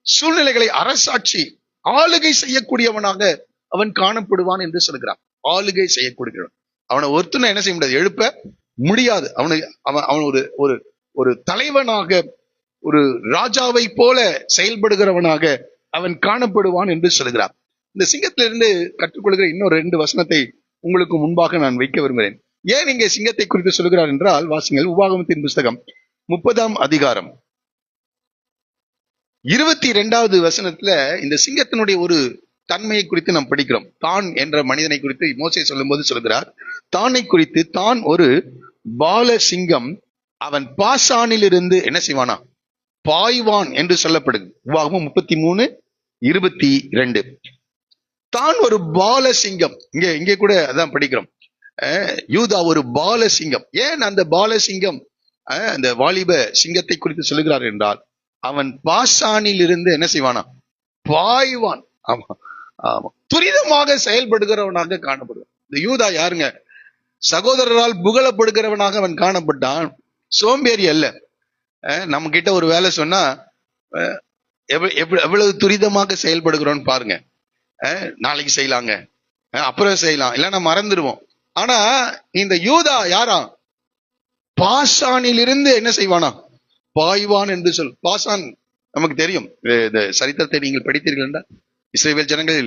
சூழ்நிலைகளை அரசாட்சி ஆளுகை செய்யக்கூடியவனாக அவன் காணப்படுவான் என்று சொல்கிறான். ஆளுகை செய்யக்கூடியவன். அவனை ஒருத்தனை என்ன செய்ய முடியாது? எழுப்ப முடியாது. அவன் ஒரு தலைவனாக, ஒரு ராஜாவை போல செயல்படுகிறவனாக அவன் காணப்படுவான் என்று சொல்கிறார். இந்த சிங்கத்திலிருந்து கற்றுக்கொள்கிற இன்னொரு 2 வசனத்தை உங்களுக்கு முன்பாக நான் வைக்க விரும்புகிறேன். ஏன் இங்கே சிங்கத்தை குறித்து சொல்கிறார் என்றால், வாசிங்கள் உபாகமத்தின் புஸ்தகம் 30ஆம் அதிகாரம் 22வது வசனத்துல இந்த சிங்கத்தினுடைய ஒரு தன்மையை குறித்து நாம் படிக்கிறோம். தான் என்ற மனிதனை குறித்து மோசே சொல்லும் போது சொல்கிறார், தானை குறித்து, தான் ஒரு பால சிங்கம், அவன் பாசானில் இருந்து என்ன செய்வானா? பாய்வான் என்று சொல்லப்படுது. உபாகமம் 33:22. தான் ஒரு பால சிங்கம். இங்கே கூட அதான் படிக்கிறோம், யூதா ஒரு பால சிங்கம். ஏன் அந்த பால சிங்கம் அந்த வாலிப சிங்கத்தை குறித்து சொல்லுகிறார் என்றால், அவன் பாசானில் இருந்து என்ன செய்வானா? பாய்வான். ஆமா ஆமா, துரிதமாக செயல்படுகிறவனாக காணப்படுவான். இந்த யூதா யாருங்க? சகோதரரால் புகழப்படுகிறவனாக அவன் காணப்பட்டான். சோம்பேறி அல்ல. நம்ம கிட்ட ஒரு வேலை சொன்னா எவ்வளவு துரிதமாக செயல்படுகிறோம் பாருங்க. நாளைக்கு செய்யலாங்க, அப்புறம் செய்யலாம், இல்லைன்னா மறந்துடுவோம். ஆனா இந்த யூதா யாரா? பாசானிலிருந்து என்ன செய்வானா? பாய்வான் என்று சொல். பாசான் நமக்கு தெரியும், இந்த சரித்திரத்தை நீங்கள் படித்தீர்கள் என்றால், இஸ்ரவேல் ஜனங்கள்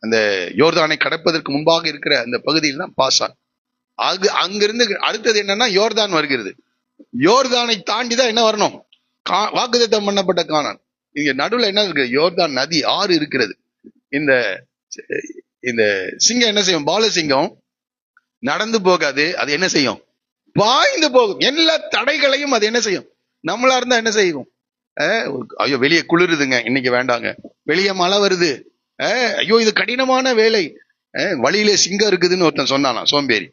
அந்த யோர்தானை கடப்பதற்கு முன்பாக இருக்கிற அந்த பகுதியில் தான் பாசான். அங்கிருந்து அடுத்தது என்னன்னா யோர்தான் வருகிறது. யோர்தானை தாண்டிதான் என்ன வரணும்? வாக்குத்தத்தம் பண்ணப்பட்ட கானான். இங்க நடுவுல என்ன இருக்கு? யோர்தான் நதி, ஆறு இருக்கிறது. இந்த இந்த சிங்கம் என்ன செய்யும்? பாலசிங்கம் நடந்து போகாது, அது என்ன செய்யும்? பாய்ந்து போகும். எல்லா தடைகளையும் அது என்ன செய்யும்? நம்மளா இருந்தா என்ன செய்வோம்? ஐயோ வெளியே குளிருதுங்க, இன்னைக்கு வேண்டாங்க, வெளியே மழை வருது, ஐயோ இது கடினமான வேலை, வழியிலே சிங்கம் இருக்குதுன்னு ஒருத்தன் சொன்னானா, சோம்பேறி.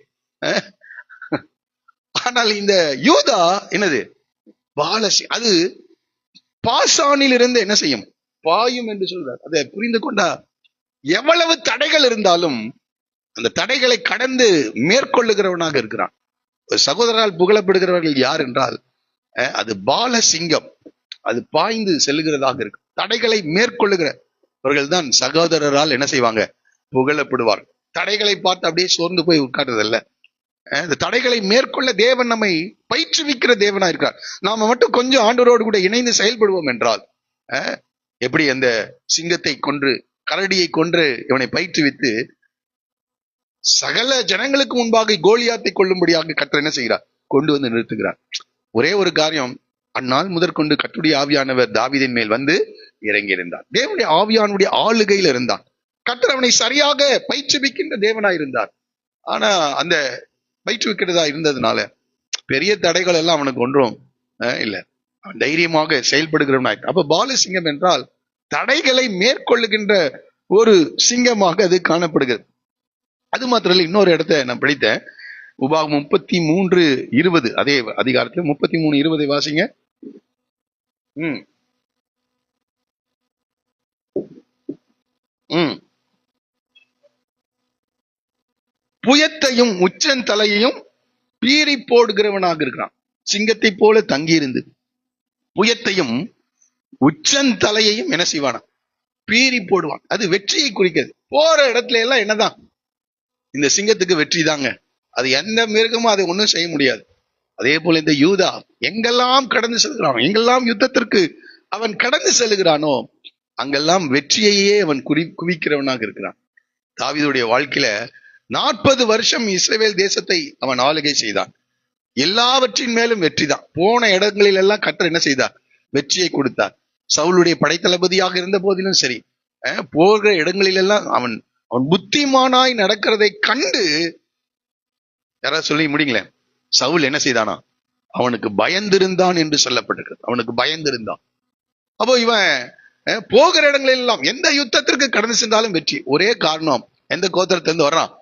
ஆனால் இந்த யூதா என்னது? பாலசி, அது பாசானில் இருந்து என்ன செய்யும்? பாயும் என்று சொல்றார். அதை புரிந்து கொண்டா எவ்வளவு தடைகள் இருந்தாலும் அந்த தடைகளை கடந்து மேற்கொள்ளுகிறவனாக இருக்கிறான். சகோதரரால் புகழப்படுகிறவர்கள் யார் என்றால் அது பால சிங்கம். அது பாய்ந்து செல்லுகிறதாக இருக்கு. தடைகளை மேற்கொள்ளுகிறவர்கள் தான் சகோதரரால் என்ன செய்வாங்க? புகழப்படுவார். தடைகளை பார்த்து அப்படியே சோர்ந்து போய் உட்கார்றதில்ல. இந்த தடைகளை மேற்கொள்ள தேவன் நம்மை பயிற்றுவிக்கிற தேவனா இருக்கிறார். நாம மட்டும் கொஞ்சம் ஆண்டவரோடு கூட இணைந்து செயல்படுவோம் என்றால், எப்படி அந்த சிங்கத்தை கொன்று, கரடியை கொன்று இவனை பயிற்றுவித்து சகல ஜனங்களுக்கு முன்பாக கோலியாத்தை கொள்ளும்படியாக கர்த்தர் என்ன செய்கிறார்? கொண்டு வந்து நிறுத்துகிறார். ஒரே ஒரு காரியம், அந்நாள் முதற்கொண்டு கர்த்தருடைய ஆவியானவர் தாவீதின் மேல் வந்து இறங்கியிருந்தார். தேவனுடைய ஆவியானுடைய ஆளுகையில் இருந்தான். கர்த்தர் அவனை சரியாக பயிற்றுவிக்கின்ற தேவனாய் இருந்தார். ஆனா அந்த பயிற்றுவிக்கிறதா இருந்ததுனால பெரிய தடைகள் எல்லாம் அவனுக்கு ஒன்றும் இல்ல, அவன் தைரியமாக செயல்படுகிறவனாய். அப்ப பாலசிங்கம் என்றால் தடைகளை மேற்கொள்ளுகின்ற ஒரு சிங்கமாக அது காணப்படுகிறது. அது மாத்திரம் இல்ல, இன்னொரு இடத்த நான் படித்தேன். உபாகம் 33:20, அதே அதிகாரத்தில் 33:20 வாசிங்க. ம் ம் புயத்தையும் உச்சந்தலையையும் பீறி போடுகிறவனாக இருக்கிறான். சிங்கத்தை போல தங்கியிருந்து புயத்தையும் உச்சந்தலையையும் என்ன செய்வானா? பீறி போடுவான். அது வெற்றியை குறிக்கிறது. போற இடத்துல எல்லாம் என்னதான்? இந்த சிங்கத்துக்கு வெற்றி தாங்க. அது எந்த மிருகமும் அதை ஒன்றும் செய்ய முடியாது. அதே போல இந்த யூதா எங்கெல்லாம் கடந்து செல்கிறானோ, எங்கெல்லாம் யுத்தத்திற்கு அவன் கடந்து செல்கிறானோ, அங்கெல்லாம் வெற்றியையே அவன் குவிக்கிறவனாக இருக்கிறான். தாவீதுடைய வாழ்க்கையில 40 வருஷம் இஸ்ரவேல் தேசத்தை அவன் ஆளுகை செய்தான். எல்லாவற்றின் மேலும் வெற்றி தான். போன இடங்களில் எல்லாம் கர்த்தர் என்ன செய்தார்? வெற்றியை கொடுத்தார். சவுலுடைய படைத்தளபதியாக இருந்த போதிலும் சரி, போகிற இடங்களில் எல்லாம் அவன் புத்திமானாய் நடக்கிறதை கண்டு, யாராவது சொல்லி முடிங்களேன், சவுல் என்ன செய்தானா? அவனுக்கு பயந்திருந்தான் என்று சொல்லப்பட்டிருக்கிறது. அவனுக்கு பயந்திருந்தான். அப்போ இவன் போகிற இடங்களில் எல்லாம் எந்த யுத்தத்திற்கு கடந்து சென்றாலும் வெற்றி. ஒரே காரணம், எந்த கோத்திரத்திலிருந்து வர்றான்?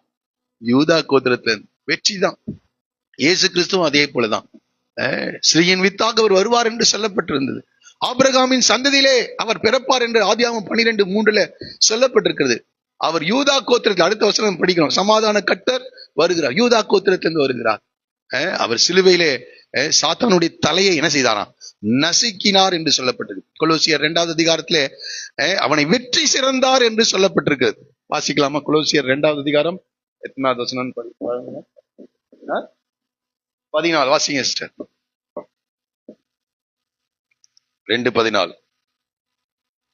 யூதா கோத்திரத்திலிருந்து. வெற்றி தான். இயேசு கிறிஸ்துவும் அதே போலதான். ஸ்ரீயின் வித்தாக அவர் வருவார் என்று சொல்லப்பட்டிருந்தது. ஆபிரகாமின் சந்ததியிலே அவர் பிறப்பார் என்று ஆதியாகமம் 12:3 சொல்லப்பட்டிருக்கிறது. அவர் யூதா கோத்திரத்தில், அடுத்த வசனம் படிக்கிறோம், சமாதான கர்த்தர் வருகிறார், யூதா கோத்திரத்திலிருந்து வருகிறார். அவர் சிலுவையிலே சாத்தானுடைய தலையை என்ன செய்தாராம்? நசுக்கினார் என்று சொல்லப்பட்டது. கொலோசியர் 2வது அதிகாரத்திலே அவனை வெற்றி சிறந்தார் என்று சொல்லப்பட்டிருக்கிறது. வாசிக்கலாமா? கொலோசியர் 2வது அதிகாரம் எத்தனாவது வசனம்? 14 வாசிங்க சிஸ்டர். 2:14.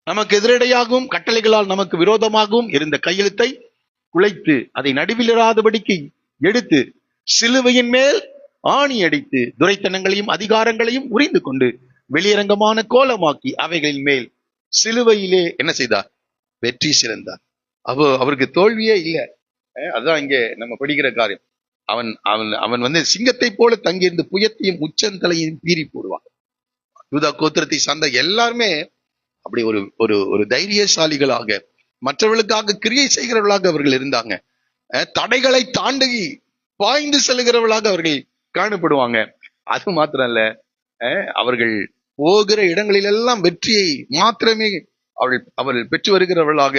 நமக்கு எதிரடையாகவும் கட்டளைகளால் நமக்கு விரோதமாகவும் இருந்த கையெழுத்தை குலைத்து அதை நடுவிலிராதபடிக்கு எடுத்து சிலுவையின் மேல் ஆணி அடித்து துரைத்தனங்களையும் அதிகாரங்களையும் உரிந்து கொண்டு வெளியரங்கமான கோலமாக்கி அவைகளின் மேல் சிலுவையிலே என்ன செய்தார்? வெற்றி சிறந்தார். அவருக்கு தோல்வியே இல்லை. அதுதான் இங்கே நம்ம படிக்கிற காரியம். அவன் அவன் அவன் சிங்கத்தை போல தங்கியிருந்து புயத்தையும் உச்சந்தலையும் பீறி போடுவான். யூதா கோத்திரத்தை சார்ந்த எல்லாருமே அப்படி ஒரு ஒரு ஒரு தைரியசாலிகளாக, மற்றவர்களுக்காக கிரியை செய்கிறவர்களாக அவர்கள் இருந்தாங்க. தடைகளை தாண்டி பாய்ந்து செல்கிறவர்களாக அவர்கள் காணப்படுவாங்க. அது மாத்திரம் இல்ல, அவர்கள் போகிற இடங்களிலெல்லாம் வெற்றியை மாத்திரமே அவர்கள் பெற்று வருகிறவர்களாக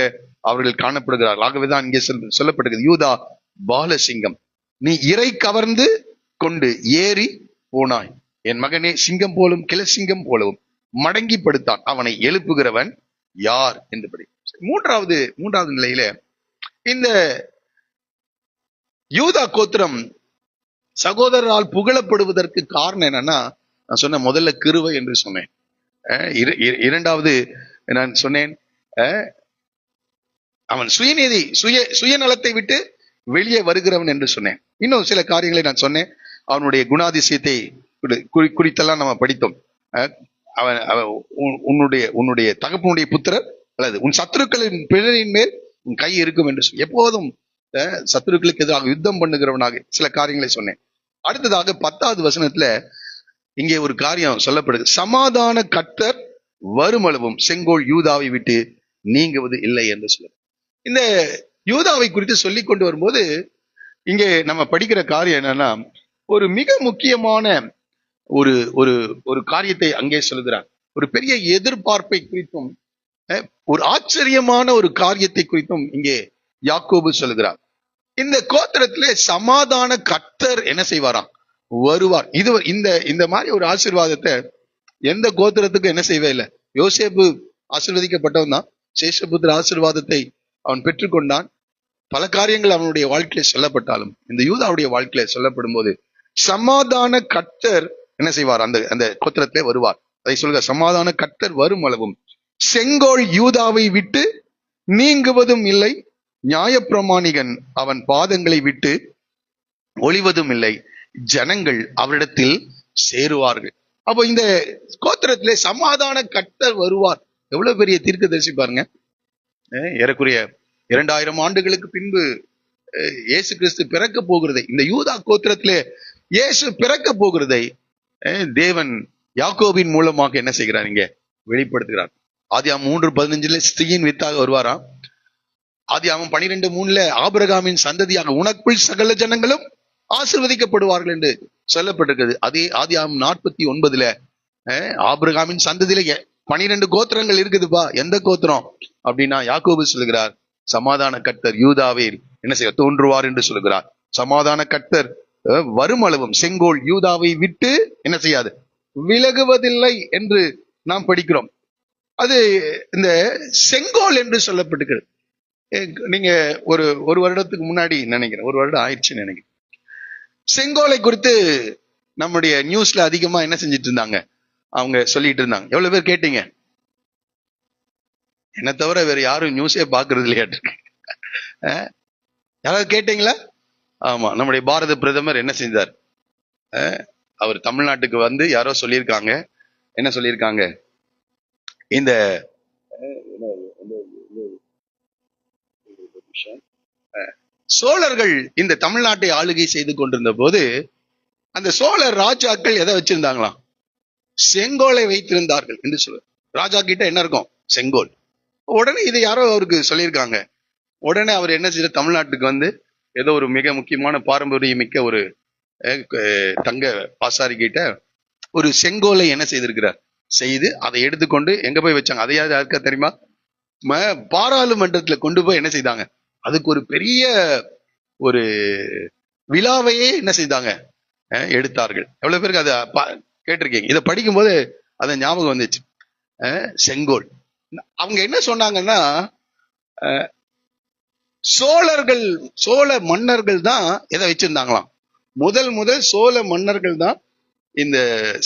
அவர்கள் காணப்படுகிறார்கள். ஆகவேதான் இங்கே சொல்லப்படுகிறது, யூதா பாலசிங்கம், நீ இறை கவர்ந்து கொண்டு ஏறி போனாய், என் மகனே சிங்கம் போலும் கிளசிங்கம் போலவும் மடங்கி படுத்தான், அவனை எழுப்புகிறவன் யார் என்று படி. மூன்றாவது நிலையில இந்த யூதா கோத்திரம் சகோதரரால் புகழப்படுவதற்கு காரணம் என்னன்னா, நான் சொன்ன முதல்ல கிருபை என்று சொன்னேன். இரண்டாவது நான் சொன்னேன், அவன் சுயநீதி சுயநலத்தை விட்டு வெளியே வருகிறவன் என்று சொன்னேன். இன்னும் சில காரியங்களை நான் சொன்னேன். அவனுடைய குணாதிசயத்தை குறித்தெல்லாம் நம்ம படித்தோம். அவன் உன்னுடைய தகப்பனுடைய புத்திரர் அல்லது உன் சத்துருக்களின் பிழரின் மேல் உன் கை இருக்கும் என்று சொல்லி எப்போதும் சத்துருக்களுக்கு எதிராக யுத்தம் பண்ணுகிறவனாக சில காரியங்களை சொன்னேன். அடுத்ததாக 10வது வசனத்துல இங்கே ஒரு காரியம் சொல்லப்படுது, சமாதான கர்த்தர் வருமளவும் செங்கோல் யூதாவை விட்டு நீங்குவது இல்லை என்று சொல்ல. இந்த யூதாவை குறித்து சொல்லி கொண்டு வரும்போது இங்கே நம்ம படிக்கிற காரியம் என்னன்னா, ஒரு மிக முக்கியமான ஒரு ஒரு ஒரு காரியத்தை அங்கே சொல்லுகிறார். ஒரு பெரிய எதிர்பார்ப்பை குறித்தும் ஒரு ஆச்சரியமான ஒரு காரியத்தை குறித்தும் இங்கே யாக்கோபு சொல்லுகிறார். இந்த கோத்திரத்திலே சமாதான கர்த்தர் என்ன செய்வாராம்? வருவார். இது இந்த மாதிரி ஒரு ஆசீர்வாதத்தை எந்த கோத்திரத்துக்கும் என்ன செய்வே இல்லை. யோசேப்பு ஆசீர்வதிக்கப்பட்டவன் தான். சேஷபுத்திர ஆசீர்வாதத்தை அவன் பெற்றுக்கொண்டான். பல காரியங்கள் அவனுடைய வாழ்க்கையில சொல்லப்பட்டாலும் இந்த யூதாவுடைய வாழ்க்கையில சொல்லப்படும் போது சமாதான கர்த்தர் என்ன செய்வார்? அந்த கோத்திரத்திலே வருவார். அதை சொல்லுங்க, சமாதான கர்த்தர் வரும் அளவும் செங்கோல் யூதாவை விட்டு நீங்குவதும் இல்லை, நியாயப்பிரமாணிகன் அவன் பாதங்களை விட்டு ஒளிவதும் இல்லை, ஜனங்கள் அவரிடத்தில் சேருவார்கள். அப்போ இந்த கோத்திரத்திலே சமாதான கர்த்தர் வருவார். எவ்வளவு பெரிய தீர்க்கதரிசி பாருங்க. ஏறக்குறைய 2000 ஆண்டுகளுக்கு பின்பு இயேசு கிறிஸ்து பிறக்க போகிறதை, இந்த யூதா கோத்திரத்திலே இயேசு பிறக்க போகிறதை தேவன் யாக்கோபின் மூலமாக என்ன செய்கிறார்? இங்க வெளிப்படுத்துகிறார். ஆதியாகமம் 3:15 ஸ்திரீயின் வித்தாக வருவாராம். ஆதியாகமம் 12:3 ஆபிரகாமின் சந்ததியாக உனக்குள் சகல ஜனங்களும் ஆசீர்வதிக்கப்படுவார்கள் என்று சொல்லப்பட்டிருக்கிறது. அதே ஆதியாகமம் 49 ஆபிரகாமின் சந்ததியில 12 கோத்திரங்கள் இருக்குதுப்பா. எந்த கோத்திரம் அப்படின்னா யாக்கோபு சொல்லுகிறார், சமாதான கர்த்தர் யூதாவில் என்ன செய்ய தோன்றுவார் என்று சொல்லுகிறார். சமாதான கர்த்தர் வருமளவும் செங்கோல் யூதாவை விட்டு என்ன செய்யாது, விலகுவதில்லை என்று நாம் படிக்கிறோம். அது இந்த செங்கோல் என்று சொல்லப்பட்டிருக்கிறது. நீங்க ஒரு வருடத்துக்கு முன்னாடி நினைக்கிறேன், ஒரு வருடம் ஆயிடுச்சுன்னு நினைக்கிறேன், செங்கோலை குறித்து நம்முடைய நியூஸ்ல அதிகமா என்ன செஞ்சிட்டு இருந்தாங்க, அவங்க சொல்லிட்டு இருந்தாங்க. எவ்வளவு பேர் கேட்டீங்க? என்ன தவிர வேற யாரும் நியூஸே பாக்குறது இல்லையா? யாராவது கேட்டீங்களா? ஆமா, நம்முடைய பாரத பிரதமர் என்ன செஞ்சார்? அவர் தமிழ்நாட்டுக்கு வந்து யாரோ சொல்லியிருக்காங்க, என்ன சொல்லியிருக்காங்க, இந்த சோழர்கள் இந்த தமிழ்நாட்டை ஆளுகை செய்து கொண்டிருந்த போது அந்த சோழர் ராஜாக்கள் எதை வச்சிருந்தாங்களாம்? செங்கோலை வைத்திருந்தார்கள் என்று சொல்ல. ராஜா கிட்ட என்ன இருக்கும்? செங்கோல். உடனே இதை யாரோ அவருக்கு சொல்லியிருக்காங்க. உடனே அவர் என்ன செய்ய, தமிழ்நாட்டுக்கு வந்து ஏதோ ஒரு மிக முக்கியமான பாரம்பரியம் மிக்க ஒரு தங்க ஆசாரி கிட்ட ஒரு செங்கோலை என்ன செய்திருக்கிறார், செய்து அதை எடுத்துக்கொண்டு எங்க போய் வச்சாங்க? அதையாவது யாருக்கா தெரியுமா? பாராளுமன்றத்துல கொண்டு போய் என்ன செய்தாங்க, அதுக்கு ஒரு பெரிய ஒரு விழாவையே என்ன செய்தாங்க, எடுத்தார்கள். எவ்வளவு பேருக்கு அதை கேட்டிருக்கீங்க? இதை படிக்கும் போது அதை ஞாபகம் வந்துச்சு. செங்கோல். அவங்க என்ன சொன்னாங்கன்னா, சோழ மன்னர்கள் தான் எதை வச்சிருந்தாங்களாம், முதல் சோழ மன்னர்கள் தான் இந்த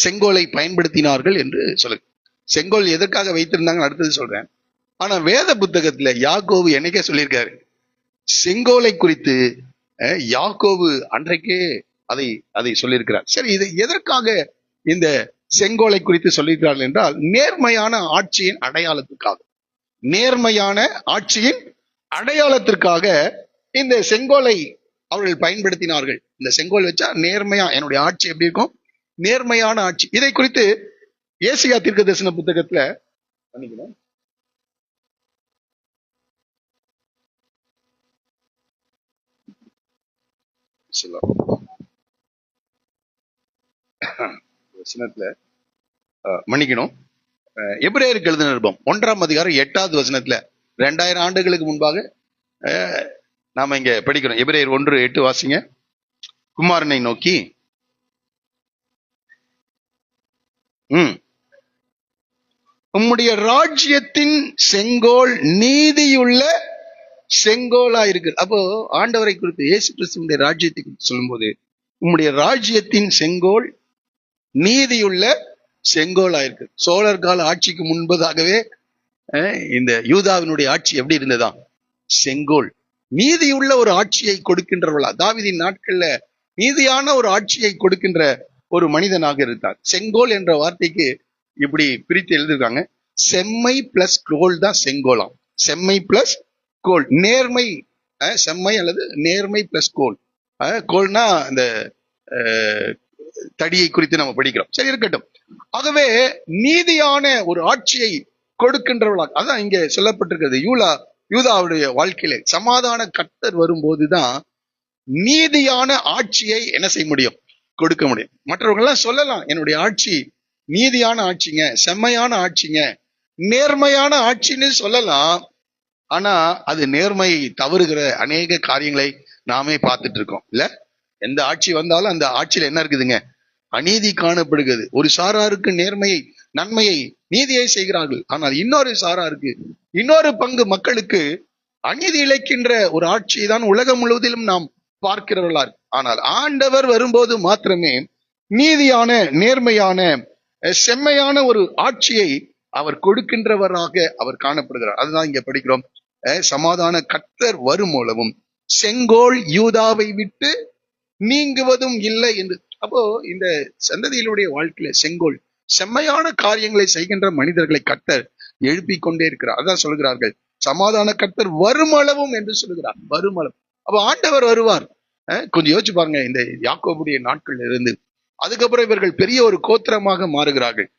செங்கோலை பயன்படுத்தினார்கள் என்று சொல்லு. செங்கோல் எதற்காக வைத்திருந்தாங்கன்னு அடுத்தது சொல்றேன். ஆனா வேத புத்தகத்துல யாக்கோபு என்னைக்கே சொல்லியிருக்காரு, செங்கோலை குறித்து யாக்கோபு அன்றைக்கே அதை சொல்லியிருக்கிறார். சரி, இது எதற்காக இந்த செங்கோலை குறித்து சொல்லியிருக்கிறார்கள் என்றால், நேர்மையான ஆட்சியின் அடையாளத்துக்காக, நேர்மையான ஆட்சியின் அடையாளத்திற்காக இந்த செங்கோலை அவர்கள் பயன்படுத்தினார்கள். இந்த செங்கோல் வச்சா நேர்மையா என்னுடைய ஆட்சி எப்படி இருக்கும், நேர்மையான ஆட்சி. இதை குறித்து ஏசியா தீர்க்கதரிசன புத்தகத்துல வசனத்துல மன்னிக்கணும், எபிரேயருக்கு எழுதின நிருபம் 1ஆம் அதிகாரம் 8வது வசனத்துல 2000 ஆண்டுகளுக்கு முன்பாக நாம இங்க படிக்கிறோம். எபிரேயர் 1:8 வாசிங்க. குமாரனை நோக்கி உம்முடைய ராஜ்யத்தின் செங்கோல் நீதியுள்ள செங்கோலா இருக்கு. அப்போ ஆண்டவரை குறித்து, இயேசு கிறிஸ்துவினுடைய ராஜ்யத்தை குறித்து சொல்லும் போது, உம்முடைய ராஜ்யத்தின் செங்கோல் நீதியுள்ள செங்கோலா இருக்கு. சோழர் கால ஆட்சிக்கு முன்பதாகவே இந்த யூதாவினுடைய ஆட்சி எப்படி இருந்ததா? செங்கோல். நீதியுள்ள ஒரு ஆட்சியை கொடுக்கின்றவர்களா? தாவீதின் நாட்கள்ல நீதியான ஒரு ஆட்சியை கொடுக்கின்ற ஒரு மனிதனாக இருந்தார். செங்கோல் என்ற வார்த்தைக்கு இப்படி பிரித்து எழுதிருக்காங்க, செம்மை பிளஸ் கோல் தான் செங்கோலாம். செம்மை பிளஸ் கோல், நேர்மை, செம்மை அல்லது நேர்மை பிளஸ் கோல். கோல்னா இந்த தடியை குறித்து நம்ம படிக்கிறோம். சரி, இருக்கட்டும். ஆகவே நீதியான ஒரு ஆட்சியை கொடுக்கின்றவர்களாக, அதான் இங்க சொல்லப்பட்டிருக்கிறது. யூதாவுடைய வாழ்க்கையில சமாதான கர்த்தர் வரும்போதுதான் நீதியான ஆட்சியை என்ன செய்ய முடியும், கொடுக்க முடியும். மற்றவர்கள்லாம் சொல்லலாம், என்னுடைய ஆட்சி நீதியான ஆட்சிங்க, செம்மையான ஆட்சிங்க, நேர்மையான ஆட்சின்னு சொல்லலாம். ஆனா அது நேர்மை தவறுகிற அநேக காரியங்களை நாமே பார்த்துட்டு இருக்கோம் இல்ல? எந்த ஆட்சி வந்தாலும் அந்த ஆட்சியில என்ன இருக்குதுங்க, அநீதி காணப்படுகிறது. ஒரு சாராருக்கு நேர்மையை, நன்மையை, நீதியை செய்கிறார்கள். ஆனால் இன்னொரு சாராருக்கு, இன்னொரு பங்கு மக்களுக்கு அநீதி இழைக்கின்ற ஒரு ஆட்சியை தான் உலகம் முழுவதிலும் நாம் பார்க்கிறவர்களா. ஆனால் ஆண்டவர் வரும்போது மாத்திரமே நீதியான, நேர்மையான, செம்மையான ஒரு ஆட்சியை அவர் கொடுக்கின்றவராக அவர் காணப்படுகிறார். அதுதான் இங்க படிக்கிறோம், சமாதான கர்த்தர் வரும் மூலமும் செங்கோல் யூதாவை விட்டு நீங்குவதும் இல்லை என்று. அப்போ இந்த சந்ததியிலுடைய வாழ்க்கையில செங்கோல், செம்மையான காரியங்களை செய்கின்ற மனிதர்களை கர்த்தர் எழுப்பிக் கொண்டே இருக்கிறார். அதான் சொல்கிறார்கள், சமாதான கர்த்தர் வருமளவும் என்று சொல்லுகிறார். வருமளவும். அப்போ ஆண்டவர் வருவார். கொஞ்சம் யோசிச்சு பாருங்க, இந்த யாக்கோபுடைய நாட்கள் இருந்து அதுக்கப்புறம் இவர்கள் பெரிய ஒரு கோத்திரமாக மாறுகிறார்கள்.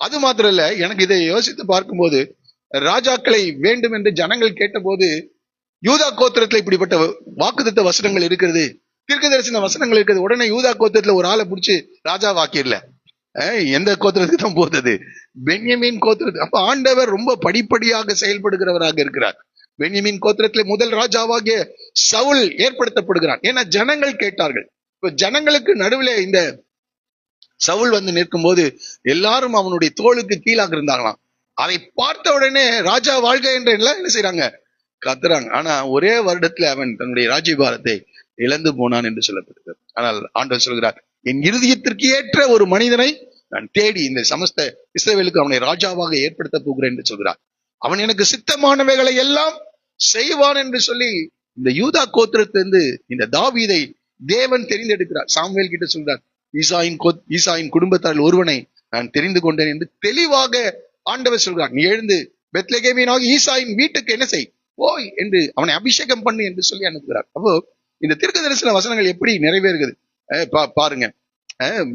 அது மாத்திரம் இல்ல, எனக்கு இதை யோசித்து பார்க்கும்போது, ராஜாக்களை வேண்டும் என்று ஜனங்கள் கேட்டபோது யூதா கோத்திரத்துல இப்படிப்பட்ட வாக்குத்தத்த வசனங்கள் இருக்கிறது, தீர்க்க தரிசன வசனங்கள் இருக்கிறது, உடனே யூதா கோத்திரத்துல ஒரு ஆளை பிடிச்சி ராஜா வாக்கிடல. எந்த கோத்திரத்துக்கு தான் போகுது? பென்யமீன் கோத்திரத்துக்கு. அப்ப ஆண்டவர் ரொம்ப படிப்படியாக செயல்படுகிறவராக இருக்கிறார். பென்யமீன் கோத்திரத்திலே முதல் ராஜாவாகிய சவுல் ஏற்படுத்தப்படுகிறார். ஏன்னா ஜனங்கள் கேட்டார்கள். இப்ப ஜனங்களுக்கு நடுவில் இந்த சவுல் வந்து நிற்கும் போது எல்லாரும் அவனுடைய தோளுக்கு கீழாக இருந்தாங்களாம். அதை பார்த்த உடனே ராஜா வாழ்க என்று எல்லாம் என்ன செய்யறாங்க? கத்துறாங்க. ஆனா ஒரே வருடத்துல அவன் தன்னுடைய ராஜ்யபாரத்தை இழந்து போனான் என்று சொல்லப்படுகிறது. ஆனால் ஆண்டவர் சொல்கிறார், என் இருதயத்திற்கு ஏற்ற ஒரு மனிதனை நான் தேடி இந்த சமஸ்த இஸ்ரவேலுக்கு அவனை ராஜாவாக ஏற்படுத்த போகிறேன் என்று சொல்கிறார். அவன் எனக்கு சித்தமானவைகளை எல்லாம் செய்வான் என்று சொல்லி இந்த யூதா கோத்திரத்திலிருந்து இந்த தாவீதை தேவன் தெரிந்தெடுக்கிறார். சாமுவேல் கிட்ட சொல்றார், ஈசாயின் குடும்பத்தால் ஒருவனை நான் தெரிந்து கொண்டேன் என்று தெளிவாக ஆண்டவர் சொல்கிறார். நீ எழுந்து பெத்லகேமியனாகி ஈசாயின் வீட்டுக்கு என்ன செய், ஓய் என்று அவனை அபிஷேகம் பண்ணு என்று சொல்லி அனுப்புகிறார். அப்போ இந்த தீர்க்க தரிசன வசனங்கள் எப்படி நிறைவேறுகிறது பாருங்க.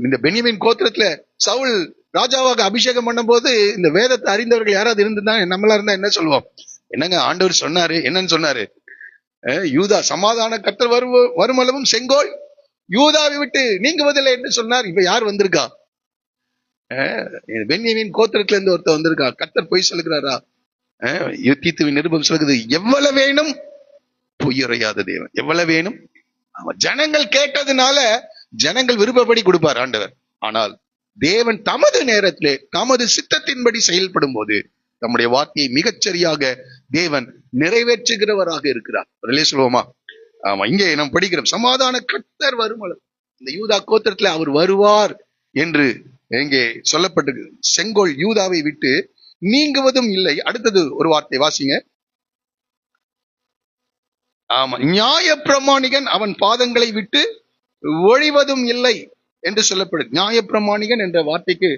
இந்த பென்யமீன் கோத்திரத்துல சவுல் ராஜாவாக அபிஷேகம் பண்ணும் போது இந்த வேதத்தை அறிந்தவர்கள் யாராவது இருந்திருந்தா, நம்மளா இருந்தா என்ன சொல்லுவோம்? என்னங்க ஆண்டவர் சொன்னாரு, என்னன்னு சொன்னாரு? யூதா சமாதான கர்த்தர் வருமளவும் செங்கோல் யூதாவை விட்டு நீங்குவதில்லை என்று சொன்னார். இப்ப யார் வந்திருக்கா? பென்யமீன் கோத்திரத்துல இருந்து ஒருத்தர் வந்திருக்கா. கர்த்தர் பொய் சொல்லுகிறாரா? தீத்துவின் நிருபம் சொல்லுகிறது, எவ்வளவு வேணும் பொய்யுரையாத தேவன், எவ்வளவு வேணும். ஜனங்கள் கேட்டதுனால ஜனங்கள் விருப்பப்படி கொடுப்பார் ஆண்டவர். ஆனால் தேவன் தமது நேரத்திலே தமது சித்தத்தின்படி செயல்படும் போது நம்முடைய வார்த்தையை மிகச்சரியாக தேவன் நிறைவேற்றுகிறவராக இருக்கிறார். சொல்லுவோமா? ஆமா, இங்கே நாம் படிக்கிறோம், சமாதான கர்த்தர் வருமளவு. இந்த யூதா கோத்திரத்துல அவர் வருவார் என்று இங்கே சொல்லப்பட்டு, செங்கோல் யூதாவை விட்டு நீங்குவதும் இல்லை. அடுத்தது ஒரு வார்த்தை வாசிங்க. ஆமா, நியாய பிரமாணிகன் அவன் பாதங்களை விட்டு ஒழிவதும் இல்லை என்று சொல்லப்படுது. நியாய பிரமாணிகன் என்ற வார்த்தைக்கு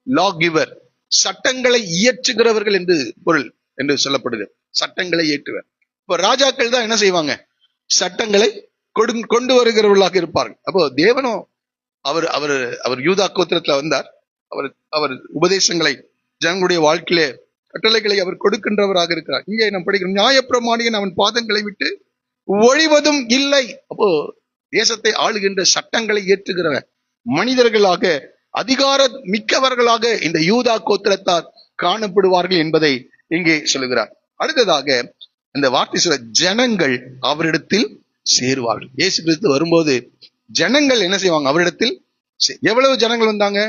லா கிவர், சட்டங்களை இயற்றுகிறவர்கள் என்று பொருள் என்று சொல்லப்படுது. சட்டங்களை இயற்றுவர். இப்ப ராஜாக்கள் தான் என்ன செய்வாங்க? சட்டங்களை கொண்டு வருகிறவர்களாக இருப்பார்கள். அப்போ தேவனும் அவர் அவர் அவர் யூதா கோத்திரத்துல வந்தார். அவர் உபதேசங்களை ஜனங்களுடைய வாழ்க்கையிலே கட்டளைகளை அவர் கொடுக்கின்றவராக இருக்கிறார். இங்கே நாம் படிக்கிறோம், நியாயப்பிரமாணிகன் அவன் பாதங்களை விட்டு ஒழிவதும் இல்லை. அப்போ தேசத்தை ஆளுகின்ற சட்டங்களை ஏற்றுகிற மனிதர்களாக, அதிகார மிக்கவர்களாக இந்த யூதா கோத்திரத்தார் காணப்படுவார்கள் என்பதை இங்கே சொல்லுகிறார். அடுத்ததாக இந்த வார்த்தை சொல்ல, ஜனங்கள் அவரிடத்தில் சேருவார்கள். இயேசு கிறிஸ்து வரும்போது ஜனங்கள் என்ன செய்வாங்க? அவரிடத்தில். எவ்வளவு ஜனங்கள் வந்தாங்க?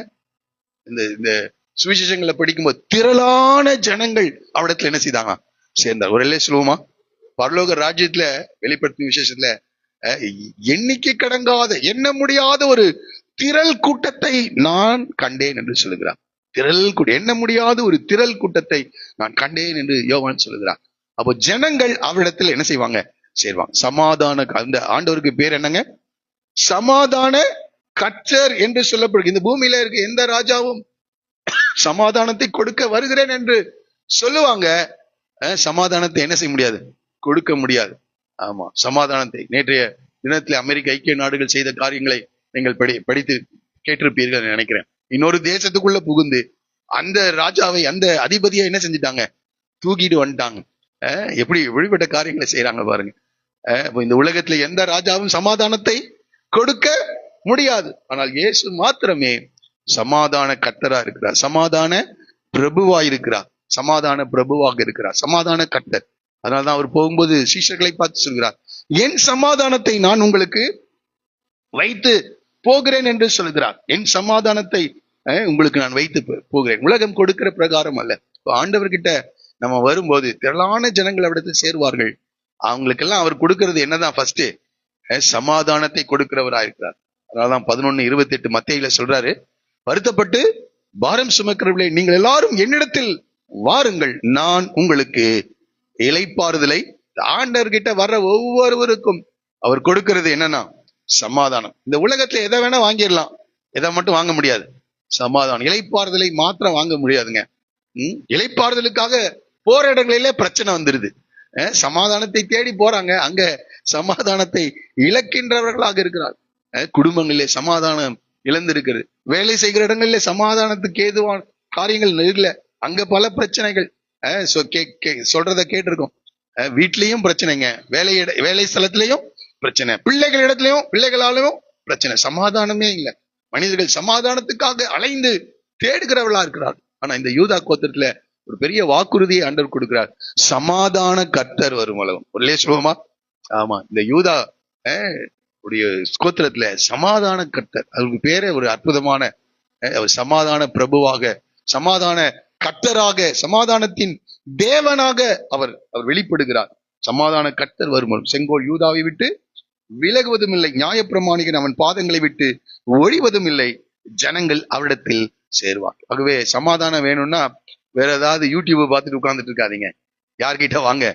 இந்த சுவிசேஷங்களை படிக்கும்போது திரளான ஜனங்கள் அவரிடத்துல என்ன செய்தாங்க? சேர்ந்தார். ஒரு எல்லை சொல்லுவோமா? பரலோக ராஜ்யத்துல வெளிப்படுத்தும் விசேஷத்துல எண்ணிக்கை கடங்காத, எண்ண முடியாத ஒரு திரள் கூட்டத்தை நான் கண்டேன் என்று சொல்லுகிறார். எண்ண முடியாத ஒரு திரள் கூட்டத்தை நான் கண்டேன் என்று யோவான் சொல்லுகிறார். அப்போ ஜனங்கள் அவரிடத்தில் என்ன செய்வாங்க? சேர்வாங்க. சமாதான, அந்த ஆண்டவருக்கு பேர் என்னங்க? சமாதான கர்த்தர் என்று சொல்லப்படுது. இந்த பூமியில இருக்க எந்த ராஜாவும் சமாதானத்தை கொடுக்க வருகிறேன் என்று சொல்லுவாங்க. சமாதானத்தை என்ன செய்ய முடியாது? கொடுக்க முடியாது. ஆமா, சமாதானத்தை நேற்றைய தினத்தில் அமெரிக்க ஐக்கிய நாடுகள் செய்த காரியங்களை நீங்கள் படித்து கேட்டிருப்பீர்கள் நினைக்கிறேன். இன்னொரு தேசத்துக்குள்ள புகுந்து அந்த ராஜாவை, அந்த அதிபதியை என்ன செஞ்சுட்டாங்க? தூக்கிட்டு வந்துட்டாங்க. எப்படி வழிபட்ட காரியங்களை செய்யறாங்க பாருங்க. இந்த உலகத்துல எந்த ராஜாவும் சமாதானத்தை கொடுக்க முடியாது. ஆனால் இயேசு மாத்திரமே சமாதான கர்த்தரா இருக்கிறார், சமாதான பிரபுவா இருக்கிறார், சமாதான பிரபுவாக இருக்கிறார், சமாதான கர்த்தர். அதனால்தான் அவர் போகும்போது சீஷர்களை பார்த்து சொல்கிறார், என் சமாதானத்தை நான் உங்களுக்கு வைத்து போகிறேன் என்று சொல்கிறார். என் சமாதானத்தை உங்களுக்கு நான் வைத்து போகிறேன், உலகம் கொடுக்கிற பிரகாரம் அல்ல. ஆண்டவர்கிட்ட நம்ம வரும்போது திரளான ஜனங்கள் அவரிடத்தில் சேருவார்கள். அவங்களுக்கெல்லாம் அவர் கொடுக்கிறது என்னதான்? ஃபர்ஸ்ட் சமாதானத்தை கொடுக்கிறவரா இருக்கிறார். அதனாலதான் 11:28 மத்தேயுல சொல்றாரு, வருத்தப்பட்டு பாரம் சுமக்கிறவர்களே நீங்கள் எல்லாரும் என்னிடத்தில் வாருங்கள், நான் உங்களுக்கு இளைப்பாறுதலை. ஆண்டவர்கிட்ட வர்ற ஒவ்வொருவருக்கும் அவர் கொடுக்கிறது என்னன்னா சமாதானம். இந்த உலகத்துல எதை வேணா வாங்கிடலாம், எதை மட்டும் வாங்க முடியாது? சமாதானம். இளைப்பாறுதலை மாத்திரம் வாங்க முடியாதுங்க. இளைப்பாறுதலுக்காக போற இடங்களிலே பிரச்சனை வந்துருது. சமாதானத்தை தேடி போறாங்க, அங்க சமாதானத்தை இழக்கின்றவர்களாக இருக்கிறார். குடும்பங்களிலே சமாதானம் இழந்திருக்கிறது. வேலை செய்கிற இடங்கள்ல சமாதானத்துக்கு ஏதுவான காரியங்கள் இல்ல, அங்க பல பிரச்சனைகள். சொல்றத கேட்டிருக்கோம். வீட்லயும் பிரச்சனைங்க, வேலை ஸ்தலத்திலையும் பிரச்சனை, பிள்ளைகள் இடத்துலயும் பிள்ளைகளாலும் பிரச்சனை, சமாதானமே இல்லை. மனிதர்கள் சமாதானத்துக்காக அலைந்து தேடுகிறவர்களா இருக்கிறார். ஆனா இந்த யூதா கோத்திரத்துல ஒரு பெரிய வாக்குறுதியை ஆண்டவர் கொடுக்கிறார். சமாதான கர்த்தர் வரும் அளவும். ஒரு சொல்லுவோமா? ஆமா, இந்த யூதா உடைய கோத்திரத்துல சமாதான கர்த்தர், அவருக்கு பேரே ஒரு அற்புதமான, சமாதான பிரபுவாக, சமாதான கர்த்தராக, சமாதானத்தின் தேவனாக அவர் வெளிப்படுகிறார். சமாதான கர்த்தர் வரும். செங்கோல் யூதாவை விட்டு விலகுவதும் இல்லை, நியாயப்பிரமாணிகன் அவன் பாதங்களை விட்டு ஒழிவதும் இல்லை, ஜனங்கள் அவரிடத்தில் சேருவார். ஆகவே சமாதானம் வேணும்னா வேற ஏதாவது யூடியூப் பார்த்துட்டு உட்கார்ந்துட்டு இருக்காதீங்க. யார்கிட்ட வாங்க,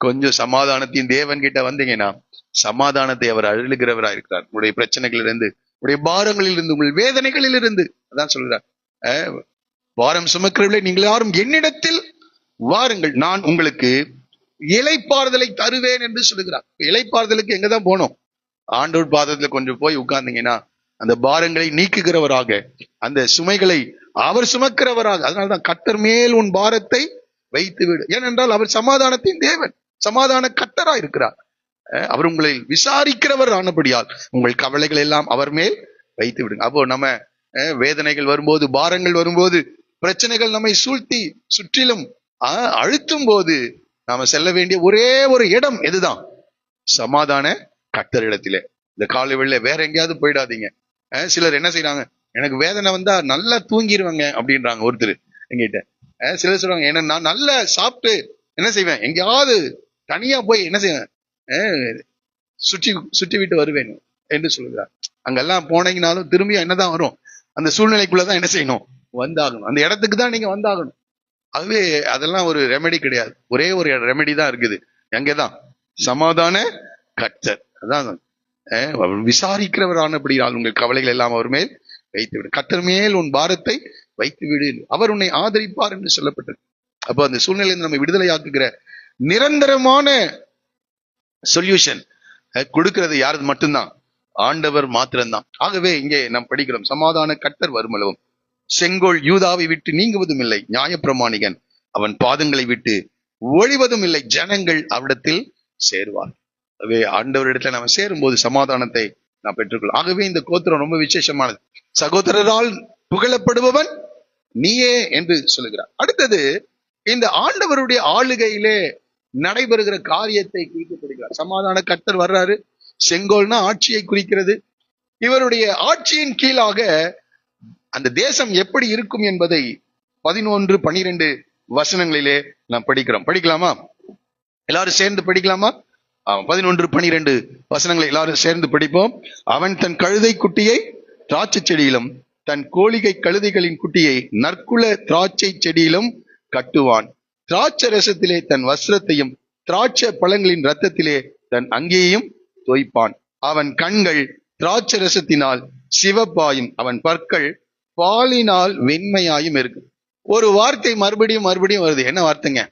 கொஞ்சம் சமாதானத்தின் தேவன் கிட்ட வந்தீங்கன்னா சமாதானத்தை அவர் அழுகிறவரா இருக்கிறார். உங்களுடைய பிரச்சனைகளிலிருந்து, உங்களுடைய பாரங்களிலிருந்து, உங்கள் வேதனைகளிலிருந்து. அதான் சொல்கிறார், பாரம் சுமக்கிறவர்களே நீங்கள் யாரும் என்னிடத்தில் வாருங்கள், நான் உங்களுக்கு இளைப்பாறுதலை தருவேன் என்று சொல்லுகிறார். இளைப்பாறுதலுக்கு எங்கதான் போனோம்? ஆண்டவர் பாதத்துல கொஞ்சம் போய் உட்கார்ந்தீங்கன்னா அந்த பாரங்களை நீக்குகிறவராக, அந்த சுமைகளை அவர் சுமக்கிறவராக. அதனால்தான் கர்த்தர் மேல் உன் பாரத்தை வைத்து விடு. ஏனென்றால் அவர் சமாதானத்தின் தேவன், சமாதான கர்த்தரா இருக்கிறார். அவர் உங்களை விசாரிக்கிறவர் ஆனபடியால் உங்கள் கவலைகள் எல்லாம் அவர் மேல் வைத்து விடுங்க. அப்போ நம்ம வேதனைகள் வரும்போது, பாரங்கள் வரும்போது, பிரச்சனைகள் நம்மை சுற்றிலும் அழுத்தும் போது நாம செல்ல வேண்டிய ஒரே ஒரு இடம் எதுதான்? சமாதான கர்த்தர் இடத்திலே. இந்த காலை வேளையில வேற எங்கேயாவது போயிடாதீங்க. சிலர் என்ன செய்யறாங்க, எனக்கு வேதனை வந்தா நல்லா தூங்கிடுவாங்க அப்படின்றாங்க. ஒருத்தர் எங்கிட்ட சிலர் சொல்றாங்க, என்ன நான் நல்லா சாப்பிட்டு என்ன செய்வேன், எங்கேயாவது தனியா போய் என்ன செய்வேன், சுற்றி விட்டு வருவேன் என்று சொல்லுகிறார். அங்கெல்லாம் போனீங்கனாலும் திரும்பி என்னதான் வரும், அந்த சூழ்நிலைக்குள்ளதான் என்ன செய்யணும், வந்தாகணும். அந்த இடத்துக்கு தான் நீங்க வந்தாகணும். அதுவே அதெல்லாம் ஒரு ரெமெடி கிடையாது. ஒரே ஒரு ரெமெடி தான் இருக்குது. எங்கதான்? சமாதான கர்த்தர். அதான் விசாரிக்கிறவர் ஆனபடியால் உங்கள் கவலைகள் எல்லாம் அவர் மேல் வைத்து விடு. கர்த்தர் மேல் உன் பாரத்தை வைத்து விடு, அவர் உன்னை ஆதரிப்பார் என்று சொல்லப்பட்டது. அப்போ அந்த சூழ்நிலையில் நம்ம விடுதலையாக்குகிற நிரந்தரமான சொல்யூஷன் கொடுக்கிறது யாரு மட்டும்தான்? ஆண்டவர் மாத்திரம்தான். ஆகவே இங்கே நாம் படிக்கிறோம், சமாதான கர்த்தர் வருமளவும் செங்கோல் யூதாவை விட்டு நீங்குவதும் இல்லை, நியாயப்பிரமாணிகன் அவன் பாதங்களை விட்டு ஒழிவதும் இல்லை, ஜனங்கள் அவரிடத்தில் சேருவார். ஆகவே ஆண்டவரிடத்துல நம்ம சேரும் போது சமாதானத்தை நாம் பெற்றுக்கொள்ளும். ஆகவே இந்த கோத்திரம் ரொம்ப விசேஷமானது. சகோதரரால் புகழப்படுபவன் நீயே என்று சொல்லுகிறார். அடுத்தது, இந்த ஆண்டவருடைய ஆளுகையிலே நடைபெறுகிற காரியத்தை குறிக்கப்படுகிறார். சமாதான கர்த்தர் வர்றாரு. செங்கோல்னா ஆட்சியை குறிக்கிறது. இவருடைய ஆட்சியின் கீழாக அந்த தேசம் எப்படி இருக்கும் என்பதை 11-12 வசனங்களிலே நாம் படிக்கிறோம். படிக்கலாமா? எல்லாரும் சேர்ந்து படிக்கலாமா? 11-12 வசனங்களை எல்லாரும் சேர்ந்து படிப்போம். அவன் தன் கழுதை குட்டியை திராட்சை செடியிலும் தன் கோழிகை கழுதைகளின் குட்டியை நற்குல திராட்சை செடியிலும் கட்டுவான். திராட்சை ரசத்திலே தன் வஸ்திரத்தையும் திராட்சை பழங்களின் ரத்தத்திலே தன் அங்கேயும் தோய்ப்பான். அவன் கண்கள் திராட்சை ரசத்தினால் சிவப்பாயும் அவன் பற்கள் பாலினால் வெண்மையாயும் இருக்கு. ஒரு வார்த்தை மறுபடியும் வருது. என்ன வார்த்தைங்க?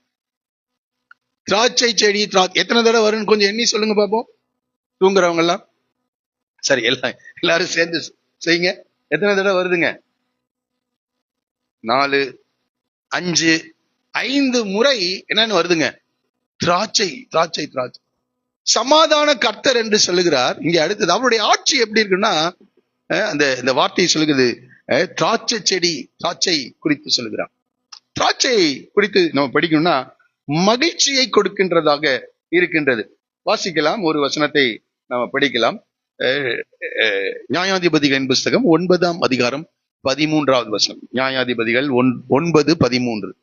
திராட்சை செடி. எத்தனை தடவை வரும்னு கொஞ்சம் எண்ணி சொல்லுங்க பாப்போம். தூங்குறவங்க எல்லாம் சரி, எல்லாரும் சேர்ந்து செய்யுங்க. எத்தனை தடவை வருதுங்க? 4, 5, 5 முறை என்னன்னு வருதுங்க? திராட்சை. சமாதான கர்த்தர் என்று சொல்லுகிறார். இங்க அடுத்தது அவருடைய ஆட்சி எப்படி இருக்குன்னா, அந்த வார்த்தையை சொல்லுகிறது, திராட்சை செடி, திராட்சை குறித்து சொல்லுகிறார். திராட்சை குறித்து நம்ம படிக்கணும்னா மகிழ்ச்சியை கொடுக்கின்றதாக இருக்கின்றது. வாசிக்கலாம், ஒரு வசனத்தை நம்ம படிக்கலாம். நியாயாதிபதிகளின் புஸ்தகம் 9ஆம் அதிகாரம் 13வது வசனம். நியாயாதிபதிகள் 9:13.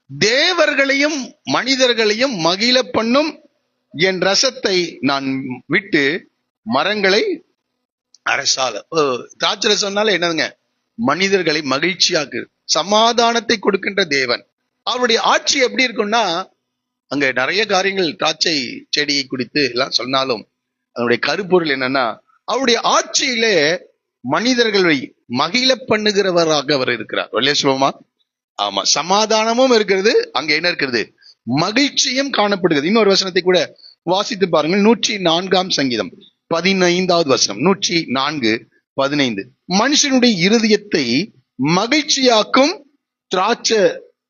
தேவர்களையும் மனிதர்களையும் மகிழ பண்ணும் என் ரசத்தை நான் விட்டு மரங்களை அரசால. திராட்சை ரசம்னால என்னதுங்க? மனிதர்களை மகிழ்ச்சியாக்கு, சமாதானத்தை கொடுக்கின்ற தேவன். அவருடைய ஆட்சி எப்படி இருக்கும்னா, அங்க நிறைய காரியங்கள் திராட்சை செடியை குறித்து எல்லாம் சொன்னாலும் அதனுடைய கருப்பொருள் என்னன்னா, அவருடைய ஆட்சியிலே மனிதர்களை மகிழ பண்ணுகிறவராக அவர் இருக்கிறார். சொல்லுவோமா? ஆமா, சமாதானமும் இருக்கிறது. அங்க என்ன இருக்கிறது? மகிழ்ச்சியும் காணப்படுகிறது. இன்னொரு வசனத்தை கூட வாசித்து பாருங்கள். 104 சங்கீதம் 15வது வசனம். 104:15. மனுஷனுடைய இருதயத்தை மகிழ்ச்சியாக்கும் திராட்சை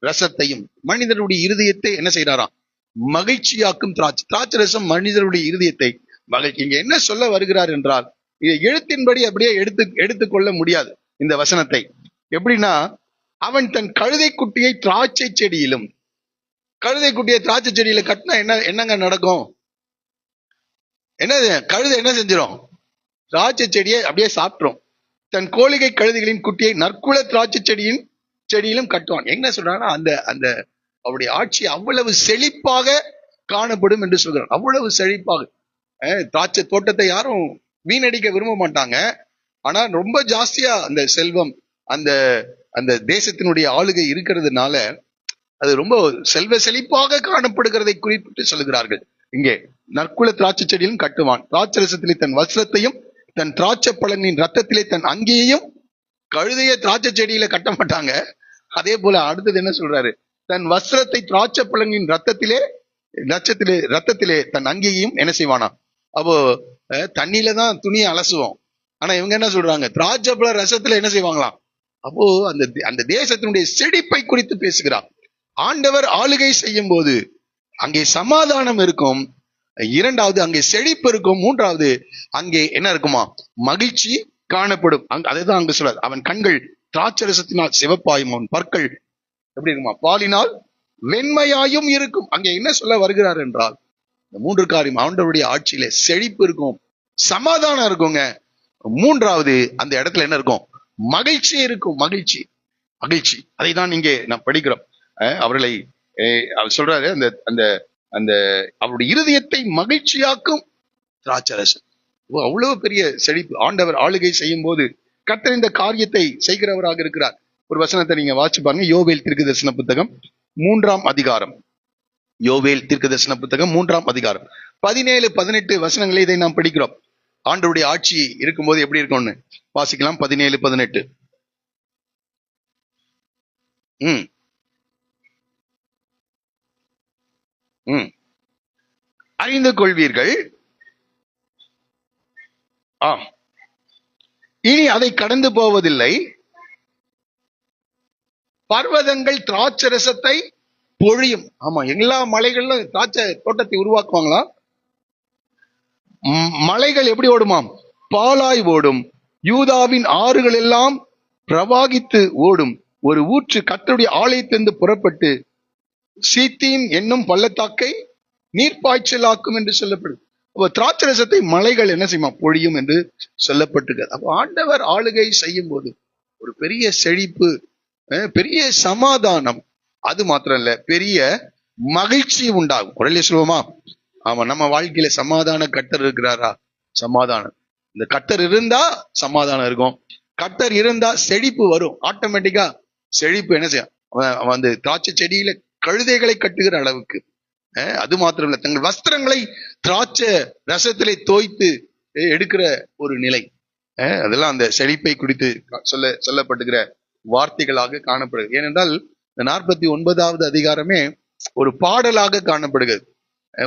ரசத்தையும். மனிதனுடைய இருதயத்தை என்ன செய்யறாராம்? மகிழ்ச்சியாக்கும் திராட்சை ரசம் மனிதனுடைய இருதயத்தை மகிழ்ச்சி. இங்க என்ன சொல்ல வருகிறார் என்றால், இதை எழுத்தின்படி அப்படியே எடுத்துக்கொள்ள முடியாது இந்த வசனத்தை. எப்படின்னா, அவன் தன் கழுதை குட்டியை திராட்சை செடியிலும், கழுதை குட்டியை திராட்சை செடியில கட்டினா என்னங்க நடக்கும்? என்னது? கழுதை என்ன செஞ்சிடும்? திராட்சை செடியை அப்படியே சாப்பிட்டுரும். தன் கோழிகை கழுதைகளின் குட்டியை நற்குல திராட்சை செடியிலும் கட்டுவான். என்ன சொல்றாங்கன்னா, அந்த அவருடைய ஆட்சி அவ்வளவு செழிப்பாக காணப்படும் என்று சொல்கிறார். அவ்வளவு செழிப்பாக. திராட்சை தோட்டத்தை யாரும் வீணடிக்க விரும்ப மாட்டாங்க. ஆனா ரொம்ப ஜாஸ்தியா அந்த செல்வம், அந்த தேசத்தினுடைய ஆளுகை இருக்கிறதுனால அது ரொம்ப செல்வ செழிப்பாக காணப்படுகிறதை குறிப்பிட்டு சொல்லுகிறார்கள். இங்கே நற்குல திராட்சை செடியிலும் கட்டுவான். திராட்சை ரசத்திலே தன் வஸ்திரத்தையும் தன் திராட்சை பழங்களின் ரத்தத்திலே தன் அங்கேயும். கழுதைய திராட்சை செடியில கட்ட மாட்டாங்க. அதே போல அடுத்தது என்ன சொல்றாரு? தன் வஸ்திரத்தை திராட்சை பழங்களின் ரத்தத்திலே தன் அங்கேயும் என்ன செய்வானா? அப்போ தண்ணியில தான் துணியை அலசுவோம். ஆனா இவங்க என்ன சொல்றாங்க? திராட்சை பழ ரசத்துல என்ன செய்வாங்களாம்? அப்போ அந்த தேசத்தினுடைய செழிப்பை குறித்து பேசுகிறார். ஆண்டவர் ஆளுகை செய்யும் போது அங்கே சமாதானம் இருக்கும். இரண்டாவது, அங்கே செழிப்பு இருக்கும். மூன்றாவது, அங்கே என்ன இருக்குமா? மகிழ்ச்சி காணப்படும். அதுதான் அங்கு சொல்றாரு. அவன் கண்கள் திராட்சை ரசத்தினால் சிவப்பாயும், அவன் பற்கள் எப்படி இருக்குமா? பாலினால் வெண்மையாயும் இருக்கும். அங்கே என்ன சொல்ல வருகிறார் என்றால், இந்த மூன்று காரியம், ஆண்டவருடைய ஆட்சியில செழிப்பு இருக்கும், சமாதானம் இருக்குங்க. மூன்றாவது, அந்த இடத்துல என்ன இருக்கும்? மகிழ்ச்சி இருக்கும். மகிழ்ச்சி. அதை தான் இங்கே நாம் படிக்கிறோம். அவர்களை அவர் சொல்றாரு, அந்த அவருடைய இருதயத்தை மகிழ்ச்சியாக்கும் திராட்சை ரசம். அவ்வளவு பெரிய செழிப்பு. ஆண்டவர் ஆளுகை செய்யும் போது கர்த்தர் இந்த காரியத்தை செய்கிறவராக இருக்கிறார். ஒரு வசனத்தை நீங்க வாசிச்சு பாருங்க. யோவேல் தீர்க்கதரிசன புத்தகம் 3ஆம் அதிகாரம். யோவேல் தீர்க்கதரிசன புத்தகம் 3ஆம் அதிகாரம் 17-18 வசனங்களை இதை நாம் படிக்கிறோம். ஆண்டவருடைய ஆட்சி இருக்கும்போது எப்படி இருக்கும்னு வாசிக்கலாம். 17-18. அறிந்து கொள்வீர்கள். இனி அதை கடந்து போவதில்லை. பர்வதங்கள் திராட்சை ரசத்தை பொழியும். ஆமா, எல்லா மலைகளிலும் திராட்சை தோட்டத்தை உருவாக்குவாங்களாம். மலைகள் எப்படி ஓடுமாம்? பாலாய் ஓடும். யூதாவின் ஆறுகள் எல்லாம் பிரவாகித்து ஓடும். ஒரு ஊற்று கர்த்தருடைய ஆலயத்திலிருந்து புறப்பட்டு சீத்தீம் என்னும் பள்ளத்தாக்கை நீர்ப்பாய்ச்சலாக்கும் என்று சொல்லப்படும். அப்போ திராட்சை ரசத்தை மலைகள் என்ன செய்யுமா? பொழியும் என்று சொல்லப்பட்டிருக்கிறது. அப்போ ஆண்டவர் ஆளுகை செய்யும் போது ஒரு பெரிய செழிப்பு, பெரிய சமாதானம், அது மாத்திரம் இல்ல, பெரிய மகிழ்ச்சி உண்டாகும். குரலே சொல்லுவோமா? ஆமா, நம்ம வாழ்க்கையில சமாதான கர்த்தர் இருக்கிறாரா? சமாதானம். இந்த கர்த்தர் இருந்தா சமாதானம் இருக்கும். கர்த்தர் இருந்தா செழிப்பு வரும். ஆட்டோமேட்டிக்கா செழிப்பு என்ன செய்யும்? வந்து திராட்சை செடியில கழுதைகளை கட்டுகிற அளவுக்கு. அது மாத்திரம் இல்ல, தங்கள் வஸ்திரங்களை திராட்சை ரசத்திலே தோய்த்து எடுக்கிற ஒரு நிலை. அதெல்லாம் அந்த செழிப்பை குறித்து சொல்லப்பட்டுகிற வார்த்தைகளாக காணப்படுகிறது. ஏனென்றால் இந்த 49வது அதிகாரமே ஒரு பாடலாக காணப்படுகிறது,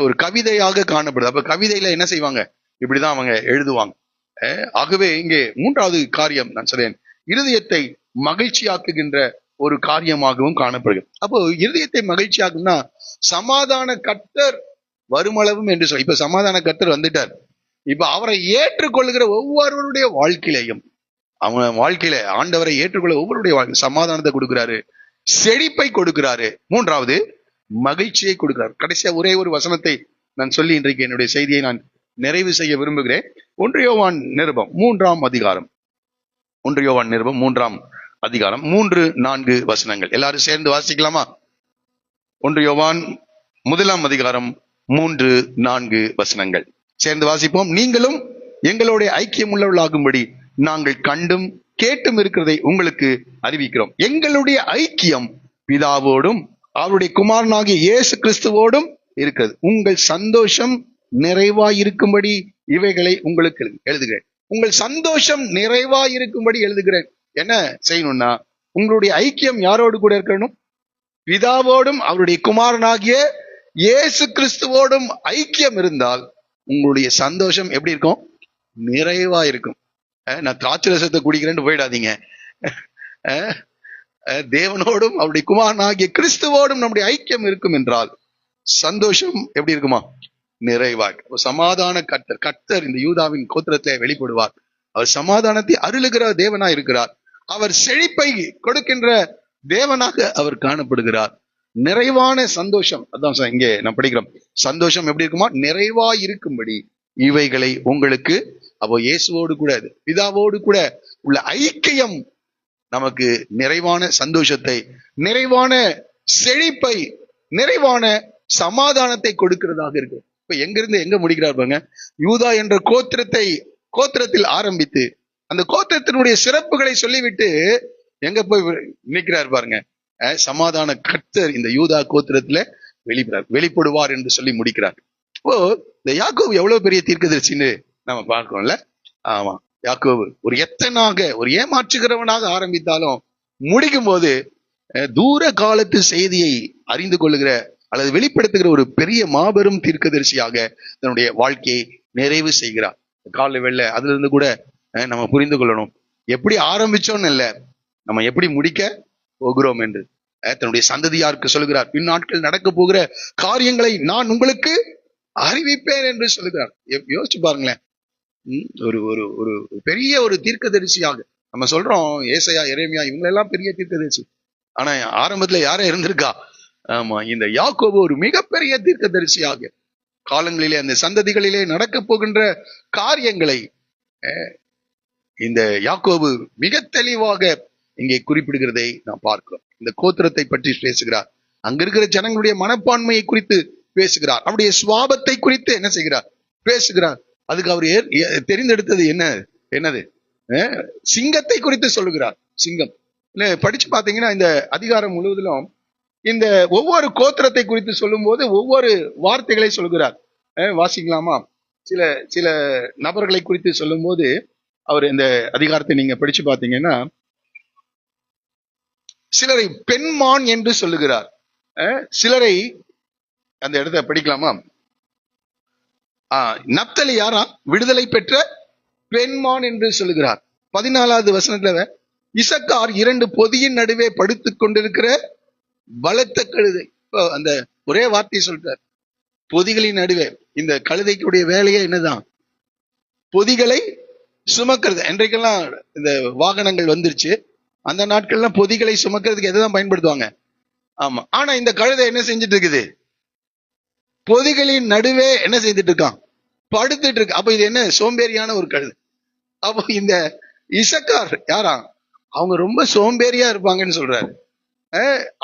ஒரு கவிதையாக காணப்படுது. அப்ப கவிதையில என்ன செய்வாங்க? இப்படிதான் அவங்க எழுதுவாங்க. ஆகவே இங்கே மூன்றாவது காரியம் நான் சொல்றேன், இருதயத்தை மகிழ்ச்சியாக்குகின்ற ஒரு காரியமாகவும் காணப்படுகிறது. அப்போ இருதயத்தை மகிழ்ச்சியாக்கும்னா சமாதான கர்த்தர் வருமளவும் என்று சொல்ல. இப்ப சமாதான கர்த்தர் வந்துட்டார். இப்ப அவரை ஏற்றுக்கொள்கிற ஒவ்வொருவருடைய வாழ்க்கையிலையும், அவன் வாழ்க்கையில ஆண்டவரை ஏற்றுக்கொள்ள ஒவ்வொருடைய வாழ்க்கை சமாதானத்தை கொடுக்கிறாரு, செழிப்பை கொடுக்கிறாரு, மூன்றாவது மகிழ்ச்சியை கொடுக்கிறார். கடைசியா ஒரே ஒரு வசனத்தை நான் சொல்லி இன்றைக்கு என்னுடைய செய்தியை நான் நிறைவு செய்ய விரும்புகிறேன். 1 யோவான் நிருபம் 3ஆம் அதிகாரம். 1 யோவான் நிருபம் 3ஆம் அதிகாரம் 3-4 வசனங்கள் எல்லாரும் சேர்ந்து வாசிக்கலாமா? 1 யோவான் 1ஆம் அதிகாரம் 3-4 வசனங்கள் சேர்ந்து வாசிப்போம். நீங்களும் எங்களுடைய ஐக்கியம் உள்ளவர்களாகும்படி நாங்கள் கண்டும் கேட்டும் இருக்கிறதை உங்களுக்கு அறிவிக்கிறோம். எங்களுடைய ஐக்கியம் பிதாவோடும் அவருடைய குமாரனாகிய இயேசு கிறிஸ்துவோடும் இருக்கிறது. உங்கள் சந்தோஷம் நிறைவாயிருக்கும்படி இவைகளை உங்களுக்கு எழுதுகிறேன். உங்கள் சந்தோஷம் நிறைவாயிருக்கும்படி எழுதுகிறேன். என்ன செய்யணும்னா, உங்களுடைய ஐக்கியம் யாரோடு கூட இருக்கணும்? பிதாவோடும் அவருடைய குமாரனாகிய இயேசு கிறிஸ்துவோடும் ஐக்கியம் இருந்தால் உங்களுடைய சந்தோஷம் எப்படி இருக்கும்? நிறைவா இருக்கும். நான் திராட்சை ரசத்தை குடிக்கிறேன்னு போயிடாதீங்க. தேவனோடும் அவருடைய குமாரனாகிய கிறிஸ்துவோடும் நம்முடைய ஐக்கியம் இருக்கும் என்றால் சந்தோஷம் எப்படி இருக்குமா? நிறைவாக. சமாதான கர்த்தர் இந்த யூதாவின் கோத்திரத்திலே வெளிப்படுவார். அவர் சமாதானத்தை அருளுகிற தேவனா இருக்கிறார். அவர் செழிப்பை கொடுக்கின்ற தேவனாக அவர் காணப்படுகிறார். நிறைவான சந்தோஷம், அதான் இங்கே நான் படிக்கிறோம். சந்தோஷம் எப்படி இருக்குமா? நிறைவா இருக்கும்படி இவைகளை உங்களுக்கு, அப்போ இயேசுவோடு கூட பிதாவோடு கூட உள்ள ஐக்கியம் நமக்கு நிறைவான சந்தோஷத்தை, நிறைவான செழிப்பை, நிறைவான சமாதானத்தை கொடுக்கிறதாக இருக்கு. இப்ப எங்கிருந்து எங்க முடிக்கிறார் பாருங்க. யூதா என்ற கோத்திரத்தில் ஆரம்பித்து அந்த கோத்திரத்தினுடைய சிறப்புகளை சொல்லிவிட்டு எங்க போய் நிற்கிறார் பாருங்க. சமாதான கர்த்தர் இந்த யூதா கோத்திரத்துல வெளிப்படுவார் என்று சொல்லி முடிக்கிறார். இப்போ இந்த யாக்கோபு எவ்வளவு பெரிய தீர்க்கதரிசின்னு நம்ம பார்க்கிறோம்ல. ஆமா, யாக்கோபு ஒரு ஏமாற்றுகிறவனாக ஆரம்பித்தாலும் முடிக்கும் போது தூர காலத்து செய்தியை அறிந்து கொள்ளுகிற அல்லது வெளிப்படுத்துகிற ஒரு பெரிய மாபெரும் தீர்க்கதரிசியாக தன்னுடைய வாழ்க்கையை நிறைவு செய்கிறார். கால வெள்ள அதுல இருந்து கூட நம்ம புரிந்து கொள்ளணும், எப்படி ஆரம்பிச்சோன்னு இல்ல, நம்ம எப்படி முடிக்க போகிறோம் என்று. தன்னுடைய சந்ததியாருக்கு சொல்லுகிறார், பின் நாட்கள் நடக்க போகிற காரியங்களை நான் உங்களுக்கு அறிவிப்பேன் என்று சொல்லுகிறார். யோசிச்சு பாருங்களேன். ஒரு ஒரு ஒரு பெரிய ஒரு தீர்க்கதரிசியாக நம்ம சொல்றோம். ஏசாயா, எரேமியா இவங்களெல்லாம் பெரிய தீர்க்கதரிசி. ஆனா ஆரம்பத்துல யாரே இருந்திருக்கா? ஆமா, இந்த யாக்கோபு ஒரு மிகப்பெரிய தீர்க்கதரிசியாக காலங்களிலே அந்த சந்ததிகளிலே நடக்க போகின்ற காரியங்களை இந்த யாக்கோபு மிக தெளிவாக இங்கே குறிப்பிடுகிறதை நாம் பார்க்கிறோம். இந்த கோத்திரத்தை பற்றி பேசுகிறார். அங்க இருக்கிற ஜனங்களுடைய மனப்பான்மையை குறித்து பேசுகிறார். அவருடைய சுவாபத்தை குறித்து என்ன செய்கிறார்? பேசுகிறார். அதுக்கு அவர் தெரிந்தெடுத்தது என்னது? சிங்கத்தை குறித்து சொல்லுகிறார். சிங்கம் படிச்சு பாத்தீங்கன்னா இந்த அதிகாரம் முழுவதிலும் இந்த ஒவ்வொரு கோத்திரத்தை குறித்து சொல்லும் போது ஒவ்வொரு வார்த்தைகளை சொல்கிறார். வாசிக்கலாமா? சில நபர்களை குறித்து சொல்லும் போது அவர் இந்த அதிகாரத்தை நீங்க படிச்சு பாத்தீங்கன்னா சிலரை பெண்மான் என்று சொல்லுகிறார். சிலரை அந்த இடத்தை படிக்கலாமா? நப்தலி யாரா? விடுதலை பெற்ற பெண்மான் என்று சொல்லுகிறார். 14வது வசனத்துல இசக்கார் 2 பொதியின் நடுவே படுத்துக் கொண்டிருக்கிற பலத்த கழுதை. அந்த ஒரே வார்த்தையை சொல்றார், பொதிகளின் நடுவே. இந்த கழுதைக்குடைய வேலையே என்னதான்? பொதிகளை சுமக்கிறது. இன்றைக்கெல்லாம் இந்த வாகனங்கள் வந்துருச்சு. அந்த நாட்கள்லாம் பொதிகளை சுமக்கிறதுக்கு எதைதான் பயன்படுத்துவாங்க? ஆமா. ஆனா இந்த கழுதை என்ன செஞ்சுட்டு இருக்குது? பொதிகளின் நடுவே என்ன செய்துட்டு இருக்கான்? படுத்துட்டு இருக்கு. அப்ப இது என்ன சோம்பேறியான ஒரு கழுதை. அப்போ இந்த இசக்கார் யாரா? அவங்க ரொம்ப சோம்பேறியா இருப்பாங்கன்னு சொல்றாரு.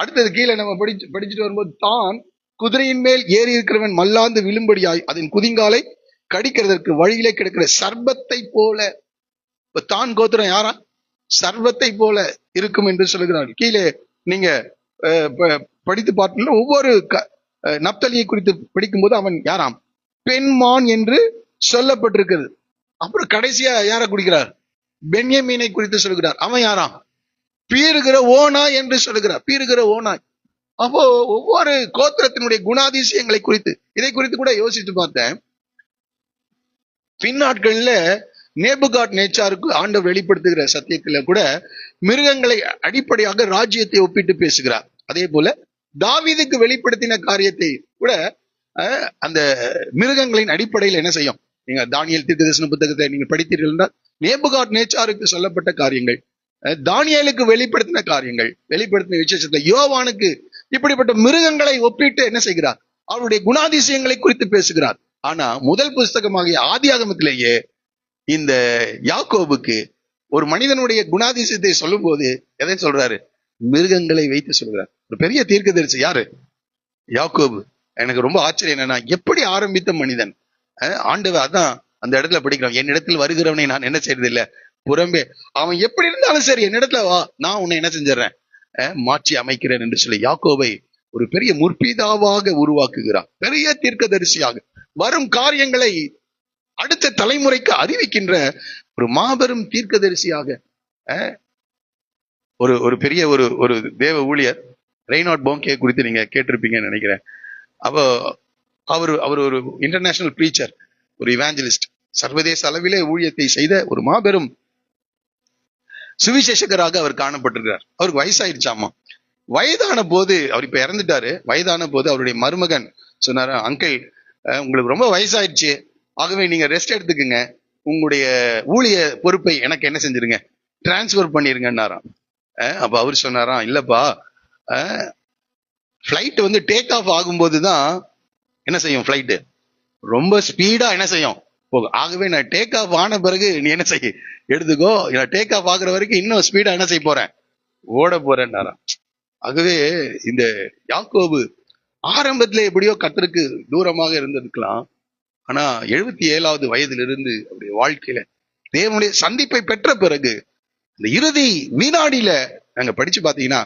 அடுத்தது கீழே நம்ம படிச்சுட்டு வரும்போது, தான் குதிரையின் மேல் ஏறி இருக்கிறவன் மல்லாந்து விழும்படியாய் அதன் குதிங்காலை கடிக்கிறதற்கு வழியிலே கிடக்கிற சர்பத்தை போல. தான் கோத்திரம் யாரா? சர்வத்தை போல இருக்கும் என்று சொல்லுகிறார்கள். கீழே நீங்க படித்து பார்த்தீங்கன்னா ஒவ்வொரு நப்தலியை குறித்து படிக்கும் போது அவன் யாராம்? பெண்மான் என்று சொல்லப்பட்டிருக்கிறது. அப்புறம் கடைசியா யார குடிக்கிறார்? பென்யமீனை குறித்து சொல்கிறார். அவன் யாராம்? பீறுகிற ஓனாய் என்று சொல்லுகிறார். பீறுகிற ஓனாய். அப்போ ஒவ்வொரு கோத்திரத்தினுடைய குணாதிசயங்களை குறித்து, இதை குறித்து கூட யோசித்து பார்த்தேன். பின்னாட்கள்ல நேபுகாட் நேச்சாருக்கு ஆண்டவர் வெளிப்படுத்துகிற சத்தியத்துல கூட மிருகங்களை அடிப்படையாக ராஜ்யத்தை ஒப்பிட்டு பேசுகிறார். அதே போல தாவீதுக்கு வெளிப்படுத்தின காரியத்தை கூட அந்த மிருகங்களின் அடிப்படையில் என்ன செய்யும்? நீங்க தானியேல் தீர்க்கதரிசன புத்தகத்தை நீங்க படித்தீர்கள் என்றால் நேபுகாட் நேச்சாருக்கு சொல்லப்பட்ட காரியங்கள், தானியேலுக்கு வெளிப்படுத்தின காரியங்கள், வெளிப்படுத்தின விசேஷத்துல யோவானுக்கு இப்படிப்பட்ட மிருகங்களை ஒப்பிட்டு என்ன செய்கிறார்? அவருடைய குணாதிசயங்களை குறித்து பேசுகிறார். ஆனா முதல் புஸ்தகமாகிய ஆதியாகமத்திலேயே இந்த யாக்கோபுக்கு ஒரு மனிதனுடைய குணாதிசயத்தை சொல்லும் போது எதை சொல்றாரு? மிருகங்களை வைத்து சொல்கிறார். ஒரு பெரிய தீர்க்கதரிசி யாரு? யாக்கோபு. எனக்கு ரொம்ப ஆச்சரியம் என்னன்னா, எப்படி ஆரம்பித்த மனிதன். ஆண்டவர் அதான் அந்த இடத்துல படிக்கிறோம், என்னிடத்தில் வருகிறவனை நான் என்ன செய்யறதில்லை புறம்பே. அவன் எப்படி இருந்தாலும் சரி, என்னிடத்துல வா, நான் உன்னை என்ன செஞ்சிடறேன்? மாற்றி அமைக்கிறேன் என்று சொல்லி யாக்கோபை ஒரு பெரிய முற்பிதாவாக உருவாக்குகிறார். பெரிய தீர்க்கதரிசியாக வரும் காரியங்களை அடுத்த தலைமுறைக்கு அறிவிக்கின்ற ஒரு மாபெரும் தீர்க்கதரிசியாக ஒரு பெரிய ஒரு தேவ ஊழியர் ரெய்னார்ட் போங்கே குறித்து நீங்க கேட்டிருப்பீங்கன்னு நினைக்கிறேன். அப்போ அவர் அவர் ஒரு இன்டர்நேஷனல் ப்ரீச்சர், ஒரு இவாஞ்சலிஸ்ட், சர்வதேச அளவிலே ஊழியத்தை செய்த ஒரு மாபெரும் சுவிசேஷகராக அவர் காணப்பட்டிருக்கிறார். அவருக்கு வயசாயிருச்சாமா. வயதான போது, அவர் இப்ப இறந்துட்டாரு, வயதான போது அவருடைய மருமகன் சொன்னாரு, அங்கிள் உங்களுக்கு ரொம்ப வயசாயிடுச்சு, ஆகவே நீங்க ரெஸ்ட் எடுத்துக்குங்க, உங்களுடைய ஊழிய பொறுப்பை எனக்கு என்ன செஞ்சிருங்க, டிரான்ஸ்பர் பண்ணிருங்கன்னாராம். அப்ப அவர் சொன்னாராம், இல்லப்பா, பிளைட் வந்து டேக் ஆஃப் ஆகும்போது தான் என்ன செய்யும், பிளைட் ரொம்ப ஸ்பீடா என்ன செய்யும் போகும். ஆகவே நான் டேக் ஆஃப் ஆன பிறகு நீ என்ன செய்ய எடுத்துக்கோ, டேக் ஆஃப் ஆகுற வரைக்கும் இன்னும் ஸ்பீடா என்ன செய்ய போறேன், ஓட போறேன்னாராம். ஆகவே இந்த யாக்கோபு ஆரம்பத்துல எப்படியோ கர்த்தருக்கு தூரமாக இருந்திருக்கலாம். ஆனா 77வது வயதிலிருந்து அவருடைய வாழ்க்கையில தேவனுடைய சந்திப்பை பெற்ற பிறகு இந்த இறுதி வினாடியில நாங்க படிச்சு பாத்தீங்கன்னா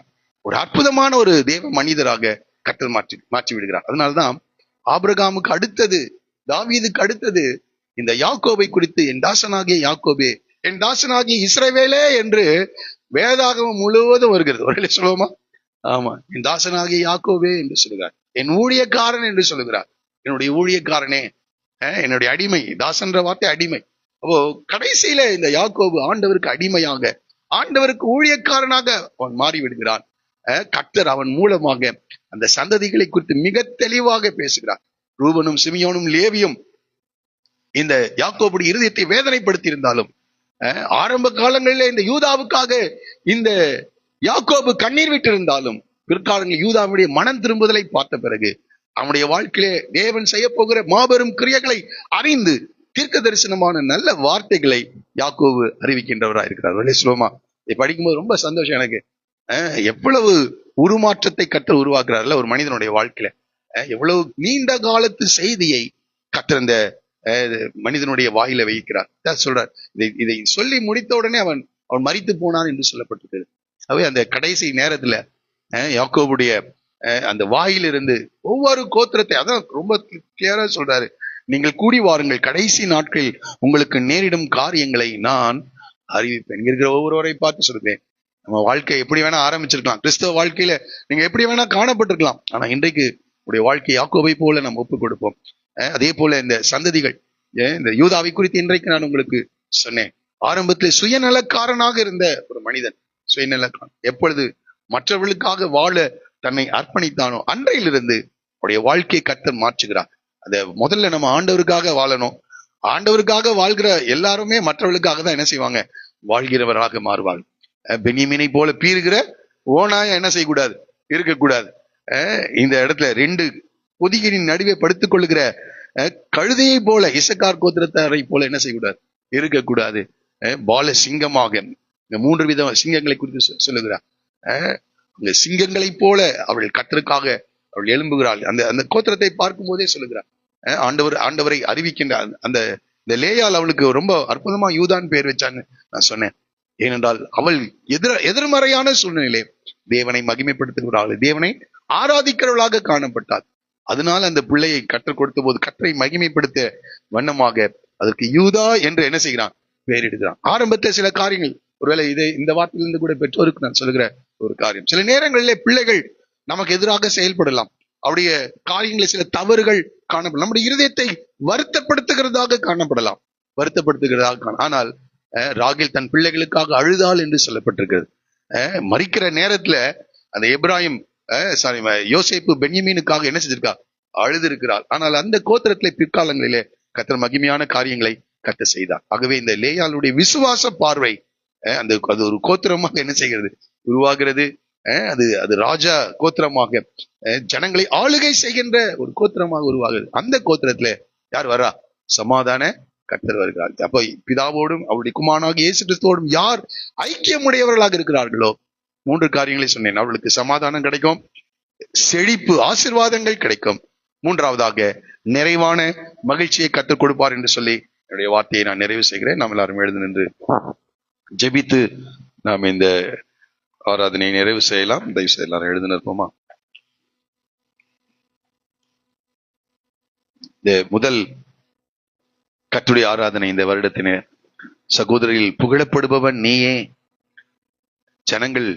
ஒரு அற்புதமான ஒரு தேவ மனிதராக கர்த்தர் மாற்றி விடுகிறார். அதனால்தான் ஆபிரகாமுக்கு அடுத்தது, தாவீதுக்கு அடுத்தது இந்த யாக்கோபை குறித்து என் தாசனாகிய யாக்கோபே, என் தாசனாகிய இஸ்ரவேலே என்று வேதாகமம் முழுவதும் வருகிறது. ஒரு சொல்லுவோமா? ஆமா, என் தாசனாகிய யாக்கோபே என்று சொல்லுகிறார், என் ஊழியக்காரன் என்று சொல்லுகிறார். என்னுடைய ஊழியக்காரனே, என்னுடைய அடிமை. தாசன்ற வார்த்தை அடிமை. அப்போ கடைசியில இந்த யாக்கோபு ஆண்டவருக்கு அடிமையாக, ஆண்டவருக்கு ஊழியக்காரனாக அவன் மாறி விடுகிறான். கர்த்தர் அவன் மூலமாக அந்த சந்ததிகளை குறித்து மிக தெளிவாக பேசுகிறார். ரூபனும் சிமியோனும் லேவியும் இந்த யாக்கோபுடைய இருதயத்தை வேதனைப்படுத்தி இருந்தாலும், ஆரம்ப காலங்களில் இந்த யூதாவுக்காக இந்த யாக்கோபு கண்ணீர் விட்டு இருந்தாலும், பிற்காலங்களில் யூதாவுடைய மனம் திரும்புதலை பார்த்த பிறகு அவனுடைய வாழ்க்கையிலே தேவன் செய்ய போகிற மாபெரும் கிரியைகளை அறிந்து தீர்க்க தரிசனமான நல்ல வார்த்தைகளை யாக்கோபு அறிவிக்கின்றவராக இருக்கிறார். சுலோமா இதை படிக்கும்போது ரொம்ப சந்தோஷம் எனக்கு. எவ்வளவு உருமாற்றத்தை கர்த்தர் உருவாக்குறாருல ஒரு மனிதனுடைய வாழ்க்கையில. எவ்வளவு நீண்ட காலத்து செய்தியை கர்த்தர் இந்த மனிதனுடைய வாயில வைக்கிறார். சொல்றார், இதை சொல்லி முடித்த உடனே அவன் மரித்து போனான் என்று சொல்லப்பட்டிருக்கிறது. அவை அந்த கடைசி நேரத்துல யாக்கோபுடைய அந்த வாயிலிருந்து ஒவ்வொரு கோத்திரத்தை, அதான் ரொம்ப கிளியரா சொல்றாரு, நீங்கள் கூடி வாருங்கள், கடைசி நாட்களில் உங்களுக்கு நேரிடும் காரியங்களை நான் அறிவிப்பேன். இருக்கிற ஒவ்வொருவரை பார்த்து சொல்றேன். நம்ம வாழ்க்கை எப்படி வேணா ஆரம்பிச்சிருக்கலாம், கிறிஸ்தவ வாழ்க்கையில நீங்க எப்படி வேணா காணப்பட்டிருக்கலாம். ஆனா இன்றைக்கு உடைய வாழ்க்கை யாக்கோபை போல நம்ம ஒப்புக் கொடுப்போம். அதே போல இந்த சந்ததிகள், இந்த யூதாவை குறித்து இன்றைக்கு நான் உங்களுக்கு சொன்னேன். ஆரம்பத்தில் சுயநலக்காரனாக இருந்த ஒரு மனிதன், சுயநலக்காரன், எப்பொழுது மற்றவர்களுக்காக வாழ தன்னை அர்ப்பணித்தானோ அன்றையிலிருந்து அவருடைய வாழ்க்கையை கர்த்தர் மாற்றுகிறார். அத முதல்ல நம்ம ஆண்டவருக்காக வாழணும். ஆண்டவருக்காக வாழ்கிற எல்லாருமே மற்றவர்களுக்காக தான் என்ன செய்வாங்க, வாழ்கிறவராக மாறுவாங்க. பென்யமீனை போல பீறுகிற ஓனாய என்ன செய்யக்கூடாது, இருக்கக்கூடாது. இந்த இடத்துல 2 பொதிகளின் நடுவே படுத்துக் கொள்ளுகிற கழுதையை போல, இசக்கார் கோத்திரத்தாரை போல என்ன செய்யக்கூடாது, இருக்கக்கூடாது. பால சிங்கமாக, 3 வித சிங்கங்களை குறித்து சொல்லுகிறார். அந்த சிங்கங்களை போல அவள் கர்த்தருக்காக அவள் எழும்புகிறாள். அந்த கோத்திரத்தை பார்க்கும் போதே சொல்லுகிறார், ஆண்டவரை அறிவிக்கின்ற அந்த லேயால் அவளுக்கு ரொம்ப அற்புதமா யூதான் பேர் வச்சான்னு நான் சொன்னேன். ஏனென்றால் அவள் எதிர்மறையான சூழ்நிலை தேவனை மகிமைப்படுத்துகிறாள், தேவனை ஆராதிக்கிறவளாக காணப்பட்டாள். அதனால அந்த பிள்ளையை கற்றுக் கொடுத்த போது கர்த்தரை மகிமைப்படுத்த வண்ணமாக அதற்கு யூதா என்று என்ன செய்கிறான், பெயரிடுகிறான். ஆரம்பத்தில் சில காரியங்கள், ஒருவேளை இந்த வார்த்தையிலிருந்து கூட பெற்றோருக்கு நான் சொல்லுகிற ஒரு காரியம், சில நேரங்களிலே பிள்ளைகள் நமக்கு எதிராக செயல்படலாம். அவருடைய காரியங்களில் சில தவறுகள் காணப்படலாம், நம்முடைய இருதயத்தை வருத்தப்படுத்துகிறதாக காணப்படலாம், ஆனால் ராகேல் தன் பிள்ளைகளுக்காக அழுதாள் என்று சொல்லப்பட்டிருக்கிறது. மரிக்கிற நேரத்துல அந்த எப்ராஹிம் யோசேப்பு பென்யமீனுக்காக என்ன செஞ்சிருக்கா, அழுது இருக்கிறார். ஆனால் அந்த கோத்திரத்திலே பிற்காலங்களிலே கர்த்தர் மகிமையான காரியங்களை கர்த்தர் செய்தார். ஆகவே இந்த லேயாளுடைய விசுவாச பார்வை அது ஒரு கோத்திரமாக என்ன செய்கிறது, உருவாகிறது. அது ராஜா கோத்திரமாக, ஜனங்களை ஆளுகை செய்கின்ற ஒரு கோத்திரமாக உருவாகுது. அந்த கோத்திரத்துல யார் வரா, சமாதான கர்த்தர் வருகிறார். அப்ப பிதாவோடும் அவருடைய குமாரனாகிய இயேசு கிறிஸ்துவோடும் யார் ஐக்கியமுடையவர்களாக இருக்கிறார்களோ, 3 காரியங்களை சொன்னேன். அவர்களுக்கு சமாதானம் கிடைக்கும், செழிப்பு ஆசீர்வாதங்கள் கிடைக்கும், 3வதாக நிறைவான மகிழ்ச்சியை கற்றுக் கொடுப்பார் என்று சொல்லி என்னுடைய வார்த்தையை நான் நிறைவு செய்கிறேன். நாம் எல்லாரும் எழுந்து நின்று ஜெபித்து நாம் இந்த ஆராதனையை நிறைவு செய்யலாம். தயவு செய்து எல்லாரும் எழுந்து நிற்போமா. இந்த முதல் கர்த்தருடைய ஆராதனை இந்த வருடத்தின சகோதரில் புகழப்படுபவன் நீயே, ஜனங்கள்